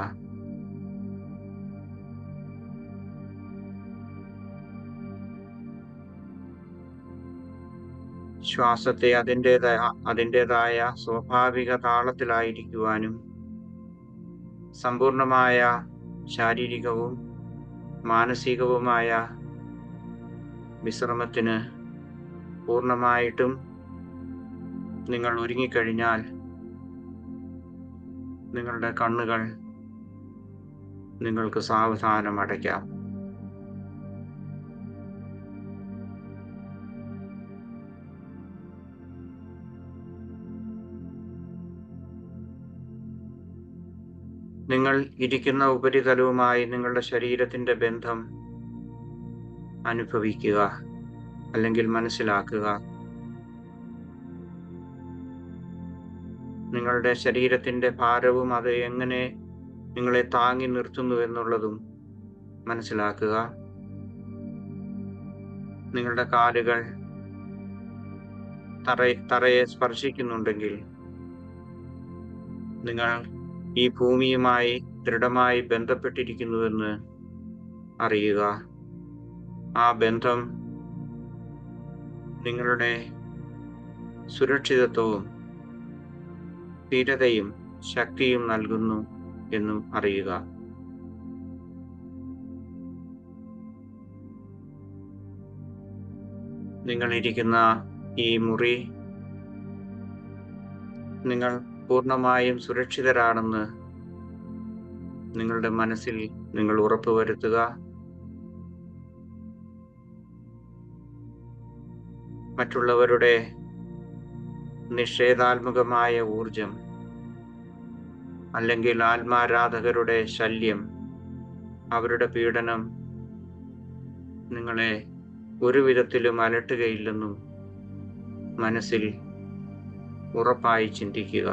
ശ്വാസത്തെ അതിൻ്റെതായ സ്വാഭാവിക താളത്തിലായിരിക്കുവാനും സമ്പൂർണമായ ശാരീരികവും മാനസികവുമായ വിശ്രമത്തിന് പൂർണ്ണമായിട്ടും നിങ്ങൾ ഒരുങ്ങിക്കഴിഞ്ഞാൽ നിങ്ങളുടെ കണ്ണുകൾ നിങ്ങൾക്ക് സാവധാനം അടയ്ക്കാം. നിങ്ങൾ ഇരിക്കുന്ന ഉപരിതലവുമായി നിങ്ങളുടെ ശരീരത്തിന്റെ ബന്ധം അനുഭവിക്കുക അല്ലെങ്കിൽ മനസ്സിലാക്കുക. നിങ്ങളുടെ ശരീരത്തിന്റെ ഭാരവും അത് എങ്ങനെ നിങ്ങളെ താങ്ങി നിർത്തുന്നു എന്നുള്ളതും മനസ്സിലാക്കുക. നിങ്ങളുടെ കാലുകൾ തറയെ സ്പർശിക്കുന്നുണ്ടെങ്കിൽ നിങ്ങൾ ഈ ഭൂമിയുമായി ദൃഢമായി ബന്ധപ്പെട്ടിരിക്കുന്നുവെന്ന് അറിയുക. ആ ബന്ധം നിങ്ങളുടെ സുരക്ഷിതത്വവും സ്ഥിരതയും ശക്തിയും നൽകുന്നു എന്നും അറിയുക. നിങ്ങൾ ഇരിക്കുന്ന ഈ മുറി നിങ്ങൾ പൂർണ്ണമായും സുരക്ഷിതരാണെന്ന് നിങ്ങളുടെ മനസ്സിൽ നിങ്ങൾ ഉറപ്പുവരുത്തുക. മറ്റുള്ളവരുടെ നിഷേധാത്മകമായ ഊർജം അല്ലെങ്കിൽ ആത്മാരാധകരുടെ ശല്യം, അവരുടെ പീഡനം നിങ്ങളെ ഒരു വിധത്തിലും അലട്ടുകയില്ലെന്നും മനസ്സിൽ ഉറപ്പായി ചിന്തിക്കുക.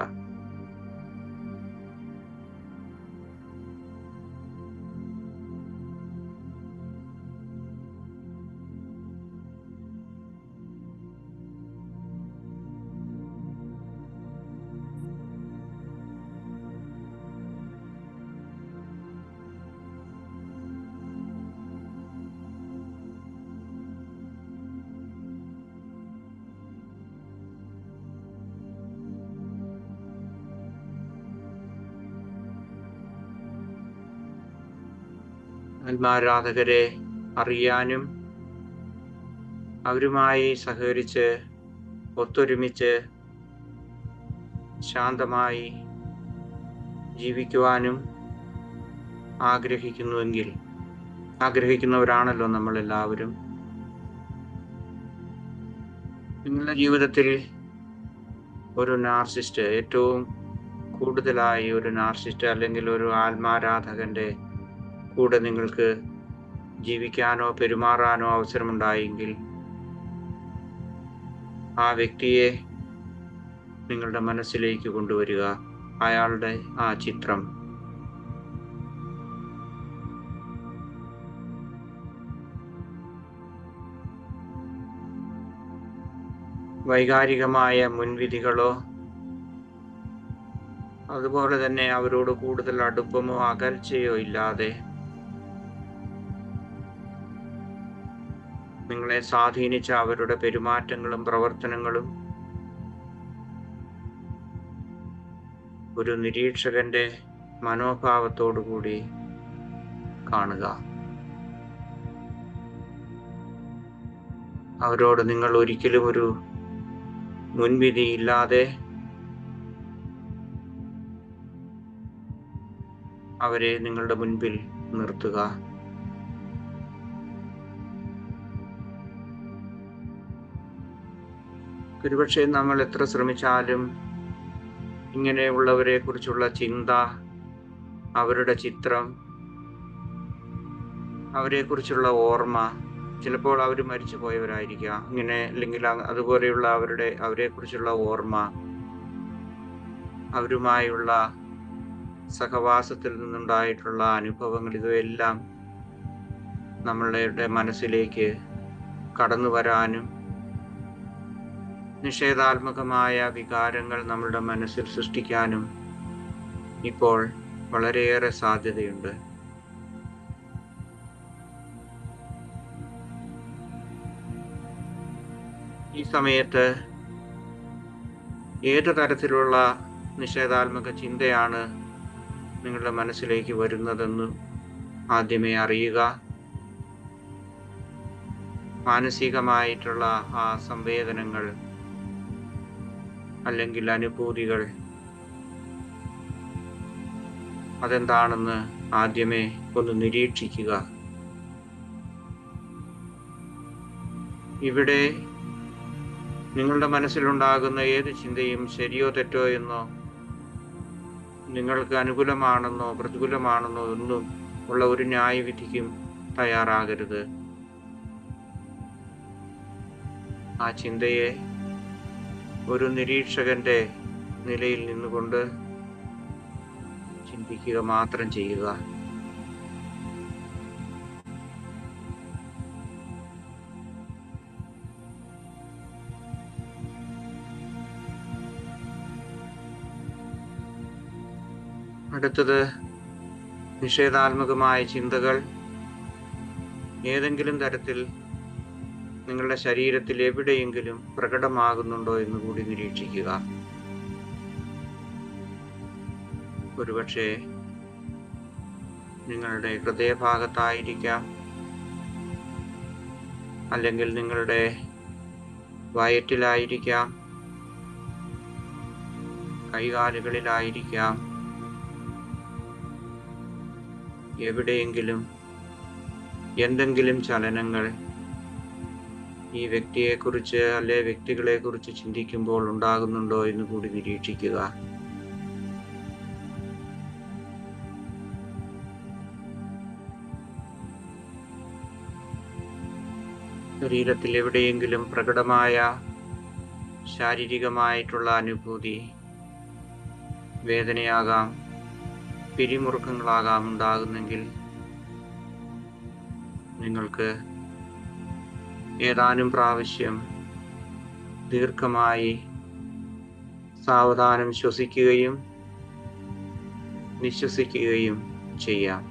ആത്മാരാധകരെ അറിയാനും അവരുമായി സഹകരിച്ച് ഒത്തൊരുമിച്ച് ശാന്തമായി ജീവിക്കുവാനും ആഗ്രഹിക്കുന്നവരാണല്ലോ നമ്മളെല്ലാവരും. നിങ്ങളുടെ ജീവിതത്തിൽ ഒരു നാർസിസ്റ്റ്, ഏറ്റവും കൂടുതലായി ഒരു നാർസിസ്റ്റ് അല്ലെങ്കിൽ ഒരു ആത്മാരാധകന്റെ കൂടെ നിങ്ങൾക്ക് ജീവിക്കാനോ പെരുമാറാനോ അവസരമുണ്ടായെങ്കിൽ ആ വ്യക്തിയെ നിങ്ങളുടെ മനസ്സിലേക്ക് കൊണ്ടുവരിക. അയാളുടെ ആ ചിത്രം വൈകാരികമായ മുൻവിധികളോ അതുപോലെ തന്നെ അവരോട് കൂടുതൽ അടുപ്പമോ അകൽച്ചയോ ഇല്ലാതെ നിങ്ങളെ സ്വാധീനിച്ച അവരുടെ പെരുമാറ്റങ്ങളും പ്രവർത്തനങ്ങളും ഒരു നിരീക്ഷകന്റെ മനോഭാവത്തോടുകൂടി കാണുക. അവരോട് നിങ്ങൾ ഒരിക്കലും ഒരു മുൻവിധി ഇല്ലാതെ അവരെ നിങ്ങളുടെ മുൻപിൽ നിർത്തുക. ഒരുപക്ഷെ നമ്മൾ എത്ര ശ്രമിച്ചാലും ഇങ്ങനെയുള്ളവരെ കുറിച്ചുള്ള ചിന്ത, അവരുടെ ചിത്രം, അവരെ കുറിച്ചുള്ള ഓർമ്മ, ചിലപ്പോൾ അവർ മരിച്ചു പോയവരായിരിക്കാം, ഇങ്ങനെ അല്ലെങ്കിൽ അതുപോലെയുള്ള അവരെ കുറിച്ചുള്ള ഓർമ്മ, അവരുമായുള്ള സഹവാസത്തിൽ നിന്നുണ്ടായിട്ടുള്ള അനുഭവങ്ങൾ, ഇവയെല്ലാം നമ്മളുടെ മനസ്സിലേക്ക് കടന്നു വരാനും നിഷേധാത്മകമായ വികാരങ്ങൾ നമ്മളുടെ മനസ്സിൽ സൃഷ്ടിക്കാനും ഇപ്പോൾ വളരെയേറെ സാധ്യതയുണ്ട്. ഈ സമയത്ത് ഏതു തരത്തിലുള്ള നിഷേധാത്മക ചിന്തയാണ് നിങ്ങളുടെ മനസ്സിലേക്ക് വരുന്നതെന്ന് ആദ്യമേ അറിയുക. മാനസികമായിട്ടുള്ള ആ സംവേദനങ്ങൾ അല്ലെങ്കിൽ അനുഭൂതികൾ അതെന്താണെന്ന് ആദ്യമേ ഒന്ന് നിരീക്ഷിക്കുക. ഇവിടെ നിങ്ങളുടെ മനസ്സിലുണ്ടാകുന്ന ഏത് ചിന്തയും ശരിയോ തെറ്റോ എന്നോ നിങ്ങൾക്ക് അനുകൂലമാണെന്നോ പ്രതികൂലമാണെന്നോ ഒന്നും ഉള്ള ഒരു ന്യായവിധിക്കും തയ്യാറാകരുത്. ആ ചിന്തയെ ഒരു നിരീക്ഷകന്റെ നിലയിൽ നിന്നുകൊണ്ട് ചിന്തിക്കുക മാത്രം ചെയ്യുക. അടുത്തത് നിഷേധാത്മകമായ ചിന്തകൾ ഏതെങ്കിലും തരത്തിൽ നിങ്ങളുടെ ശരീരത്തിൽ എവിടെയെങ്കിലും പ്രകടമാകുന്നുണ്ടോ എന്ന് കൂടി നിരീക്ഷിക്കുക. ഒരുപക്ഷെ നിങ്ങളുടെ ഹൃദയഭാഗത്തായിരിക്കാം, അല്ലെങ്കിൽ നിങ്ങളുടെ വയറ്റിലായിരിക്കാം, കൈകാലുകളിലായിരിക്കാം. എവിടെയെങ്കിലും എന്തെങ്കിലും ചലനങ്ങൾ ഈ വ്യക്തിയെക്കുറിച്ച് അല്ലെ വ്യക്തികളെ കുറിച്ച് ചിന്തിക്കുമ്പോൾ ഉണ്ടാകുന്നുണ്ടോ എന്ന് കൂടി നിരീക്ഷിക്കുക. ശരീരത്തിൽ എവിടെയെങ്കിലും പ്രകടമായ ശാരീരികമായിട്ടുള്ള അനുഭൂതി, വേദനയാകാം, പിരിമുറുക്കങ്ങളാകാം ഉണ്ടാകുന്നെങ്കിൽ നിങ്ങൾക്ക് ഏതാനും പ്രാവശ്യം ദീർഘമായി സാവധാനം ശ്വസിക്കുകയും നിശ്വസിക്കുകയും ചെയ്യാം.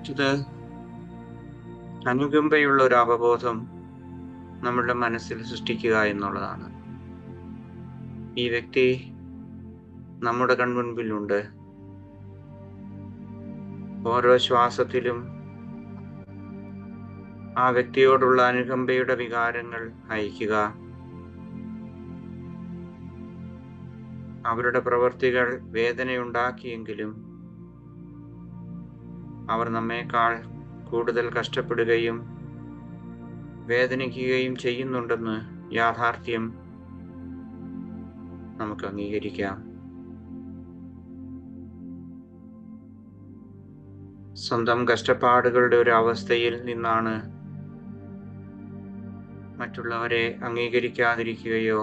അടുത്തത് അനുകമ്പയുള്ള ഒരു അവബോധം നമ്മളുടെ മനസ്സിൽ സൃഷ്ടിക്കുക എന്നുള്ളതാണ്. ഈ വ്യക്തി നമ്മുടെ കൺമുൻപിലുണ്ട്. ഓരോ ശ്വാസത്തിലും ആ വ്യക്തിയോടുള്ള അനുകമ്പയുടെ വികാരങ്ങൾ അയക്കുക. അവരുടെ പ്രവൃത്തികൾ വേദനയുണ്ടാക്കിയെങ്കിലും അവർ നമ്മേക്കാൾ കൂടുതൽ കഷ്ടപ്പെടുകയും വേദനിക്കുകയും ചെയ്യുന്നുണ്ടെന്ന് യാഥാർത്ഥ്യം നമുക്ക് അംഗീകരിക്കാം. സ്വന്തം കഷ്ടപ്പാടുകളുടെ ഒരു അവസ്ഥയിൽ നിന്നാണ് മറ്റുള്ളവരെ അംഗീകരിക്കാതിരിക്കുകയോ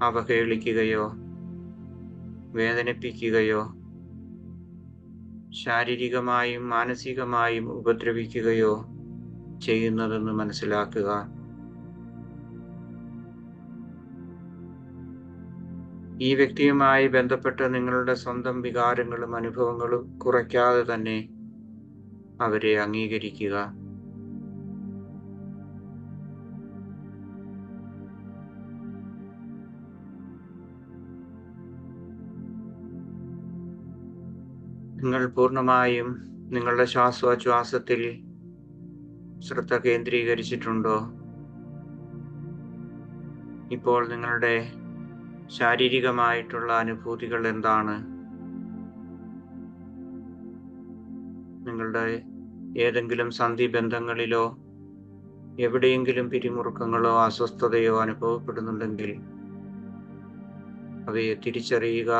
അവഹേളിക്കുകയോ വേദനിപ്പിക്കുകയോ ശാരീരികമായും മാനസികമായും ഉപദ്രവിക്കുകയോ ചെയ്യുന്നതെന്ന് മനസ്സിലാക്കുക. ഈ വ്യക്തിയുമായി ബന്ധപ്പെട്ട നിങ്ങളുടെ സ്വന്തം വികാരങ്ങളും അനുഭവങ്ങളും കുറയ്ക്കാതെ തന്നെ അവരെ അംഗീകരിക്കുക. നിങ്ങൾ പൂർണ്ണമായും നിങ്ങളുടെ ശ്വാസോച്ഛ്വാസത്തിൽ ശ്രദ്ധ കേന്ദ്രീകരിച്ചിട്ടുണ്ടോ? ഇപ്പോൾ നിങ്ങളുടെ ശാരീരികമായിട്ടുള്ള അനുഭൂതികൾ എന്താണ്? നിങ്ങളുടെ ഏതെങ്കിലും സന്ധിബന്ധങ്ങളിലോ എവിടെയെങ്കിലും പിരിമുറുക്കങ്ങളോ അസ്വസ്ഥതയോ അനുഭവപ്പെടുന്നുണ്ടെങ്കിൽ അവയെ തിരിച്ചറിയുക,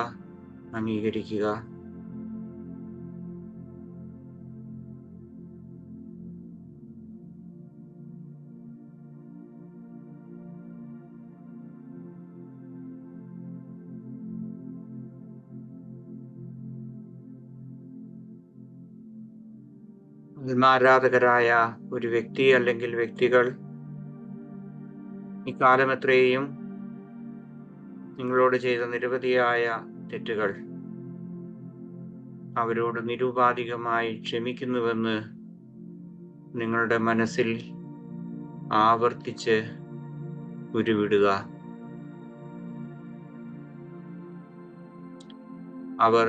അംഗീകരിക്കുക. ആരാധകരായ ഒരു വ്യക്തി അല്ലെങ്കിൽ വ്യക്തികൾ ഇക്കാലം എത്രയും നിങ്ങളോട് ചെയ്ത നിരവധിയായ തെറ്റുകൾ അവരോട് നിരുപാധികമായി ക്ഷമിക്കുന്നുവെന്ന് നിങ്ങളുടെ മനസ്സിൽ ആവർത്തിച്ച് ഉരുവിടുക. അവർ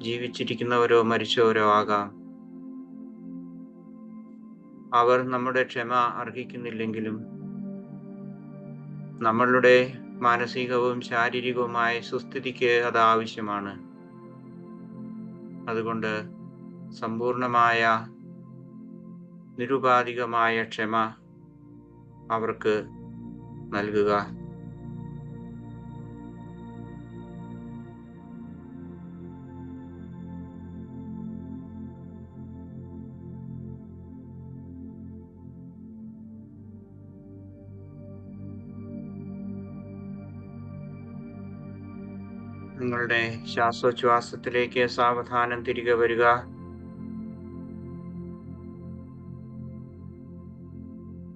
ജീവിച്ചിരിക്കുന്നവരോ മരിച്ചവരോ ആകാം. അവർ നമ്മുടെ ക്ഷമ അർഹിക്കുന്നില്ലെങ്കിലും നമ്മളുടെ മാനസികവും ശാരീരികവുമായ സുസ്ഥിതിക്ക് അത് ആവശ്യമാണ്. അതുകൊണ്ട് സമ്പൂർണമായ നിരുപാധികമായ ക്ഷമ അവർക്ക് നൽകുക. നിങ്ങളുടെ ശ്വാസോച്ഛ്വാസത്തിലേക്ക് സാവധാനം തിരികെ വരിക.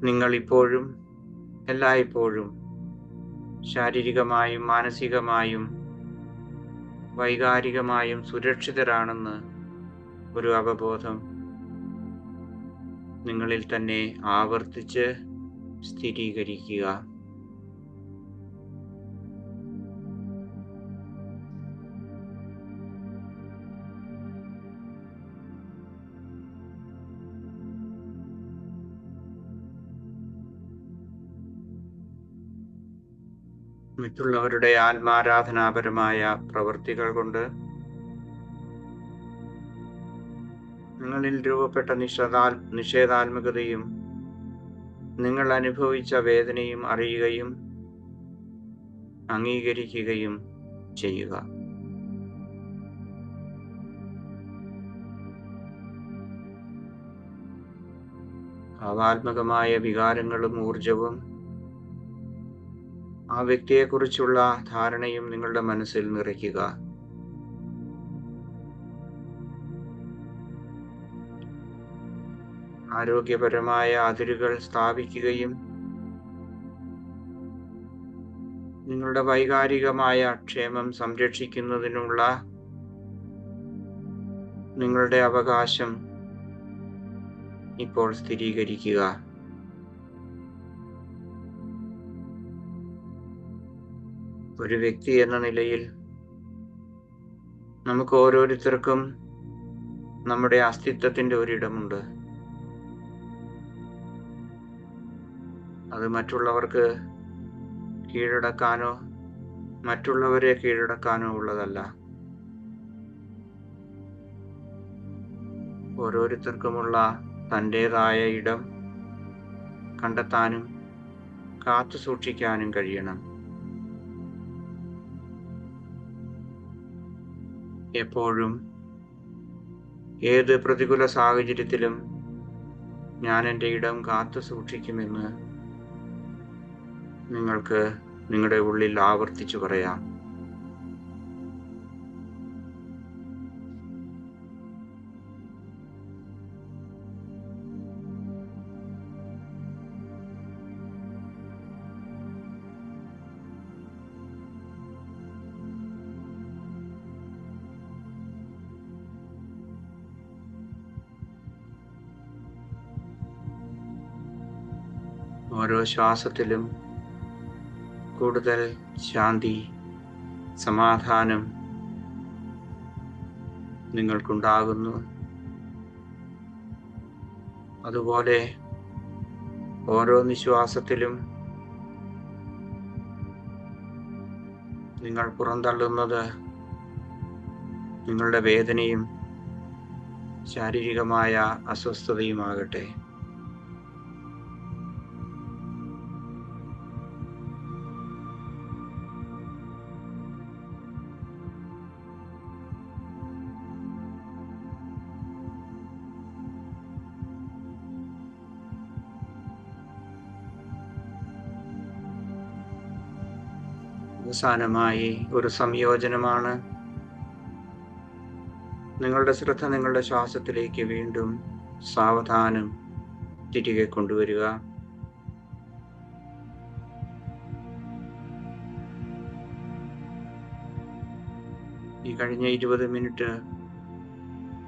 നിങ്ങൾ ഇപ്പോഴും എല്ലായ്പ്പോഴും ശാരീരികമായും മാനസികമായും വൈകാരികമായും സുരക്ഷിതരാണെന്ന് ഒരു അവബോധം നിങ്ങളിൽ തന്നെ ആവർത്തിച്ച് സ്ഥിരീകരിക്കുക. മറ്റുള്ളവരുടെ ആത്മാരാധനാപരമായ പ്രവൃത്തികൾ കൊണ്ട് നിങ്ങളിൽ രൂപപ്പെട്ട നിഷേധാത്മകതയും നിങ്ങൾ അനുഭവിച്ച വേദനയും അറിയുകയും അംഗീകരിക്കുകയും ചെയ്യുക. ഭാവാത്മകമായ വികാരങ്ങളും ഊർജവും ആ വ്യക്തിയെക്കുറിച്ചുള്ള ധാരണയും നിങ്ങളുടെ മനസ്സിൽ നിറയ്ക്കുക. ആരോഗ്യപരമായ അതിരുകൾ സ്ഥാപിക്കുകയും നിങ്ങളുടെ വൈകാരികമായ ക്ഷേമം സംരക്ഷിക്കുന്നതിനുള്ള നിങ്ങളുടെ അവകാശം ഇപ്പോൾ സ്ഥിരീകരിക്കുക. ഒരു വ്യക്തി എന്ന നിലയിൽ നമുക്ക് ഓരോരുത്തർക്കും നമ്മുടെ അസ്തിത്വത്തിന്റെ ഒരിടമുണ്ട്. അത് മറ്റുള്ളവർക്ക് കീഴടക്കാനോ മറ്റുള്ളവരെ കീഴടക്കാനോ ഉള്ളതല്ല. ഓരോരുത്തർക്കുമുള്ള തൻ്റെതായ ഇടം കണ്ടെത്താനും കാത്തു സൂക്ഷിക്കാനും കഴിയണം. എപ്പോഴും ഏത് പ്രതികൂല സാഹചര്യത്തിലും ഞാൻ എൻ്റെ ഇടം കാത്തു സൂക്ഷിക്കുമെന്ന് നിങ്ങൾക്ക് നിങ്ങളുടെ ഉള്ളിൽ ആവർത്തിച്ചു പറയാം. ഓരോ ശ്വാസത്തിലും കൂടുതൽ ശാന്തി, സമാധാനം നിങ്ങൾക്കുണ്ടാകുന്നു. അതുപോലെ ഓരോ നിശ്വാസത്തിലും നിങ്ങൾ പുറന്തള്ളുന്നത് നിങ്ങളുടെ വേദനയും ശാരീരികമായ അസ്വസ്ഥതയുമാകട്ടെ. അവസാനമായി ഒരു സംയോജനമാണ്. നിങ്ങളുടെ ശ്രദ്ധ നിങ്ങളുടെ ശ്വാസത്തിലേക്ക് വീണ്ടും സാവധാനം തിരികെ കൊണ്ടുവരിക. ഈ കഴിഞ്ഞ 20 മിനിറ്റ്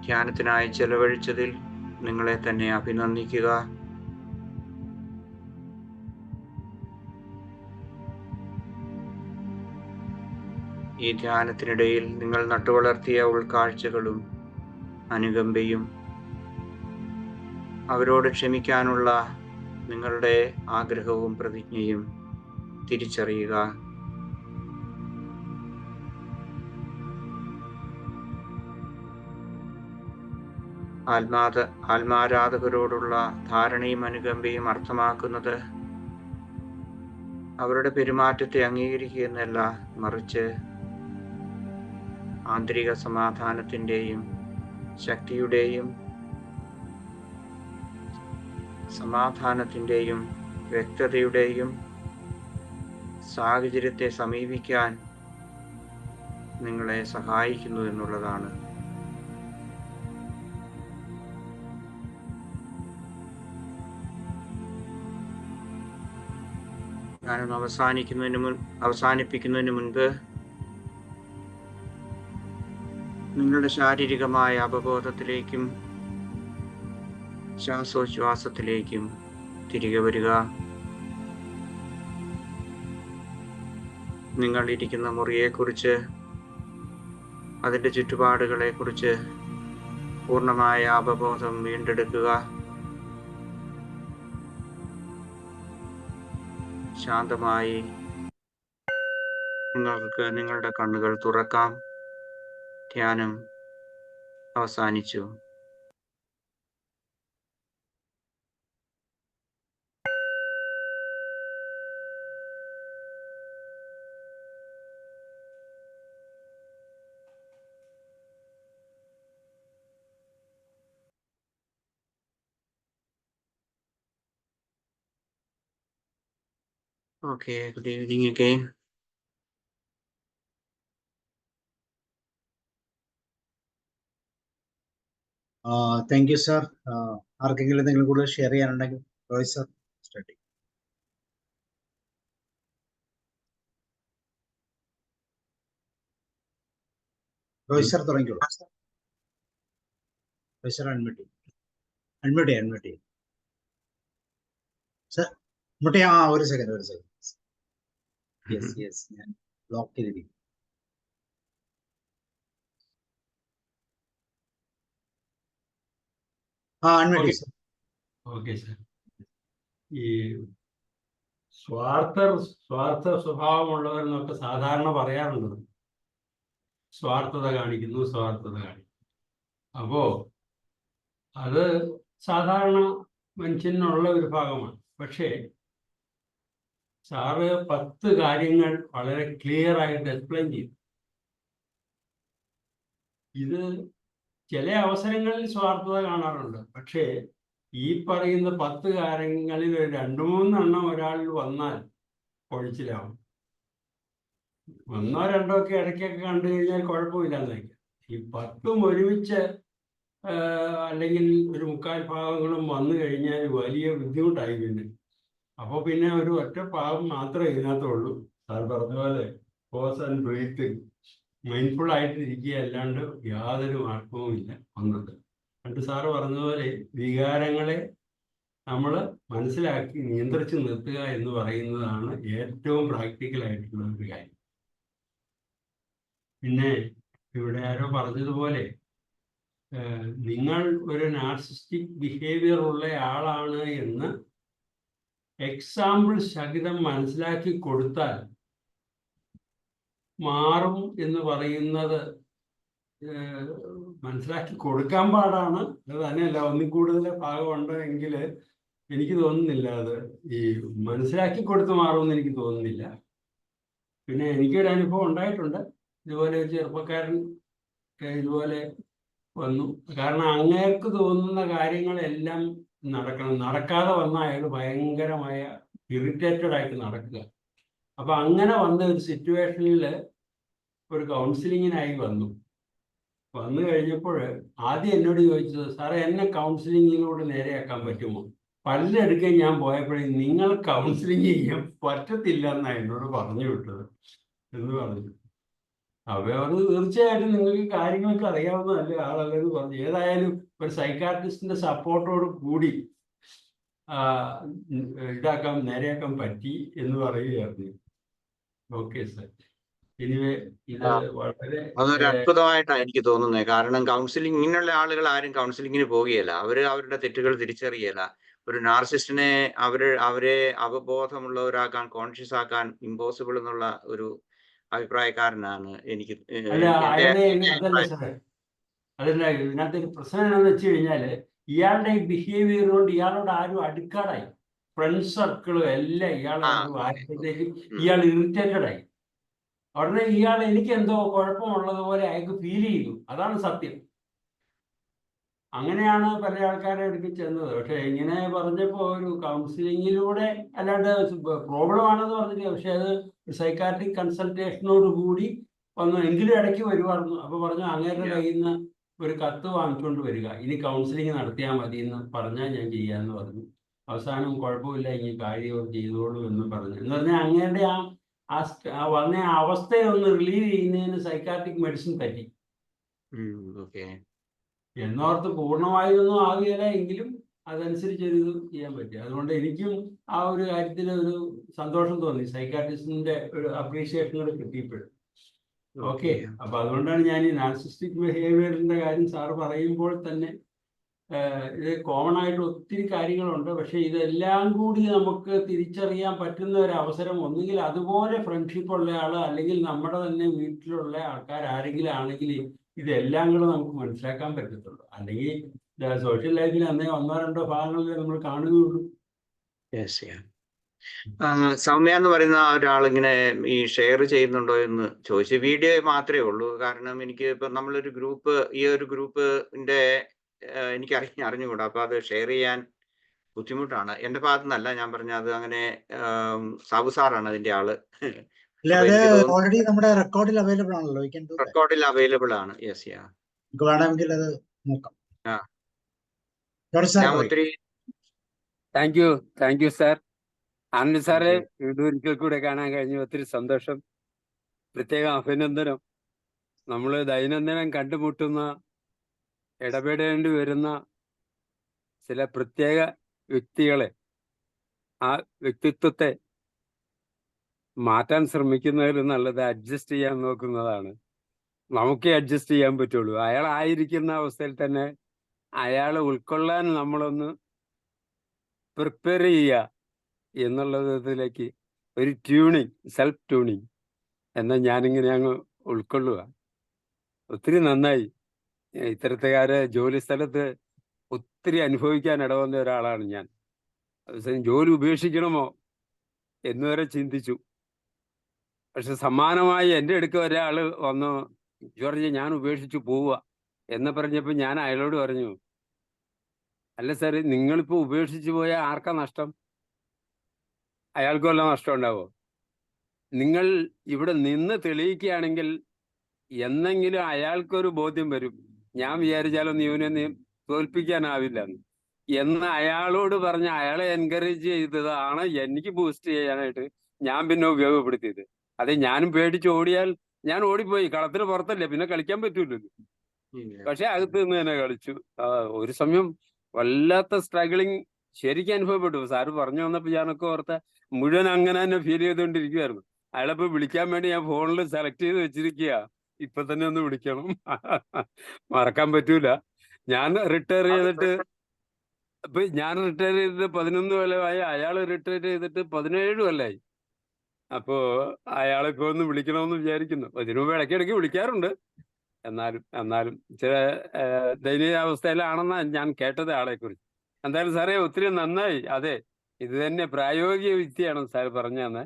ധ്യാനത്തിനായി ചെലവഴിച്ചതിൽ നിങ്ങളെ തന്നെ അഭിനന്ദിക്കുക. ഈ ധ്യാനത്തിനിടയിൽ നിങ്ങൾ നട്ടുവളർത്തിയ ഉൾക്കാഴ്ചകളും അനുകമ്പയും അവരോട് ക്ഷമിക്കാനുള്ള നിങ്ങളുടെ ആഗ്രഹവും പ്രതിജ്ഞയും തിരിച്ചറിയുക. ആത്മാരാധകരോടുള്ള ധാരണയും അനുകമ്പയും അർത്ഥമാക്കുന്നത് അവരുടെ പെരുമാറ്റത്തെ അംഗീകരിക്കുക എന്നല്ല, മറിച്ച് ആന്തരിക സമാധാനത്തിൻ്റെയും വ്യക്തതയുടെയും സാഹചര്യത്തെ സമീപിക്കാൻ നിങ്ങളെ സഹായിക്കുന്നു എന്നുള്ളതാണ്. ഞാനൊന്ന് അവസാനിപ്പിക്കുന്നതിന് മുൻപ് നിങ്ങളുടെ ശാരീരികമായ അവബോധത്തിലേക്കും ശ്വാസോച്ഛ്വാസത്തിലേക്കും തിരികെ വരിക. നിങ്ങൾ ഇരിക്കുന്ന മുറിയെക്കുറിച്ച്, അതിൻ്റെ ചുറ്റുപാടുകളെക്കുറിച്ച് പൂർണ്ണമായ അവബോധം വീണ്ടെടുക്കുക. ശാന്തമായി നിങ്ങൾക്ക് നിങ്ങളുടെ കണ്ണുകൾ തുറക്കാം. ധ്യാനം അവസാനിച്ചു. Okay, good evening again. Thank you sir. ആർക്കെങ്കിലും എന്തെങ്കിലും കൂടുതൽ ഷെയർ ചെയ്യാനുണ്ടെങ്കിൽ റോയ് സാർ സ്റ്റാർട്ട് ചെയ്യും. റോയ് സാർ തുടങ്ങിക്കോളൂ. റോയ് സാർ അൺമ്യൂട്ട് ചെയ്യും. സാർ ഒരു സെക്കൻഡ്. യെസ് ഞാൻ ബ്ലോക്ക് ചെയ്തിരിക്കും. Okay sir. ഈ സ്വാർത്ഥ സ്വഭാവമുള്ളവരെന്നൊക്കെ സാധാരണ പറയാറുണ്ട്. സ്വാർത്ഥത കാണിക്കുന്നു. അപ്പോ അത് സാധാരണ മനുഷ്യനുള്ള ഒരു ഭാഗമാണ്. പക്ഷേ സാറ് 10 കാര്യങ്ങൾ വളരെ ക്ലിയർ ആയിട്ട് എക്സ്പ്ലെയിൻ ചെയ്തു. ഇത് ചില അവസരങ്ങളിൽ സ്വാർത്ഥത കാണാറുണ്ട്. പക്ഷേ ഈ പറയുന്ന 10 കാര്യങ്ങളിൽ 2-3 എണ്ണം ഒരാളിൽ വന്നാൽ പൊഴിച്ചിലാവും. 1-2 ഒക്കെ ഇടയ്ക്കൊക്കെ കണ്ടു കഴിഞ്ഞാൽ കുഴപ്പമില്ലാന്ന് വയ്ക്കാം. ഈ 10ഉം ഒരുമിച്ച് അല്ലെങ്കിൽ ഒരു 3/4 ഭാഗങ്ങളും വന്നു കഴിഞ്ഞാൽ വലിയ ബുദ്ധിമുട്ടായി. അപ്പോൾ പിന്നെ ഒരു ഒറ്റ ഭാഗം മാത്രമേ ഇതിനകത്തുള്ളൂ. സാർ പറഞ്ഞ പോലെ പോസ് ആൻഡ് ബ്രീത്ത്, മൈൻഡ്ഫുൾ ആയിട്ടിരിക്കുക, അല്ലാണ്ട് യാതൊരു മാർഗവും ഇല്ല ഒന്നത്. പണ്ട് സാറ് പറഞ്ഞതുപോലെ വികാരങ്ങളെ നമ്മൾ മനസ്സിലാക്കി നിയന്ത്രിച്ച് നിർത്തുക എന്ന് പറയുന്നതാണ് ഏറ്റവും പ്രാക്ടിക്കൽ ആയിട്ടുള്ള ഒരു കാര്യം. പിന്നെ ഇവിടെ ആരോ പറഞ്ഞതുപോലെ നിങ്ങൾ ഒരു നാർസിസ്റ്റിക് ബിഹേവിയർ ഉള്ള ആളാണ് എന്ന് എക്സാമ്പിൾ സഹിതം മനസ്സിലാക്കി കൊടുത്താൽ മാറും എന്ന് പറയുന്നത് മനസ്സിലാക്കി കൊടുക്കാൻ പാടാണ്. അത് തന്നെയല്ല, ഒന്നിൽ കൂടുതൽ ഭാഗമുണ്ട് എങ്കിൽ എനിക്ക് തോന്നുന്നില്ല അത് ഈ മനസ്സിലാക്കി കൊടുത്ത് മാറുമെന്ന് എനിക്ക് തോന്നുന്നില്ല. പിന്നെ എനിക്കൊരു അനുഭവം ഉണ്ടായിട്ടുണ്ട്. ഇതുപോലെ ഒരു ചെറുപ്പക്കാരൻ ഇതുപോലെ വന്നു. കാരണം അങ്ങേർക്ക് തോന്നുന്ന കാര്യങ്ങളെല്ലാം നടക്കാതെ വന്ന അയാൾ ഭയങ്കരമായ ഇറിറ്റേറ്റഡ് ആയിട്ട് നടക്കുക. അപ്പൊ അങ്ങനെ വന്ന ഒരു സിറ്റുവേഷനിൽ ഒരു കൗൺസിലിങ്ങിനായി വന്നു കഴിഞ്ഞപ്പോൾ ആദ്യം എന്നോട് ചോദിച്ചത്, സാറേ എന്നെ കൗൺസിലിങ്ങിലൂടെ നേരെയാക്കാൻ പറ്റുമോ? പല്ലെടുക്കാൻ ഞാൻ പോയപ്പോഴേ നിങ്ങൾ കൗൺസിലിംഗ് ചെയ്യാൻ പറ്റത്തില്ല എന്നാണ് എന്നോട് പറഞ്ഞു വിട്ടത് എന്ന് പറഞ്ഞു. അപ്പൊ അത് തീർച്ചയായിട്ടും നിങ്ങൾക്ക് കാര്യങ്ങളൊക്കെ അറിയാവുന്ന നല്ല ആളല്ലെന്ന് പറഞ്ഞു. ഏതായാലും ഒരു സൈക്കാട്രിസ്റ്റിന്റെ സപ്പോർട്ടോട് കൂടി നേരെയാക്കാൻ പറ്റി എന്ന് പറയുകയായിരുന്നു. Okay sir. എനിവേ ഇത് വളരെ അതൊരു അത്ഭുതമായിട്ടാണ് എനിക്ക് തോന്നുന്നത്. കാരണം കൗൺസിലിംഗ്, ഇങ്ങനെയുള്ള ആളുകൾ ആരും കൗൺസിലിങ്ങിന് പോകുകയില്ല. അവരുടെ തെറ്റുകൾ തിരിച്ചറിയുകയില്ല. ഒരു നാർസിസ്റ്റിനെ അവരെ അവബോധമുള്ളവരാക്കാൻ, കോൺഷ്യസ് ആക്കാൻ ഇമ്പോസിബിൾ എന്നുള്ള ഒരു അഭിപ്രായക്കാരനാണ് എനിക്ക്. അല്ല എന്റെ അതല്ല സാറേ, അതല്ല ഇതിനകത്ത് ഒരു പ്രശ്നം എന്താണെന്ന് വെച്ച് കഴിഞ്ഞാല് ഇയാളുടെ ഈ ബിഹേവിയർ കൊണ്ട് ഇയാളോട് ആരും അടുക്കാടായി. ഫ്രണ്ട് സർക്കിളും എല്ലാം ഇയാളോട് ആയപ്പോഴത്തേക്കും ഇയാൾ ഇറിറ്റേറ്റഡ് ആയി. ഉടനെ ഇയാൾ എനിക്ക് എന്തോ കുഴപ്പമുള്ളതുപോലെ അയാൾക്ക് ഫീൽ ചെയ്തു. അതാണ് സത്യം. അങ്ങനെയാണ് പല ആൾക്കാരെ അടുത്ത് ചെന്നത്. പക്ഷെ ഇങ്ങനെ പറഞ്ഞപ്പോൾ ഒരു കൗൺസിലിങ്ങിലൂടെ, അല്ലാണ്ട് പ്രോബ്ലം ആണെന്ന് പറഞ്ഞില്ല, പക്ഷെ അത് സൈക്കാട്രിക് കൺസൾട്ടേഷനോട് കൂടി വന്നു. എങ്കിലും ഇടയ്ക്ക് വരുമായിരുന്നു. അപ്പൊ പറഞ്ഞു അങ്ങേരുടെ കയ്യിൽ നിന്ന് ഒരു കത്ത് വാങ്ങിച്ചുകൊണ്ട് വരിക, ഇനി കൗൺസിലിംഗ് നടത്തിയാൽ മതി എന്ന് പറഞ്ഞാൽ ഞാൻ ചെയ്യാന്ന് പറഞ്ഞു. അവസാനം കുഴപ്പമില്ല, ഇനി കാര്യം ചെയ്തോളൂ എന്ന് പറഞ്ഞു. എന്ന് പറഞ്ഞാൽ അങ്ങേരുടെ വന്ന അവസ്ഥയെ ഒന്ന് റിലീവ് ചെയ്യുന്നതിന് സൈക്കാട്രിക് മെഡിസിൻ പറ്റി. എന്നോർത്ത് പൂർണ്ണമായൊന്നും ആകുകയില്ല, എങ്കിലും അതനുസരിച്ച് ഇത് ചെയ്യാൻ പറ്റി. അതുകൊണ്ട് എനിക്കും ആ ഒരു കാര്യത്തിൽ ഒരു സന്തോഷം തോന്നി, സൈക്കാട്രിസ്റ്റിന്റെ ഒരു അപ്രീഷിയേഷൻ കൂടെ കിട്ടിയപ്പോഴും. ഓക്കെ. അപ്പൊ അതുകൊണ്ടാണ് ഞാൻ ഈ നാർസിസ്റ്റിക് ബിഹേവിയറിന്റെ കാര്യം സാറ് പറയുമ്പോൾ തന്നെ ഇത് കോമൺ ആയിട്ട് ഒത്തിരി കാര്യങ്ങളുണ്ട്. പക്ഷെ ഇതെല്ലാം കൂടി നമുക്ക് തിരിച്ചറിയാൻ പറ്റുന്ന ഒരു അവസരം ഒന്നുകിൽ അതുപോലെ ഫ്രണ്ട്ഷിപ്പ് ഉള്ള ആള്, അല്ലെങ്കിൽ നമ്മുടെ തന്നെ വീട്ടിലുള്ള ആൾക്കാർ ആരെങ്കിലും ആണെങ്കിൽ ഇതെല്ലാം കൂടെ നമുക്ക് മനസ്സിലാക്കാൻ പറ്റത്തുള്ളൂ. അല്ലെങ്കിൽ സോഷ്യൽ ലൈഫിൽ അന്നേ 1-2 ഭാഗങ്ങളിലേ നമ്മൾ കാണുകയുള്ളൂ. സൗമ്യ എന്ന് പറയുന്ന ഒരാളിങ്ങനെ ഈ ഷെയർ ചെയ്യുന്നുണ്ടോ എന്ന് ചോദിച്ചു. വീഡിയോ മാത്രമേ ഉള്ളൂ. കാരണം എനിക്ക് ഇപ്പൊ നമ്മളൊരു ഗ്രൂപ്പ്, ഈ ഒരു ഗ്രൂപ്പിന്റെ എനിക്ക് അറിഞ്ഞുകൂടാ. അപ്പൊ അത് ഷെയർ ചെയ്യാൻ ബുദ്ധിമുട്ടാണ്. എന്റെ ഭാഗത്തു നിന്നല്ല ഞാൻ പറഞ്ഞ, അത് അങ്ങനെ സാബു സാറാണ് അതിന്റെ ആള്. ഓൾറെഡി നമ്മുടെ റെക്കോർഡിൽ അവൈലബിൾ ആണല്ലോ. റെക്കോർഡിൽ അവൈലബിൾ ആണ്. വേണമെങ്കിൽ അത് നോക്കാം. ഞാൻ ഒത്തിരി താങ്ക് യു സാർ. ആനന്ദ് സാറെ, ഇത് ഒരിക്കൽ കൂടെ കാണാൻ കഴിഞ്ഞു. ഒത്തിരി സന്തോഷം. പ്രത്യേകം അഭിനന്ദനം. നമ്മൾ ദൈനംദിനം കണ്ടുമുട്ടുന്ന, ഇടപെടേണ്ടി വരുന്ന ചില പ്രത്യേക വ്യക്തികളെ, ആ വ്യക്തിത്വത്തെ മാറ്റാൻ ശ്രമിക്കുന്നതിൽ നല്ലത് അഡ്ജസ്റ്റ് ചെയ്യാൻ നോക്കുന്നതാണ്. നമുക്കേ അഡ്ജസ്റ്റ് ചെയ്യാൻ പറ്റുള്ളൂ. അയാൾ ആയിരിക്കുന്ന അവസ്ഥയിൽ തന്നെ അയാളെ ഉൾക്കൊള്ളാൻ നമ്മളൊന്ന് പ്രിപ്പയർ ചെയ്യുക എന്നുള്ള വിധത്തിലേക്ക് ഒരു ട്യൂണിങ്, സെൽഫ് ട്യൂണിങ് എന്നാൽ ഞാനിങ്ങനെ അങ്ങ് ഉൾക്കൊള്ളുക. ഒത്തിരി നന്നായി. ഇത്തരത്തുകാരെ ജോലി സ്ഥലത്ത് ഒത്തിരി അനുഭവിക്കാൻ ഇടവന്ന ഒരാളാണ് ഞാൻ. ജോലി ഉപേക്ഷിക്കണമോ എന്നുവരെ ചിന്തിച്ചു. പക്ഷെ സമാനമായി എൻ്റെ അടുക്ക ഒരാൾ വന്നു, ജോർജ് ഞാൻ ഉപേക്ഷിച്ചു പോവുക എന്ന് പറഞ്ഞപ്പോൾ ഞാൻ അയാളോട് പറഞ്ഞു, അല്ല സാർ, നിങ്ങളിപ്പോൾ ഉപേക്ഷിച്ചു പോയാൽ ആർക്കാ നഷ്ടം? അയാൾക്ക് വല്ല നഷ്ടം ഉണ്ടാവോ? നിങ്ങൾ ഇവിടെ നിന്ന് തെളിയിക്കുകയാണെങ്കിൽ എന്നെങ്കിലും അയാൾക്കൊരു ബോധ്യം വരും, ഞാൻ വിചാരിച്ചാലൊന്നും ഇവനെ തോൽപ്പിക്കാനാവില്ല എന്ന് അയാളോട് പറഞ്ഞ് അയാളെ എൻകറേജ് ചെയ്തതാണ് എനിക്ക് ബൂസ്റ്റ് ചെയ്യാനായിട്ട് ഞാൻ പിന്നെ ഉപയോഗപ്പെടുത്തിയത്. അതെ, ഞാനും പേടിച്ച് ഓടിയാൽ ഞാൻ ഓടിപ്പോയി, കളത്തിന് പുറത്തല്ലേ, പിന്നെ കളിക്കാൻ പറ്റൂലല്ലോ. പക്ഷെ അകത്ത് നിന്ന് തന്നെ കളിച്ചു. ഒരു സമയം വല്ലാത്ത സ്ട്രഗിളിങ് ശരിക്കും അനുഭവപ്പെട്ടു. സാറ് പറഞ്ഞു വന്നപ്പോൾ ഞാനൊക്കെ ഓർത്ത മുഴുവൻ അങ്ങനെ തന്നെ ഫീൽ ചെയ്തുകൊണ്ടിരിക്കുവായിരുന്നു. അയാളെപ്പോ വിളിക്കാൻ വേണ്ടി ഞാൻ ഫോണിൽ സെലക്ട് ചെയ്ത് വെച്ചിരിക്കുക, ഇപ്പൊ തന്നെ ഒന്ന് വിളിക്കണം. മറക്കാൻ പറ്റൂല. ഞാൻ റിട്ടയർ ചെയ്തിട്ട് 11 കൊല്ലമായി, അയാൾ റിട്ടയർ ചെയ്തിട്ട് 17 കൊല്ലമായി. അപ്പോ അയാളിപ്പോ ഒന്ന് വിളിക്കണമെന്ന് വിചാരിക്കുന്നു. ഇതിനു മുമ്പ് ഇടയ്ക്കിടയ്ക്ക് വിളിക്കാറുണ്ട്. എന്നാലും ചില ദയനീയാവസ്ഥയിലാണെന്നാണ് ഞാൻ കേട്ടത് ആളെ കുറിച്ച്. എന്തായാലും സാറേ, ഒത്തിരി നന്നായി. അതെ, ഇത് തന്നെ പ്രായോഗിക വിദ്യയാണ് സാർ പറഞ്ഞു തന്നെ.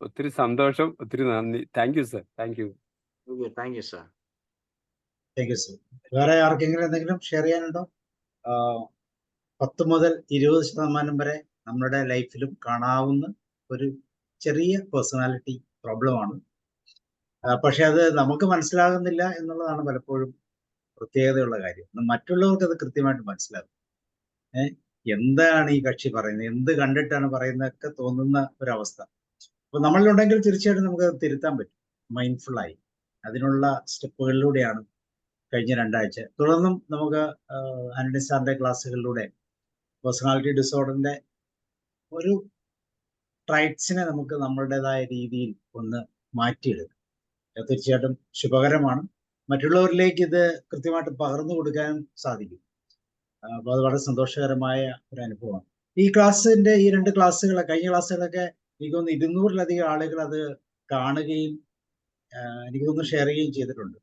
ഒത്തിരി സന്തോഷം, ഒത്തിരി നന്ദി. Thank you sir. Thank you sir. വേറെ ആർക്കെങ്കിലും എന്തെങ്കിലും ഷെയർ ചെയ്യാനുണ്ടോ? 10 മുതൽ 20% വരെ നമ്മുടെ ലൈഫിലും കാണാവുന്ന ഒരു ചെറിയ പേഴ്സണാലിറ്റി പ്രോബ്ലമാണ്. പക്ഷെ അത് നമുക്ക് മനസ്സിലാകുന്നില്ല എന്നുള്ളതാണ് പലപ്പോഴും പ്രത്യേകതയുള്ള കാര്യം. മറ്റുള്ളവർക്ക് അത് കൃത്യമായിട്ട് മനസ്സിലാകും. എന്താണ് ഈ കക്ഷി പറയുന്നത്, എന്ത് കണ്ടിട്ടാണ് പറയുന്നതൊക്കെ തോന്നുന്ന ഒരവസ്ഥ. അപ്പൊ നമ്മളിലുണ്ടെങ്കിൽ തീർച്ചയായിട്ടും നമുക്ക് അത് തിരുത്താൻ പറ്റും, മൈൻഡ്ഫുള്ളായി. അതിനുള്ള സ്റ്റെപ്പുകളിലൂടെയാണ് കഴിഞ്ഞ 2 ആഴ്ച. തുടർന്നും നമുക്ക് ആന്റണി സാറിന്റെ ക്ലാസ്സുകളിലൂടെ പേഴ്സണാലിറ്റി ഡിസോർഡറിന്റെ ഒരു ട്രൈറ്റ്സിനെ നമുക്ക് നമ്മളുടേതായ രീതിയിൽ ഒന്ന് മാറ്റിയെടുക്കും. അത് തീർച്ചയായിട്ടും ശുഭകരമാണ്. മറ്റുള്ളവരിലേക്ക് ഇത് കൃത്യമായിട്ട് പകർന്നു കൊടുക്കാനും സാധിക്കും. അപ്പോൾ അത് വളരെ സന്തോഷകരമായ ഒരു അനുഭവമാണ്. ഈ ക്ലാസ്സിന്റെ ഈ 2 ക്ലാസ്സുകൾ, കഴിഞ്ഞ ക്ലാസ്സുകളൊക്കെ എനിക്ക് തോന്നുന്നു 200-ലധികം ആളുകൾ അത് കാണുകയും എനിക്ക് തോന്നുന്നു ഷെയർ ചെയ്യുകയും ചെയ്തിട്ടുണ്ട്.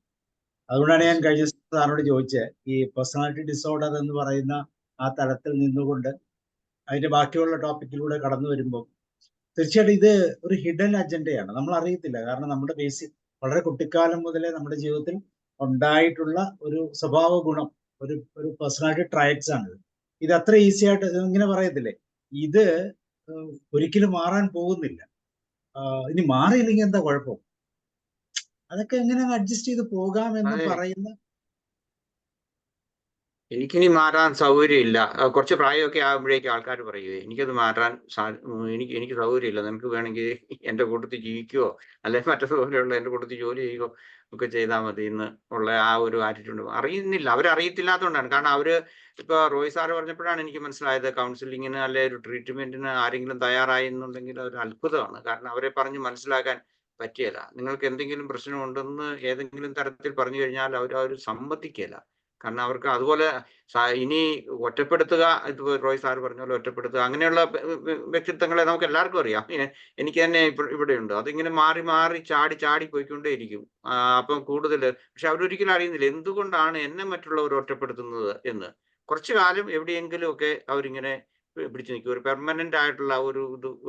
അതുകൊണ്ടാണ് ഞാൻ കഴിഞ്ഞ സാറിനോട് ചോദിച്ചത്, ഈ പേഴ്സണാലിറ്റി ഡിസോർഡർ എന്ന് പറയുന്ന ആ തലത്തിൽ നിന്നുകൊണ്ട് അതിന്റെ ബാക്കിയുള്ള ടോപ്പിക്കിലൂടെ കടന്നു വരുമ്പോൾ തീർച്ചയായിട്ടും ഇത് ഒരു ഹിഡൻ അജണ്ടയാണ്, നമ്മൾ അറിയത്തില്ല. കാരണം നമ്മുടെ ബേസിക് വളരെ കുട്ടിക്കാലം മുതലേ നമ്മുടെ ജീവിതത്തിൽ ഉണ്ടായിട്ടുള്ള ഒരു സ്വഭാവ ഗുണം, ഒരു പേഴ്സണാലിറ്റി ട്രൈറ്റ്സ് ആണ്. ഇത് അത്ര ഈസി ആയിട്ട് ഇങ്ങനെ പറയത്തില്ലേ, ഇത് ഒരിക്കലും മാറാൻ പോകുന്നില്ല, ഇനി മാറിയില്ലെങ്കിൽ എന്താ കുഴപ്പം, അതൊക്കെ എങ്ങനെ അഡ്ജസ്റ്റ് ചെയ്ത് പോകാം എന്ന് പറയുന്ന. എനിക്കിനി മാറാൻ സൗകര്യമില്ല. കുറച്ച് പ്രായമൊക്കെ ആകുമ്പോഴേക്കും ആൾക്കാർ പറയുമേ എനിക്കത് മാറാൻ എനിക്ക് സൗകര്യമില്ല, നിനക്ക് വേണമെങ്കിൽ എൻ്റെ കൂട്ടത്തിൽ ജീവിക്കുകയോ അല്ലെങ്കിൽ മറ്റതുപോലെയുള്ള എൻ്റെ കൂട്ടത്തിൽ ജോലി ചെയ്യുകയോ ഒക്കെ ചെയ്താൽ മതി എന്ന് ഉള്ള ആ ഒരു ആറ്റിറ്റ്യൂഡ് അറിയുന്നില്ല. അവരറിയത്തില്ലാത്തതുകൊണ്ടാണ്. കാരണം അവര് ഇപ്പൊ റോയ് സാറ് പറഞ്ഞപ്പോഴാണ് എനിക്ക് മനസ്സിലായത് കൗൺസിലിങ്ങിന് അല്ലെ ഒരു ട്രീറ്റ്മെന്റിന് ആരെങ്കിലും തയ്യാറായി എന്നുണ്ടെങ്കിൽ ഒരു അത്ഭുതമാണ്. കാരണം അവരെ പറഞ്ഞ് മനസ്സിലാക്കാൻ പറ്റിയല്ല. നിങ്ങൾക്ക് എന്തെങ്കിലും പ്രശ്നമുണ്ടെന്ന് ഏതെങ്കിലും തരത്തിൽ പറഞ്ഞു കഴിഞ്ഞാൽ അവർ സമ്മതിക്കില്ല. കാരണം അവർക്ക് അതുപോലെ ഇനി ഒറ്റപ്പെടുത്തുക, ഇത് റോയ് സാർ പറഞ്ഞ പോലെ ഒറ്റപ്പെടുത്തുക, അങ്ങനെയുള്ള വ്യക്തിത്വങ്ങളെ നമുക്ക് എല്ലാവർക്കും അറിയാം. എനിക്ക് തന്നെ ഇവിടെയുണ്ട്. അതിങ്ങനെ മാറി മാറി ചാടി പോയിക്കൊണ്ടേയിരിക്കും. അപ്പം കൂടുതൽ പക്ഷെ അവരൊരിക്കലും അറിയുന്നില്ല എന്തുകൊണ്ടാണ് എന്നെ മറ്റുള്ളവർ ഒറ്റപ്പെടുത്തുന്നത് എന്ന്. കുറച്ചു കാലം എവിടെയെങ്കിലും ഒക്കെ അവരിങ്ങനെ പിടിച്ചു നിൽക്കും. ഒരു പെർമനന്റ് ആയിട്ടുള്ള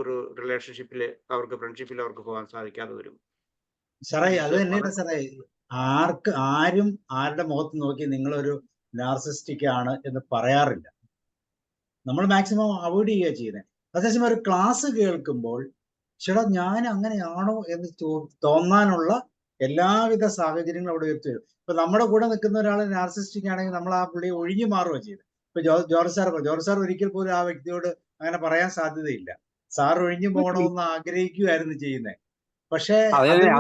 ഒരു റിലേഷൻഷിപ്പിൽ അവർക്ക്, ഫ്രണ്ട്ഷിപ്പിൽ അവർക്ക് പോകാൻ സാധിക്കാതെ വരും. സാറേ അത് തന്നെയാണ് സാറേ, ആരും ആരുടെ മുഖത്ത് നോക്കി നിങ്ങളൊരു നാർസിസ്റ്റിക് ആണ് എന്ന് പറയാറില്ല. നമ്മൾ മാക്സിമം അവോയ്ഡ് ചെയ്യുക ചെയ്യുന്നത്. അതേസമയം ഒരു ക്ലാസ് കേൾക്കുമ്പോൾ ചേട്ടാ ഞാൻ അങ്ങനെയാണോ എന്ന് തോന്നാനുള്ള എല്ലാവിധ സാഹചര്യങ്ങളും അവിടെ എത്തും. ഇപ്പൊ നമ്മുടെ കൂടെ നിൽക്കുന്ന ഒരാൾ നാർസിസ്റ്റിക് ആണെങ്കിൽ നമ്മൾ ആ പുള്ളിയെ ഒഴിഞ്ഞു മാറുക ചെയ്യുന്നത്. ഇപ്പൊ ജോർജ് സാർ ഒരിക്കൽ പോലും ആ വ്യക്തിയോട് അങ്ങനെ പറയാൻ സാധ്യതയില്ല. സാർ ഒഴിഞ്ഞു പോകണമെന്ന് ആഗ്രഹിക്കുകയായിരുന്നു ചെയ്യുന്നത്. പക്ഷേ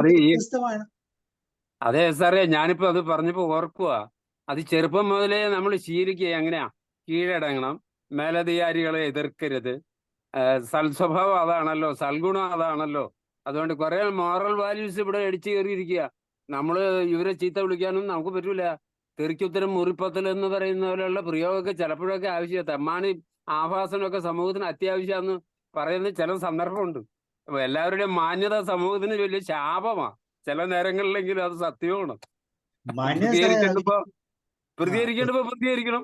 വ്യത്യസ്തമാണ്. അതെ സാറേ, ഞാനിപ്പോ അത് പറഞ്ഞപ്പോ ഓർക്കുക, അത് ചെറുപ്പം മുതലേ നമ്മൾ ശീലിക്കുക. എങ്ങനെയാ കീഴടങ്ങണം, മേലധികാരികളെ എതിർക്കരുത്, സൽസ്വഭാവം അതാണല്ലോ, സൽഗുണം അതാണല്ലോ. അതുകൊണ്ട് കുറെ മോറൽ വാല്യൂസ് ഇവിടെ അടിച്ചു കയറിയിരിക്കുക. നമ്മള് ഇവരെ ചീത്ത വിളിക്കാനും നമുക്ക് പറ്റൂല. തെറിക്കുത്തരം മുറിപ്പത്തൽ എന്ന് പറയുന്ന പോലെയുള്ള പ്രയോഗമൊക്കെ ചിലപ്പോഴൊക്കെ ആവശ്യമാണ്. തെമ്മാണി ആഭാസനമൊക്കെ സമൂഹത്തിന് അത്യാവശ്യമാണെന്ന് പറയുന്ന ചില സന്ദർഭമുണ്ട്. അപ്പൊ എല്ലാവരുടെയും മാന്യത സമൂഹത്തിന് വലിയ ശാപമാണ്. ചില നേരങ്ങളിലെങ്കിലും അത് സത്യമാണ്. പ്രതികരിക്കണം.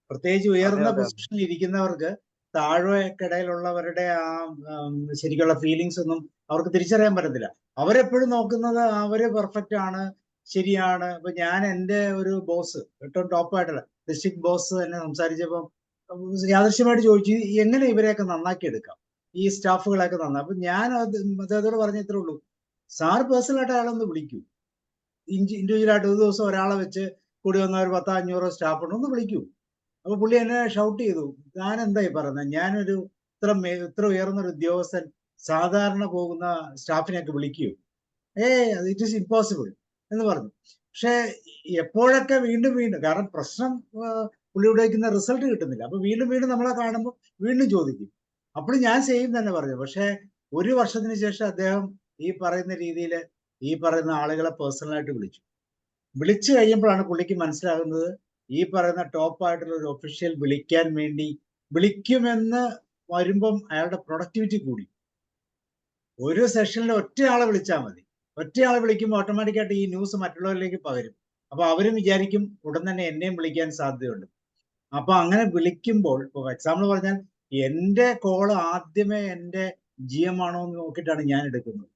പ്രത്യേകിച്ച് ഉയർന്ന പൊസിഷനിൽ ഇരിക്കുന്നവർക്ക് താഴെക്കിടയിലുള്ളവരുടെ ആ ശരിക്കുള്ള ഫീലിങ്സ് ഒന്നും അവർക്ക് തിരിച്ചറിയാൻ പറ്റത്തില്ല. അവരെപ്പോഴും നോക്കുന്നത് അവര് പെർഫെക്റ്റ് ആണ്, ശരിയാണ്. ഇപ്പൊ ഞാൻ എൻ്റെ ഒരു ബോസ്, ഏറ്റവും ടോപ്പായിട്ടുള്ള ഡിസ്ട്രിക്ട് ബോസ് തന്നെ സംസാരിച്ചപ്പോൾ യാദൃശ്യമായിട്ട് ചോദിച്ചു എങ്ങനെ ഇവരെയൊക്കെ നന്നാക്കി എടുക്കാം, ഈ സ്റ്റാഫുകളെയൊക്കെ നന്നാക്കി. അപ്പൊ ഞാൻ അദ്ദേഹത്തോട് പറഞ്ഞ ഇത്രേ ഉള്ളൂ, സാർ പേഴ്സണലായിട്ട് അയാളൊന്ന് വിളിക്കൂ, ഇൻഡിവിജ്വലായിട്ട് ഒരു ദിവസം ഒരാളെ വെച്ച് കൂടി വന്ന ഒരു 10-500 സ്റ്റാഫ് ഉണ്ട്, ഒന്ന് വിളിക്കൂ. അപ്പൊ പുള്ളി എന്നെ ഷൗട്ട് ചെയ്തു, ഞാൻ എന്തായി പറയുന്നത്, ഞാനൊരു ഇത്ര ഉയർന്നൊരു ഉദ്യോഗസ്ഥൻ സാധാരണ പോകുന്ന സ്റ്റാഫിനെയൊക്കെ വിളിക്കൂ, ഇറ്റ് ഈസ് ഇമ്പോസിബിൾ എന്ന് പറഞ്ഞു. പക്ഷെ എപ്പോഴൊക്കെ വീണ്ടും കാരണം പ്രശ്നം പുള്ളി ഉപയോഗിക്കുന്ന റിസൾട്ട് കിട്ടുന്നില്ല. അപ്പൊ വീണ്ടും നമ്മളെ കാണുമ്പോൾ വീണ്ടും ചോദിക്കും. അപ്പോൾ ഞാൻ സെയിം തന്നെ പറഞ്ഞു. പക്ഷെ 1 വർഷത്തിന് ശേഷം അദ്ദേഹം ഈ പറയുന്ന രീതിയിൽ ഈ പറയുന്ന ആളുകളെ പേഴ്സണലായിട്ട് വിളിച്ചു കഴിയുമ്പോഴാണ് പുള്ളിക്ക് മനസ്സിലാകുന്നത് ഈ പറയുന്ന ടോപ്പായിട്ടുള്ള ഒരു ഒഫീഷ്യൽ വിളിക്കുമെന്ന് വരുമ്പം അയാളുടെ പ്രൊഡക്ടിവിറ്റി കൂടി. ഒരു സെഷനിൽ ഒറ്റയാളെ വിളിച്ചാൽ മതി. ഒറ്റയാളെ വിളിക്കുമ്പോൾ ഓട്ടോമാറ്റിക്കായിട്ട് ഈ ന്യൂസ് മറ്റുള്ളവരിലേക്ക് പകരും. അപ്പൊ അവരും വിചാരിക്കും ഉടൻ തന്നെ എന്നെയും വിളിക്കാൻ സാധ്യതയുണ്ട്. അപ്പൊ അങ്ങനെ വിളിക്കുമ്പോൾ, ഇപ്പോൾ എക്സാമ്പിൾ പറഞ്ഞാൽ എൻ്റെ കോള് ആദ്യമേ എൻ്റെ GM ആണോ എന്ന് നോക്കിയിട്ടാണ് ഞാൻ എടുക്കുന്നത്.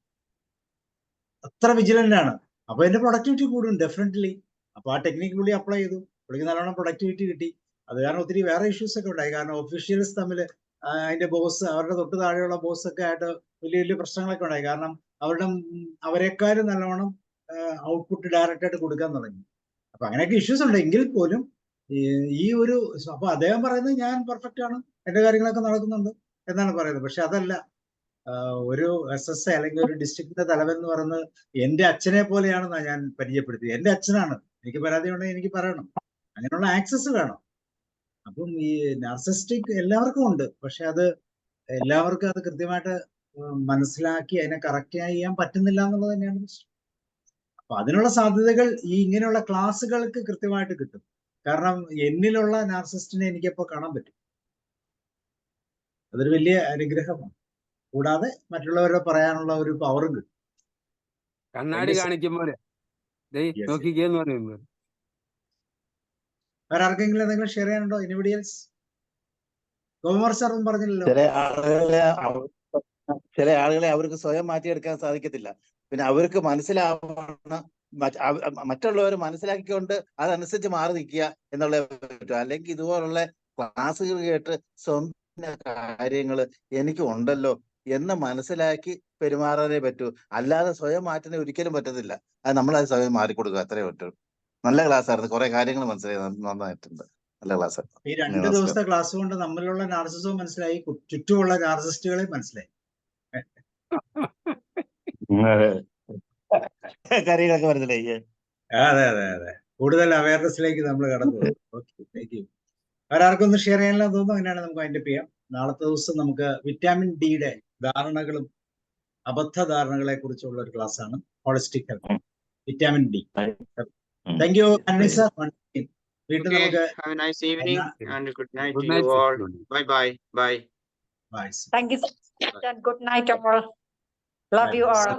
അത്ര വിജിലന്റ് ആണ്. അപ്പൊ എന്റെ പ്രൊഡക്ടിവിറ്റി കൂടും ഡെഫിനറ്റ്ലി. അപ്പൊ ആ ടെക്നിക്ക് പുള്ളി അപ്ലൈ ചെയ്തു, പുള്ളിക്ക് നല്ലോണം പ്രൊഡക്ടിവിറ്റി കിട്ടി. അത് കാരണം ഒത്തിരി വേറെ ഇഷ്യൂസ് ഒക്കെ ഉണ്ടായി. കാരണം ഒഫീഷ്യൽസ് തമ്മിൽ അതിന്റെ ബോസ്, അവരുടെ തൊട്ട് താഴെയുള്ള ബോസ് ഒക്കെ ആയിട്ട് വലിയ പ്രശ്നങ്ങളൊക്കെ ഉണ്ടായി. കാരണം അവരെക്കാളും നല്ലോണം ഔട്ട്പുട്ട് ഡയറക്റ്റ് ആയിട്ട് കൊടുക്കാൻ തുടങ്ങി. അപ്പൊ അങ്ങനെയൊക്കെ ഇഷ്യൂസ് ഉണ്ട്. എങ്കിൽ പോലും അപ്പൊ അദ്ദേഹം പറയുന്നത് ഞാൻ പെർഫെക്റ്റ് ആണ്, എന്റെ കാര്യങ്ങളൊക്കെ നടക്കുന്നുണ്ട് എന്നാണ് പറയുന്നത്. പക്ഷെ അതല്ല, ഒരു SS അല്ലെങ്കിൽ ഒരു ഡിസ്ട്രിക്റ്റിന്റെ തലവൻ എന്ന് പറയുന്നത് എന്റെ അച്ഛനെ പോലെയാണെന്നാണ് ഞാൻ പരിചയപ്പെടുത്തിയത്. എന്റെ അച്ഛനാണ്, എനിക്ക് പരാതി ഉണ്ടെങ്കിൽ എനിക്ക് പറയണം. അങ്ങനെയുള്ള ആക്സസ് വേണം. അപ്പം ഈ നാർസിസ്റ്റിക് എല്ലാവർക്കും ഉണ്ട്, പക്ഷെ അത് എല്ലാവർക്കും അത് കൃത്യമായിട്ട് മനസ്സിലാക്കി അതിനെ കറക്റ്റ് ചെയ്യാൻ പറ്റുന്നില്ല എന്നുള്ളത് തന്നെയാണ് പ്രശ്നം. അപ്പൊ അതിനുള്ള സാധ്യതകൾ ഈ ഇങ്ങനെയുള്ള ക്ലാസ്സുകൾക്ക് കൃത്യമായിട്ട് കിട്ടും. കാരണം എന്നിലുള്ള നാർസിസ്റ്റിനെ എനിക്കപ്പോ കാണാൻ പറ്റും. അതൊരു വലിയ അനുഗ്രഹമാണ്. കൂടാതെ മറ്റുള്ളവരെ പറയാനുള്ള ഒരു പവറും കിട്ടും. കണ്ണാടി കാണിക്കുമ്പോൾ Yes. നോക്കിക്കേന്ന് പറയുമ്പോൾ വേറെ ആർക്കെങ്കിലും എന്തെങ്കിലും ഷെയർ ചെയ്യാനുണ്ടോ? Anybody else? ഗോമർ സാറും പറഞ്ഞില്ലല്ലോ. ചില ആളുകളെ അവർക്ക് സ്വയം മാറ്റിയെടുക്കാൻ സാധിക്കത്തില്ല. പിന്നെ അവർക്ക് മനസ്സിലാവണം, മറ്റുള്ളവർ മനസ്സിലാക്കിക്കൊണ്ട് അതനുസരിച്ച് മാറി നിൽക്കുക എന്നുള്ളത് പറ്റും. അല്ലെങ്കിൽ ഇതുപോലുള്ള ക്ലാസ്സുകൾ കേട്ട് സ്വന്തം കാര്യങ്ങൾ എനിക്ക് ഉണ്ടല്ലോ എന്ന് മനസ്സിലാക്കി പെരുമാറാനേ പറ്റൂ. അല്ലാതെ സ്വയം മാറ്റുന്ന ഒരിക്കലും പറ്റത്തില്ല. അത് നമ്മളത് സ്വയം മാറിക്കൊടുക്കുക, അത്രേ പറ്റൂ. നല്ല ക്ലാസ് ആയിരുന്നു, കുറെ കാര്യങ്ങൾ മനസ്സിലായി, നന്നായിട്ടുണ്ട്. നല്ല ക്ലാസ്. ഈ 2 ദിവസത്തെ ക്ലാസ് കൊണ്ട് നമ്മളിലുള്ള നാർസിസവും മനസ്സിലായി, ചുറ്റുമുള്ള നാർസിസ്റ്റുകളെ മനസ്സിലായി. കാര്യങ്ങളൊക്കെ മനസ്സിലായി. അതെ അതെ അതെ, കൂടുതൽ അവയർനെസ്സിലേക്ക് നമ്മൾ കടന്നു പോകും. Okay, thank you. വേറെ ആർക്കൊന്നും ഷെയർ ചെയ്യാനില്ലെന്ന് തോന്നുന്നു. അങ്ങനെയാണ് നമുക്ക് വൈൻഡപ്പ് ചെയ്യാം. നാളത്തെ ദിവസം നമുക്ക് വിറ്റാമിൻ ഡിയുടെ ധാരണകളും അബദ്ധധാരണകളെ കുറിച്ചുള്ള ഒരു ക്ലാസ് ആണ്, holistic health, vitamin D. Thank you Antony sir. വീട്ടിൽ നമുക്ക് have a nice evening and good night Good to night, you sir. all. Bye. Thank you so much and good night all. Love you all.